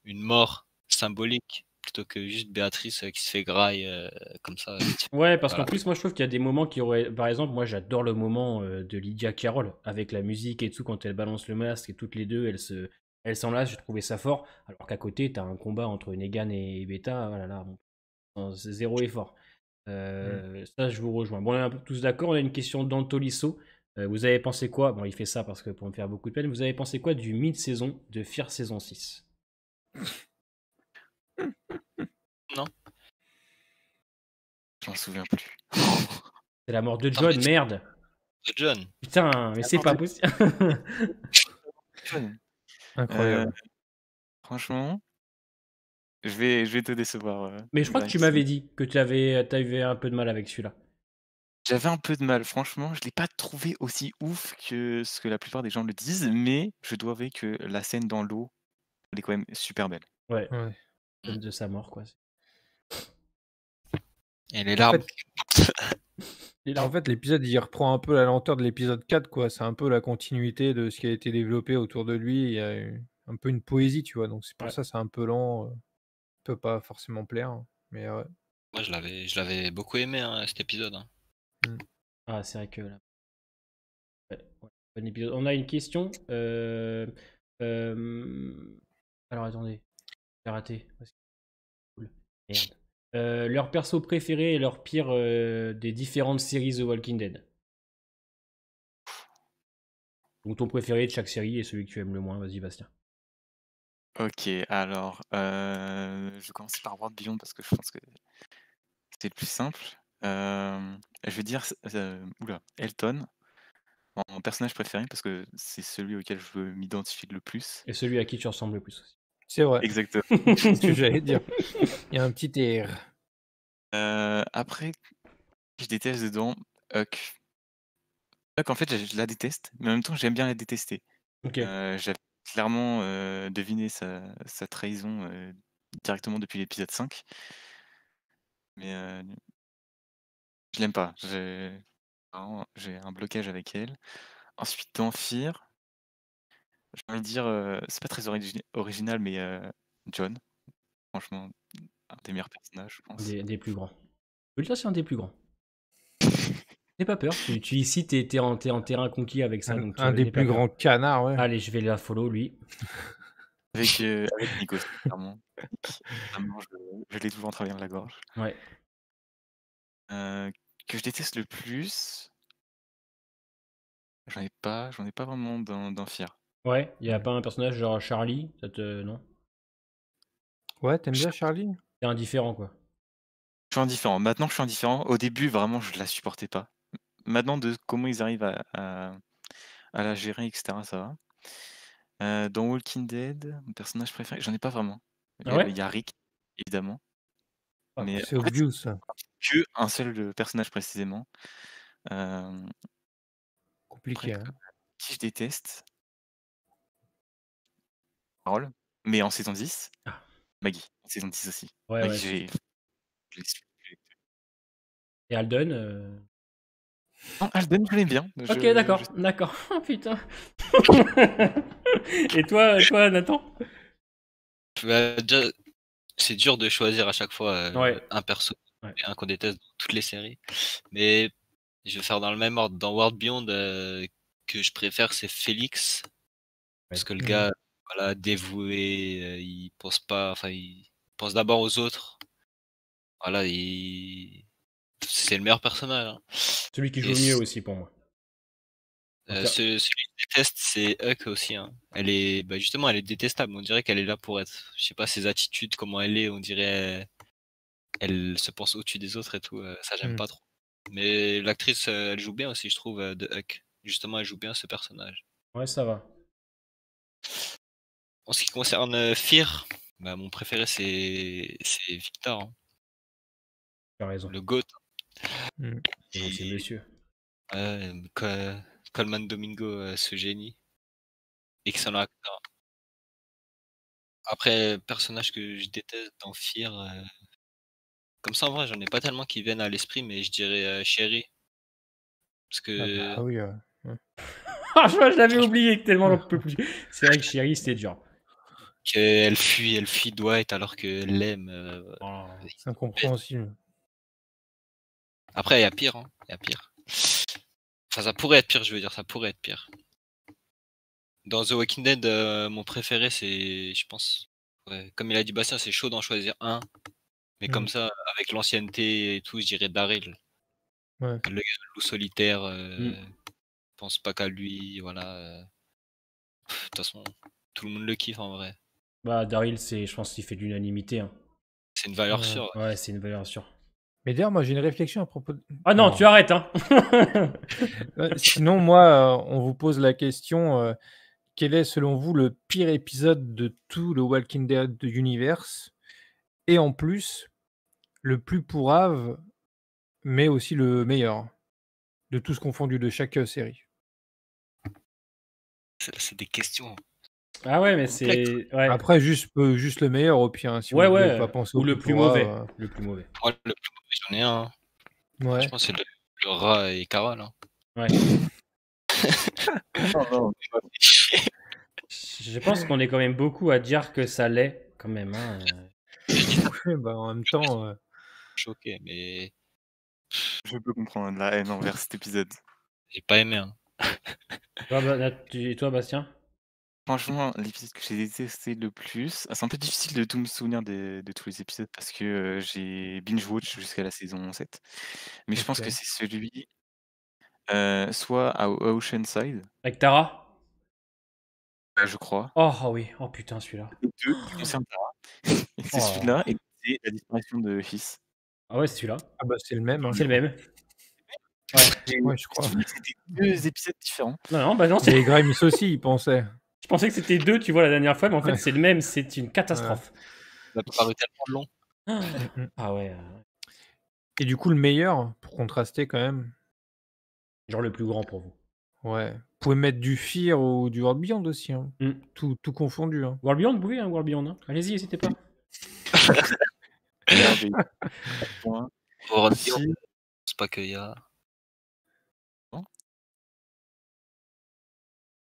une mort symbolique plutôt que juste Béatrice qui se fait graille comme ça. Ouais, parce Voilà. qu'en plus, moi je trouve qu'il y a des moments qui auraient. Par exemple, moi j'adore le moment de Lydia Carroll avec la musique et tout, quand elle balance le masque et toutes les deux, elles s'enlacent, j'ai trouvé ça fort. Alors qu'à côté, t'as un combat entre Negan et Beta, voilà, là, bon, c'est zéro effort. Ça, je vous rejoins. Bon, on est un peu tous d'accord, on a une question d'Antolisso. Vous avez pensé quoi? Bon, il fait ça parce que pour me faire beaucoup de peine. Vous avez pensé quoi du mid-saison de Fear saison 6? Non. je m'en souviens plus. C'est la mort de John, merde! John. Putain, mais c'est pas possible! Incroyable. Franchement, je vais te décevoir. Mais je crois que tu m'avais dit que tu avais un peu de mal avec celui-là. J'avais un peu de mal, franchement, je l'ai pas trouvé aussi ouf que ce que la plupart des gens le disent, mais je dois avouer que la scène dans l'eau, elle est quand même super belle. Ouais. Ouais. Scène de sa mort, quoi. Et les larmes. En fait, l'épisode, il reprend un peu la lenteur de l'épisode 4, quoi. C'est un peu la continuité de ce qui a été développé autour de lui. Il y a un peu une poésie, tu vois. Donc, c'est pour ça c'est un peu lent. Peut pas forcément plaire. Hein. Mais ouais. Moi, je l'avais beaucoup aimé, hein, cet épisode. Hein. Ah, c'est vrai que là. Ouais, bon épisode. On a une question. Alors attendez. J'ai raté. Cool. Merde. Leur perso préféré et leur pire des différentes séries The Walking Dead. Donc ton préféré de chaque série et celui que tu aimes le moins. Vas-y, Bastien. Ok, alors, je vais commencer par World Beyond parce que je pense que c'est le plus simple. Je vais dire Elton, mon personnage préféré, parce que c'est celui auquel je veux m'identifier le plus. Et celui à qui tu ressembles le plus aussi. C'est vrai. Exactement. C'est ce que j'allais dire. Il y a un petit air. Après, je déteste dedans Huck. Huck, en fait, je la déteste, mais en même temps, j'aime bien la détester. Ok. J'avais clairement deviné sa trahison directement depuis l'épisode 5. Mais je l'aime pas. J'ai un blocage avec elle. Ensuite, dans Fear, j'ai envie de dire, c'est pas très original, mais John, franchement, un des meilleurs personnages, je pense. Des plus grands. Ulta, c'est un des plus grands. N'aie pas peur, tu ici, t'es en terrain conquis avec ça. Donc Un des n'aie pas plus peur. grands canards, ouais. Allez, je vais la follow, lui. Avec Nick aussi, clairement. Vraiment, je l'ai toujours en travers de la gorge. Ouais. Que je déteste le plus, j'en ai pas vraiment dans Fear. Ouais, il y a pas un personnage genre Charlie, non? Ouais, t'aimes bien Charlie? C'est indifférent, quoi. Je suis indifférent. Maintenant, je suis indifférent. Au début, vraiment, je la supportais pas. Maintenant, de comment ils arrivent à la gérer, etc., ça va. Dans Walking Dead, mon personnage préféré, j'en ai pas vraiment. Ah ouais? Il y a Rick, évidemment. Ah, Mais C'est en fait, obvious, ça. que un seul personnage précisément. Compliqué, Après, hein. qui je déteste, Carole, mais en saison 10, Ah. Maggie, en saison 10 aussi. Ouais, Maggie, ouais. je l'ai- Et Alden Non, Alden, je l'aime bien. Ok, d'accord, d'accord. Oh putain. Et toi, Nathan? Bah, déjà, c'est dur de choisir à chaque fois Ouais. un perso Ouais. et un qu'on déteste dans toutes les séries. Mais je vais faire dans le même ordre. Dans World Beyond, que je préfère, c'est Félix. Parce que le gars, voilà, dévoué, il pense pas, enfin, il pense d'abord aux autres. Voilà, c'est le meilleur personnage. Hein. Celui qui joue Et le mieux aussi pour moi. celui que je déteste, c'est Huck aussi. Hein. Justement, elle est détestable. On dirait qu'elle est là pour être, je sais pas, ses attitudes, comment elle est, on dirait, elle se pense au-dessus des autres et tout. Ça, j'aime pas trop. Mais l'actrice, elle joue bien aussi, je trouve, de Huck. Justement, elle joue bien ce personnage. Ouais, ça va. En ce qui concerne Fear, bah, mon préféré, c'est Victor. Hein. Tu as raison. Le GOAT. C'est monsieur. Coleman Domingo, ce génie. Excellent acteur. Après, personnage que je déteste dans Fear, comme ça en vrai, j'en ai pas tellement qui viennent à l'esprit, mais je dirais Sherry. Parce que Ah oui, Ah, je l'avais oublié tellement j'en peux plus. C'est vrai que Chérie, c'était dur. qu'elle fuit Dwight alors qu'elle l'aime. Oh. c'est incompréhensible. Après, il y a pire. Hein. Il y a pire. Enfin, ça pourrait être pire, je veux dire, ça pourrait être pire. Dans The Walking Dead, mon préféré, c'est, je pense, ouais, comme il a dit Bastien, c'est chaud d'en choisir un. Mais comme ça, avec l'ancienneté et tout, je dirais Daryl. Ouais. Le loup solitaire, pense pas qu'à lui, voilà. De toute façon, tout le monde le kiffe en vrai. Bah, Daryl, je pense qu'il fait de l'unanimité. Hein. C'est une valeur sûre. Ouais, c'est une valeur sûre. Mais d'ailleurs, moi, j'ai une réflexion à propos de... Ah non, tu arrêtes, hein. Sinon, moi, on vous pose la question, quel est, selon vous, le pire épisode de tout le Walking Dead de Universe? Et en plus, le plus pourrave, mais aussi le meilleur, de tous confondus, de chaque série. C'est des questions. Ah ouais, mais c'est... Ouais. Après, juste le meilleur, au pire, hein, si vous voulez pas penser ou au le plus pourrave, mauvais. Le plus mauvais. Moi, le plus mauvais, j'en ai un. Ouais. Je pense que c'est le rat et Carole. Hein. Ouais. Non. Je pense qu'on est quand même beaucoup à dire que ça l'est, quand même. Hein. Ouais, bah, en même temps... Choqué, mais Je peux comprendre la haine envers cet épisode. j'ai pas aimé. Hein. Et toi, Bastien? Franchement, l'épisode que j'ai détesté le plus, c'est un peu difficile de tout me souvenir de tous les épisodes parce que j'ai binge-watch jusqu'à la saison 7. Mais je pense que c'est celui soit à Oceanside, Avec Tara? je crois. Oh oui, oh putain, celui-là. Les deux qui concernent Tara. Et c'est celui-là et c'est la disparition de Fils. Ah ouais, c'est celui-là. Ah bah c'est le même. Hein, C'est le même. Ouais, je crois. C'était deux épisodes différents. Non, bah non, Et Grimes aussi, il pensait. Je pensais que c'était 2, tu vois, la dernière fois, mais en fait, Ouais. c'est le même. C'est une catastrophe. Ça m'a paru tellement long. Ah ouais. Et du coup, le meilleur, pour contraster quand même, Genre le plus grand pour vous. ouais. Vous pouvez mettre du Fear ou du World Beyond aussi, hein. Hmm. Tout confondu, hein. World Beyond, vous pouvez, hein, World Beyond. Hein. Allez-y, n'hésitez pas. Merde, 4 points. World Si. Beyond, c'est pas qu'il y a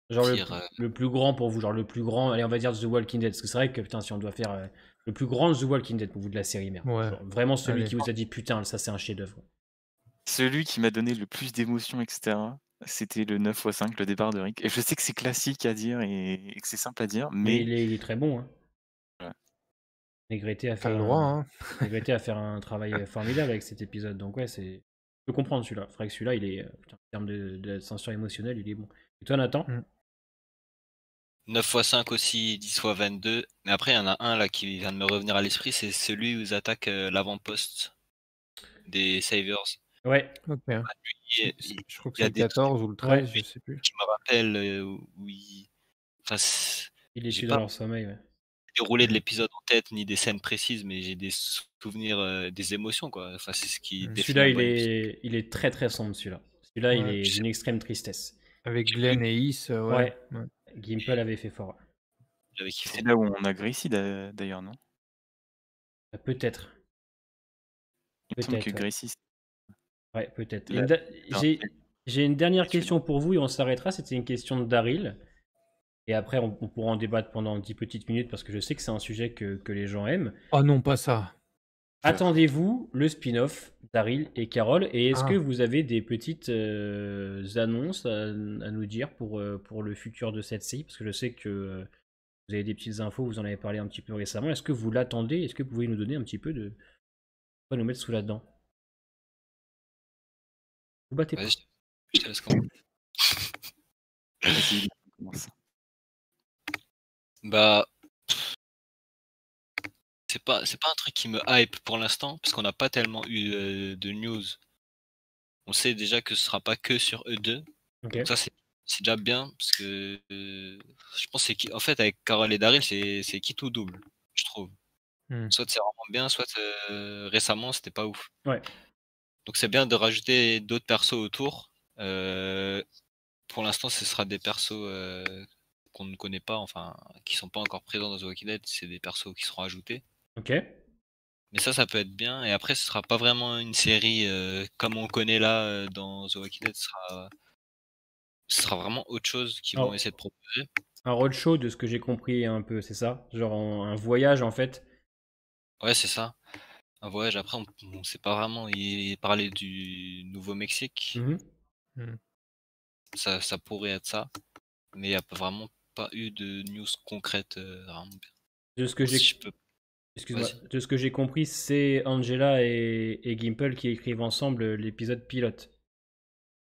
Genre pire. le plus grand pour vous, genre le plus grand, allez, on va dire The Walking Dead. Parce que c'est vrai que, putain, si on doit faire le plus grand The Walking Dead pour vous de la série, merde. Ouais. Genre, vraiment celui Allez. qui vous a dit, putain, ça c'est un chef-d'œuvre. Celui qui m'a donné le plus d'émotions, etc., c'était le 9x5, le départ de Rick. Et je sais que c'est classique à dire et que c'est simple à dire, Mais mais il est très bon. Hein. Ouais. Negretti a T'as fait le droit, hein. Negretti a fait un travail formidable avec cet épisode. Donc ouais, c'est... Je peux comprendre celui-là. C'est vrai que celui-là, il est, putain, en termes de censure émotionnelle, il est bon. Et toi, Nathan? 9 x 5 aussi, 10 x 22. Mais après, il y en a un là qui vient de me revenir à l'esprit, c'est celui où ils attaquent l'avant-poste des Savers. Ouais. Ok. Il, Je crois que il y a c'est le des trucs 14 ou le 13, Ouais. je sais plus. qui me rappellent où il... Enfin, Il est j'ai tué pas dans leur sommeil, ouais. déroulé de l'épisode en tête ni des scènes précises, mais j'ai des souvenirs, des émotions quoi. Enfin, c'est ce qui définit Celui-là, un bon épisode. il est très très sombre, celui-là. Celui-là, il Ouais. est d'une extrême tristesse. Avec Glenn et Is, ouais. Ouais. Gimple avait fait fort. J'avais kiffé. c'est là où on a Gracie d'ailleurs, non? Peut-être. Il me semble que Peut-être. Gracie, Ouais, peut-être. La- J'ai une dernière Celui-là. question pour vous et on s'arrêtera. C'était une question de Daryl. Et après, on pourra en débattre pendant 10 petites minutes parce que je sais que c'est un sujet que les gens aiment. Oh non, pas ça. Attendez-vous le spin-off Daryl et Carol et est-ce Ah. que vous avez des petites annonces à nous dire pour le futur de cette série? Parce que je sais que vous avez des petites infos, vous en avez parlé un petit peu récemment. Est-ce que vous l'attendez? Est-ce que vous pouvez nous donner un petit peu de... Quoi nous mettre sous la dent? Vous battez pas. Vas-y, je te laisse commencer. Vas-y, on commence. Bah, c'est pas un truc qui me hype pour l'instant, parce qu'on n'a pas tellement eu de news. On sait déjà que ce sera pas que sur eux deux. Ok. Donc ça, c'est déjà bien, parce que je pense que en fait, avec Carol et Daryl, c'est qui tout double, je trouve. Soit c'est vraiment bien, soit récemment, c'était pas ouf. Ouais. Donc c'est bien de rajouter d'autres persos autour. Pour l'instant, ce sera des persos qu'on ne connaît pas, enfin, qui sont pas encore présents dans The Walking Dead. C'est des persos qui seront ajoutés. Ok. Mais ça peut être bien. Et après, ce sera pas vraiment une série comme on connaît là dans The Walking Dead. Ce sera vraiment autre chose qu'ils vont essayer de proposer. Un roadshow de ce que j'ai compris un peu, c'est ça? Genre un voyage en fait. Ouais, c'est ça. Un voyage. Après, on sait pas vraiment. Il parlait du Nouveau-Mexique. Ça pourrait être ça. Mais il n'y a vraiment pas eu de news concrète vraiment bien. De ce que j'ai... Si je peux. Excuse-moi. Vas-y. De ce que j'ai compris, c'est Angela et Gimple qui écrivent ensemble l'épisode pilote.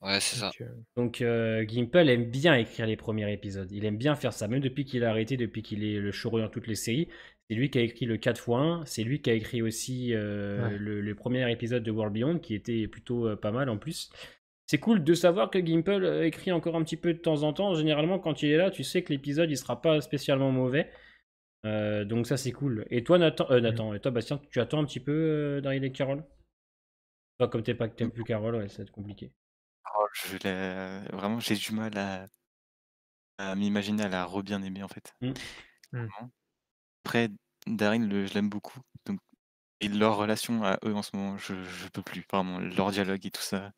Ouais, c'est ça. Donc Gimple aime bien écrire les premiers épisodes. Il aime bien faire ça, même depuis qu'il a arrêté, depuis qu'il est le showrunner de toutes les séries. C'est lui qui a écrit le 4x1. C'est lui qui a écrit aussi le premier épisode de World Beyond, qui était plutôt pas mal en plus. C'est cool de savoir que Gimple écrit encore un petit peu de temps en temps. Généralement, quand il est là, tu sais que l'épisode il sera pas spécialement mauvais. Donc ça c'est cool. Et toi Nathan, et toi Bastien, tu attends un petit peu Daryl et Carol? Toi, comme t'aimes plus Carol, ouais, ça va être compliqué. Oh, vraiment, j'ai du mal à m'imaginer à la re-bien aimer en fait. Vraiment. Après, Daryl, je l'aime beaucoup. Donc... Et leur relation à eux en ce moment, je peux plus. Vraiment, leur dialogue et tout ça.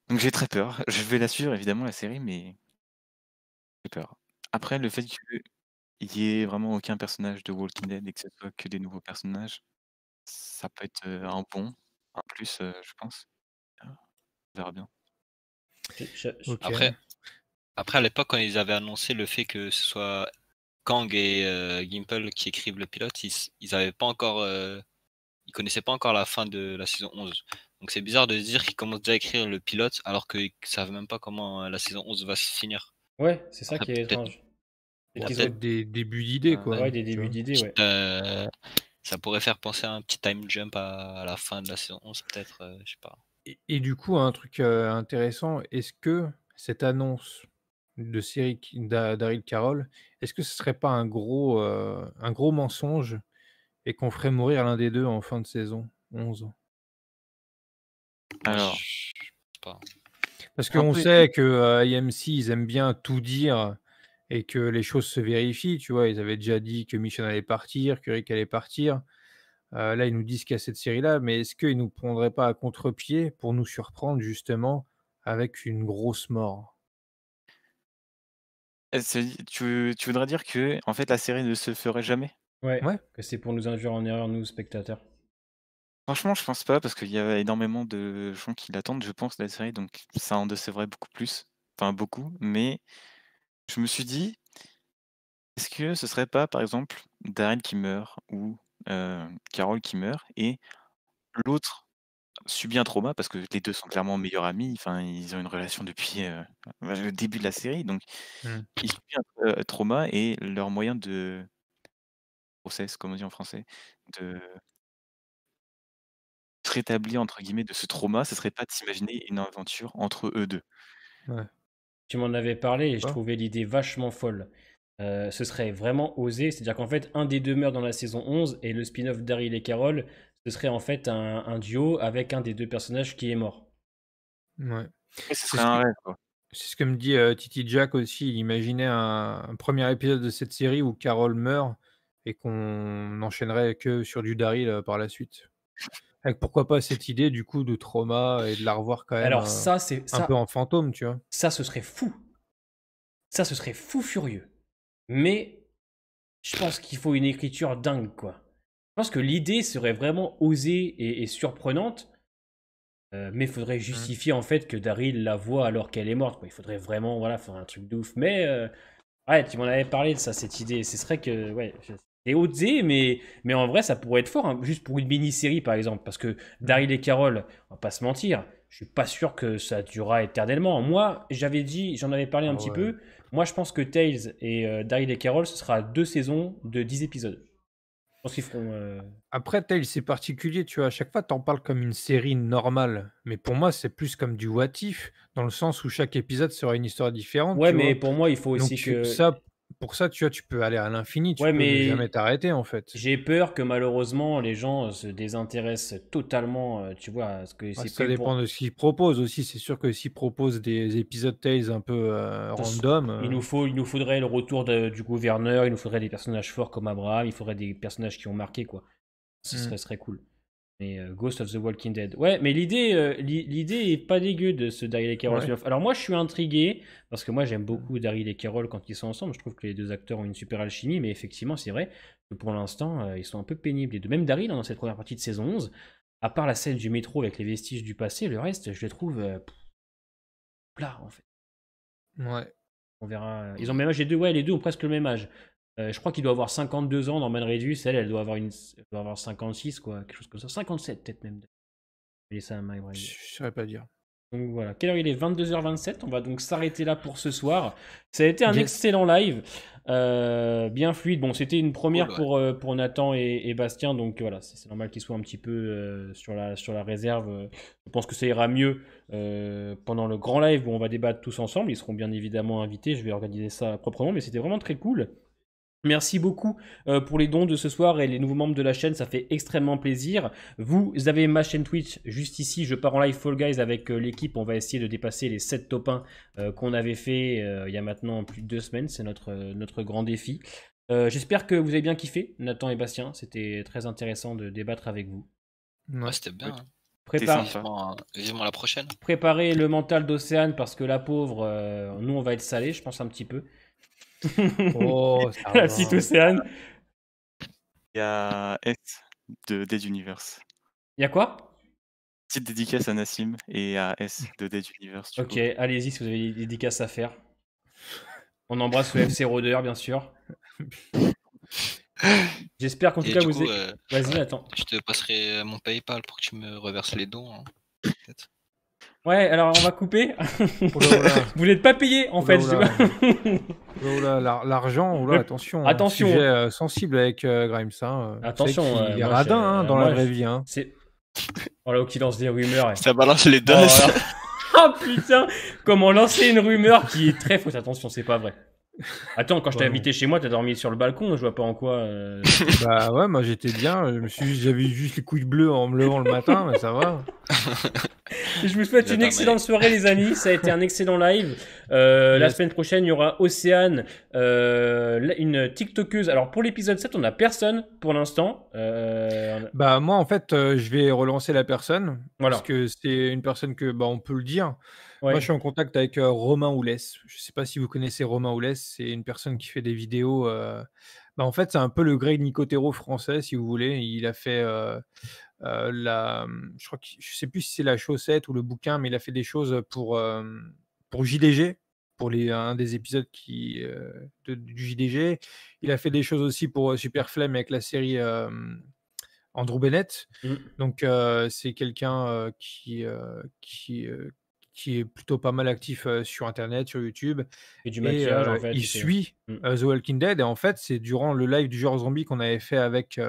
Donc j'ai très peur. Je vais la suivre évidemment la série, mais j'ai peur. Après, le fait qu'il y ait vraiment aucun personnage de Walking Dead et que ce soit que des nouveaux personnages, ça peut être un plus, je pense. On verra bien. Okay. Après, à l'époque, quand ils avaient annoncé le fait que ce soit Kang et Gimple qui écrivent le pilote, ils avaient pas encore, ils connaissaient pas encore la fin de la saison 11. Donc c'est bizarre de se dire qu'ils commencent déjà à écrire le pilote alors qu'ils savent même pas comment la saison 11 va se finir. Ouais, c'est ça Après, qui est étrange. Peut-être des débuts d'idées, quoi. Ouais, des débuts d'idées, ouais. Ça pourrait faire penser à un petit time jump à la fin de la saison 11, peut-être, je sais pas. Et du coup, un truc intéressant, est-ce que cette annonce de série d'Daryl Carroll, est-ce que ce serait pas un gros mensonge et qu'on ferait mourir l'un des deux en fin de saison 11? Moi, Alors, je sais pas. Parce un qu'on peu, sait que AMC, ils aiment bien tout dire et que les choses se vérifient, tu vois. Ils avaient déjà dit que Michonne allait partir, que Rick allait partir. Là, ils nous disent qu'il y a cette série-là, mais est-ce qu'ils nous prendraient pas à contre-pied pour nous surprendre justement avec une grosse mort? tu voudrais dire que en fait la série ne se ferait jamais? Ouais, Ouais, que c'est pour nous induire en erreur, nous, spectateurs. Franchement, je pense pas parce qu'il y a énormément de gens qui l'attendent, je pense, la série, donc ça en décevrait beaucoup plus. Enfin beaucoup, mais je me suis dit: «Est-ce que ce serait pas, par exemple, Daryl qui meurt ou Carol qui meurt et l'autre subit un trauma?» parce que les 2 sont clairement meilleurs amis, enfin, ils ont une relation depuis, le début de la série, donc mmh, ils subissent un trauma et leur moyen de process, comme on dit en français, de se «rétablir» entre guillemets de ce trauma, ce serait pas de s'imaginer une aventure entre eux 2. ouais, Tu m'en avais parlé et je pas. trouvais l'idée vachement folle. Ce serait vraiment osé, c'est-à-dire qu'en fait, un des deux meurt dans la saison 11 et le spin-off Daryl et Carol, ce serait en fait un duo avec un des deux personnages qui est mort. Ouais. Et ce C'est serait ce un que rêve, quoi. c'est ce que me dit, Titi Jack aussi. Il imaginait un 1er épisode de cette série où Carol meurt et qu'on n'enchaînerait que sur du Daryl, par la suite. Avec pourquoi pas cette idée du coup de trauma et de la revoir quand même, Alors ça, c'est un peu ça, en fantôme, tu vois? ça, ce serait fou. Ça, ce serait fou furieux. Mais je pense qu'il faut une écriture dingue, quoi. Je pense que l'idée serait vraiment osée et surprenante. Mais il faudrait Mmh. justifier en fait que Daryl la voit alors qu'elle est morte, quoi. Il faudrait vraiment, voilà, faire un truc de ouf. Mais ouais, tu m'en avais parlé de ça, cette idée. Ce serait que, ouais, c'est osé, mais en vrai, ça pourrait être fort, hein, juste pour une mini-série par exemple. Parce que Mmh. Daryl et Carol, on va pas se mentir, je suis pas sûr que ça durera éternellement. Moi, j'avais dit, j'en avais parlé un Ah petit ouais. peu. Moi, je pense que Tales et Daryl et Carol, ce sera 2 saisons de 10 épisodes. Je pense qu'ils feront. Après Tales, c'est particulier, tu vois? À chaque fois, tu en parles comme une série normale, mais pour moi, c'est plus comme du what if, dans le sens où chaque épisode sera une histoire différente, Ouais, tu mais vois? pour moi, il faut Donc aussi tu que. ça pour ça, tu vois, tu peux aller à l'infini, tu Ouais, peux ne jamais mais t'arrêter, en fait. j'ai peur que malheureusement les gens se désintéressent totalement, tu vois, à ce que Bah, c'est ça fait pour. dépend de ce qu'ils proposent aussi. C'est sûr que s'ils proposent des épisodes Tales un peu, random, Il nous faudrait le retour du gouverneur, il nous faudrait des personnages forts comme Abraham, il faudrait des personnages qui ont marqué, quoi. mmh, Serait cool. Mais Ghost of the Walking Dead. Ouais, mais l'idée est pas dégueu de ce Daryl et Carol ouais. spin-off. Alors moi, je suis intrigué parce que moi, j'aime beaucoup Daryl et Carol quand ils sont ensemble. Je trouve que les deux acteurs ont une super alchimie, mais effectivement, c'est vrai que pour l'instant, ils sont un peu pénibles. Les deux. Même Daryl, hein, dans cette première partie de saison 11, à part la scène du métro avec les vestiges du passé, le reste, je les trouve plats, en fait. Ouais. On verra. Ils ont le même âge, les deux, ouais, les deux ont presque le même âge. Je crois qu'il doit avoir 52 ans dans Man Reduce, elle doit avoir 56, quoi, quelque chose comme ça. 57 peut-être même. Melissa McBride. Je saurais pas dire. Donc voilà, quelle heure il est? 22h27, on va donc s'arrêter là pour ce soir. Ça a été un Yes. excellent live, bien fluide. Bon, c'était une première Cool, ouais. pour Nathan et Bastien, donc voilà, c'est normal qu'ils soient un petit peu sur la réserve. Je pense que ça ira mieux pendant le grand live où on va débattre tous ensemble. Ils seront bien évidemment invités, je vais organiser ça proprement, mais c'était vraiment très cool. Merci beaucoup pour les dons de ce soir et les nouveaux membres de la chaîne, ça fait extrêmement plaisir. Vous avez ma chaîne Twitch juste ici, je pars en live Fall Guys avec l'équipe, on va essayer de dépasser les 7 top 1 qu'on avait fait il y a maintenant plus de 2 semaines, c'est notre grand défi. J'espère que vous avez bien kiffé, Nathan et Bastien, c'était très intéressant de débattre avec vous. Ouais. Ouais, c'était bien. Ouais. Hein. C'était Prépare- sympa. Vivement la prochaine. Préparez le mental d'Océane parce que la pauvre, nous on va être salé, je pense un petit peu. Oh, ça La va. petite Océane. Il y a S de Dead Universe. Il y a quoi? Petite dédicace à Nassim et à S de Dead Universe, du Ok, coup. allez-y si vous avez des dédicaces à faire. On embrasse le FC Rôdeur, bien sûr. J'espère qu'en tout Et cas du vous coup, êtes. Vas-y, attends. je te passerai mon PayPal pour que tu me reverses les dons. Hein, peut-être. Ouais, alors on va couper. Oula, oula. Vous n'êtes pas payé en fait. Oula, je sais oula. pas. Oula, l'argent, oula, Le- attention, attention. Sujet sensible avec Grimes, hein. Attention, Vous savez qu'il est moi, radin hein, dans moi, la vraie vie. Hein. C'est. Oh là, qui lance des rumeurs. Ça balance les Oh doses. là. Oh putain, comment lancer une rumeur qui est très fausse. Attention, c'est pas vrai. Attends, quand je t'ai Ouais. invité chez moi, t'as dormi sur le balcon, je vois pas en quoi. Bah ouais, moi j'étais bien. J'avais juste les couilles bleues en me levant le matin, mais ça va. Je vous souhaite Il a une pas excellente soirée, les amis. Ça a été un excellent live. La Yes. semaine prochaine, il y aura Océane, une TikTokeuse. Alors, pour l'épisode 7, on n'a personne pour l'instant. Bah moi en fait, je vais relancer la personne Voilà. parce que c'est une personne que bah on peut le dire. Ouais. Moi je suis en contact avec Romain Oulès. Je sais pas si vous connaissez Romain Oulès. C'est une personne qui fait des vidéos. Bah en fait c'est un peu le Greg Nicotero français si vous voulez. Il a fait je crois que je sais plus si c'est la chaussette ou le bouquin, mais il a fait des choses pour JDG, pour un des épisodes du JDG. Il a fait des choses aussi pour Super Flemme avec la série Andrew Bennett. Mm. Donc c'est quelqu'un qui est plutôt pas mal actif sur Internet, sur YouTube. Et du Et maquillage, en fait. il c'est- suit Mm. The Walking Dead. Et en fait, c'est durant le live du genre zombie qu'on avait fait avec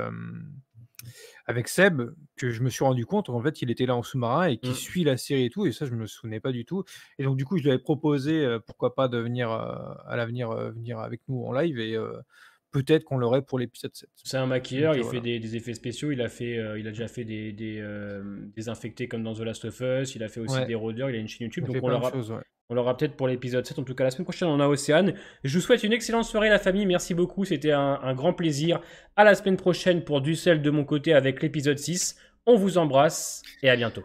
Seb que je me suis rendu compte qu'en fait, il était là en sous-marin et qu'il Mm. suit la série et tout. Et ça, je me souvenais pas du tout. Et donc, du coup, je lui avais proposé, pourquoi pas, de venir à l'avenir venir avec nous en live. Et peut-être qu'on l'aurait pour l'épisode 7. C'est un maquilleur, Donc, il voilà. fait des effets spéciaux. Il a déjà fait des infectés comme dans The Last of Us. Il a fait aussi Ouais. des rôdeurs. Il a une chaîne YouTube. On Donc, fait on plein de l'aura. choses, ouais. On l'aura peut-être pour l'épisode 7. En tout cas, la semaine prochaine, on a Océane. Je vous souhaite une excellente soirée, la famille. Merci beaucoup. C'était un grand plaisir. À la semaine prochaine pour du sel de mon côté avec l'épisode 6. On vous embrasse et à bientôt.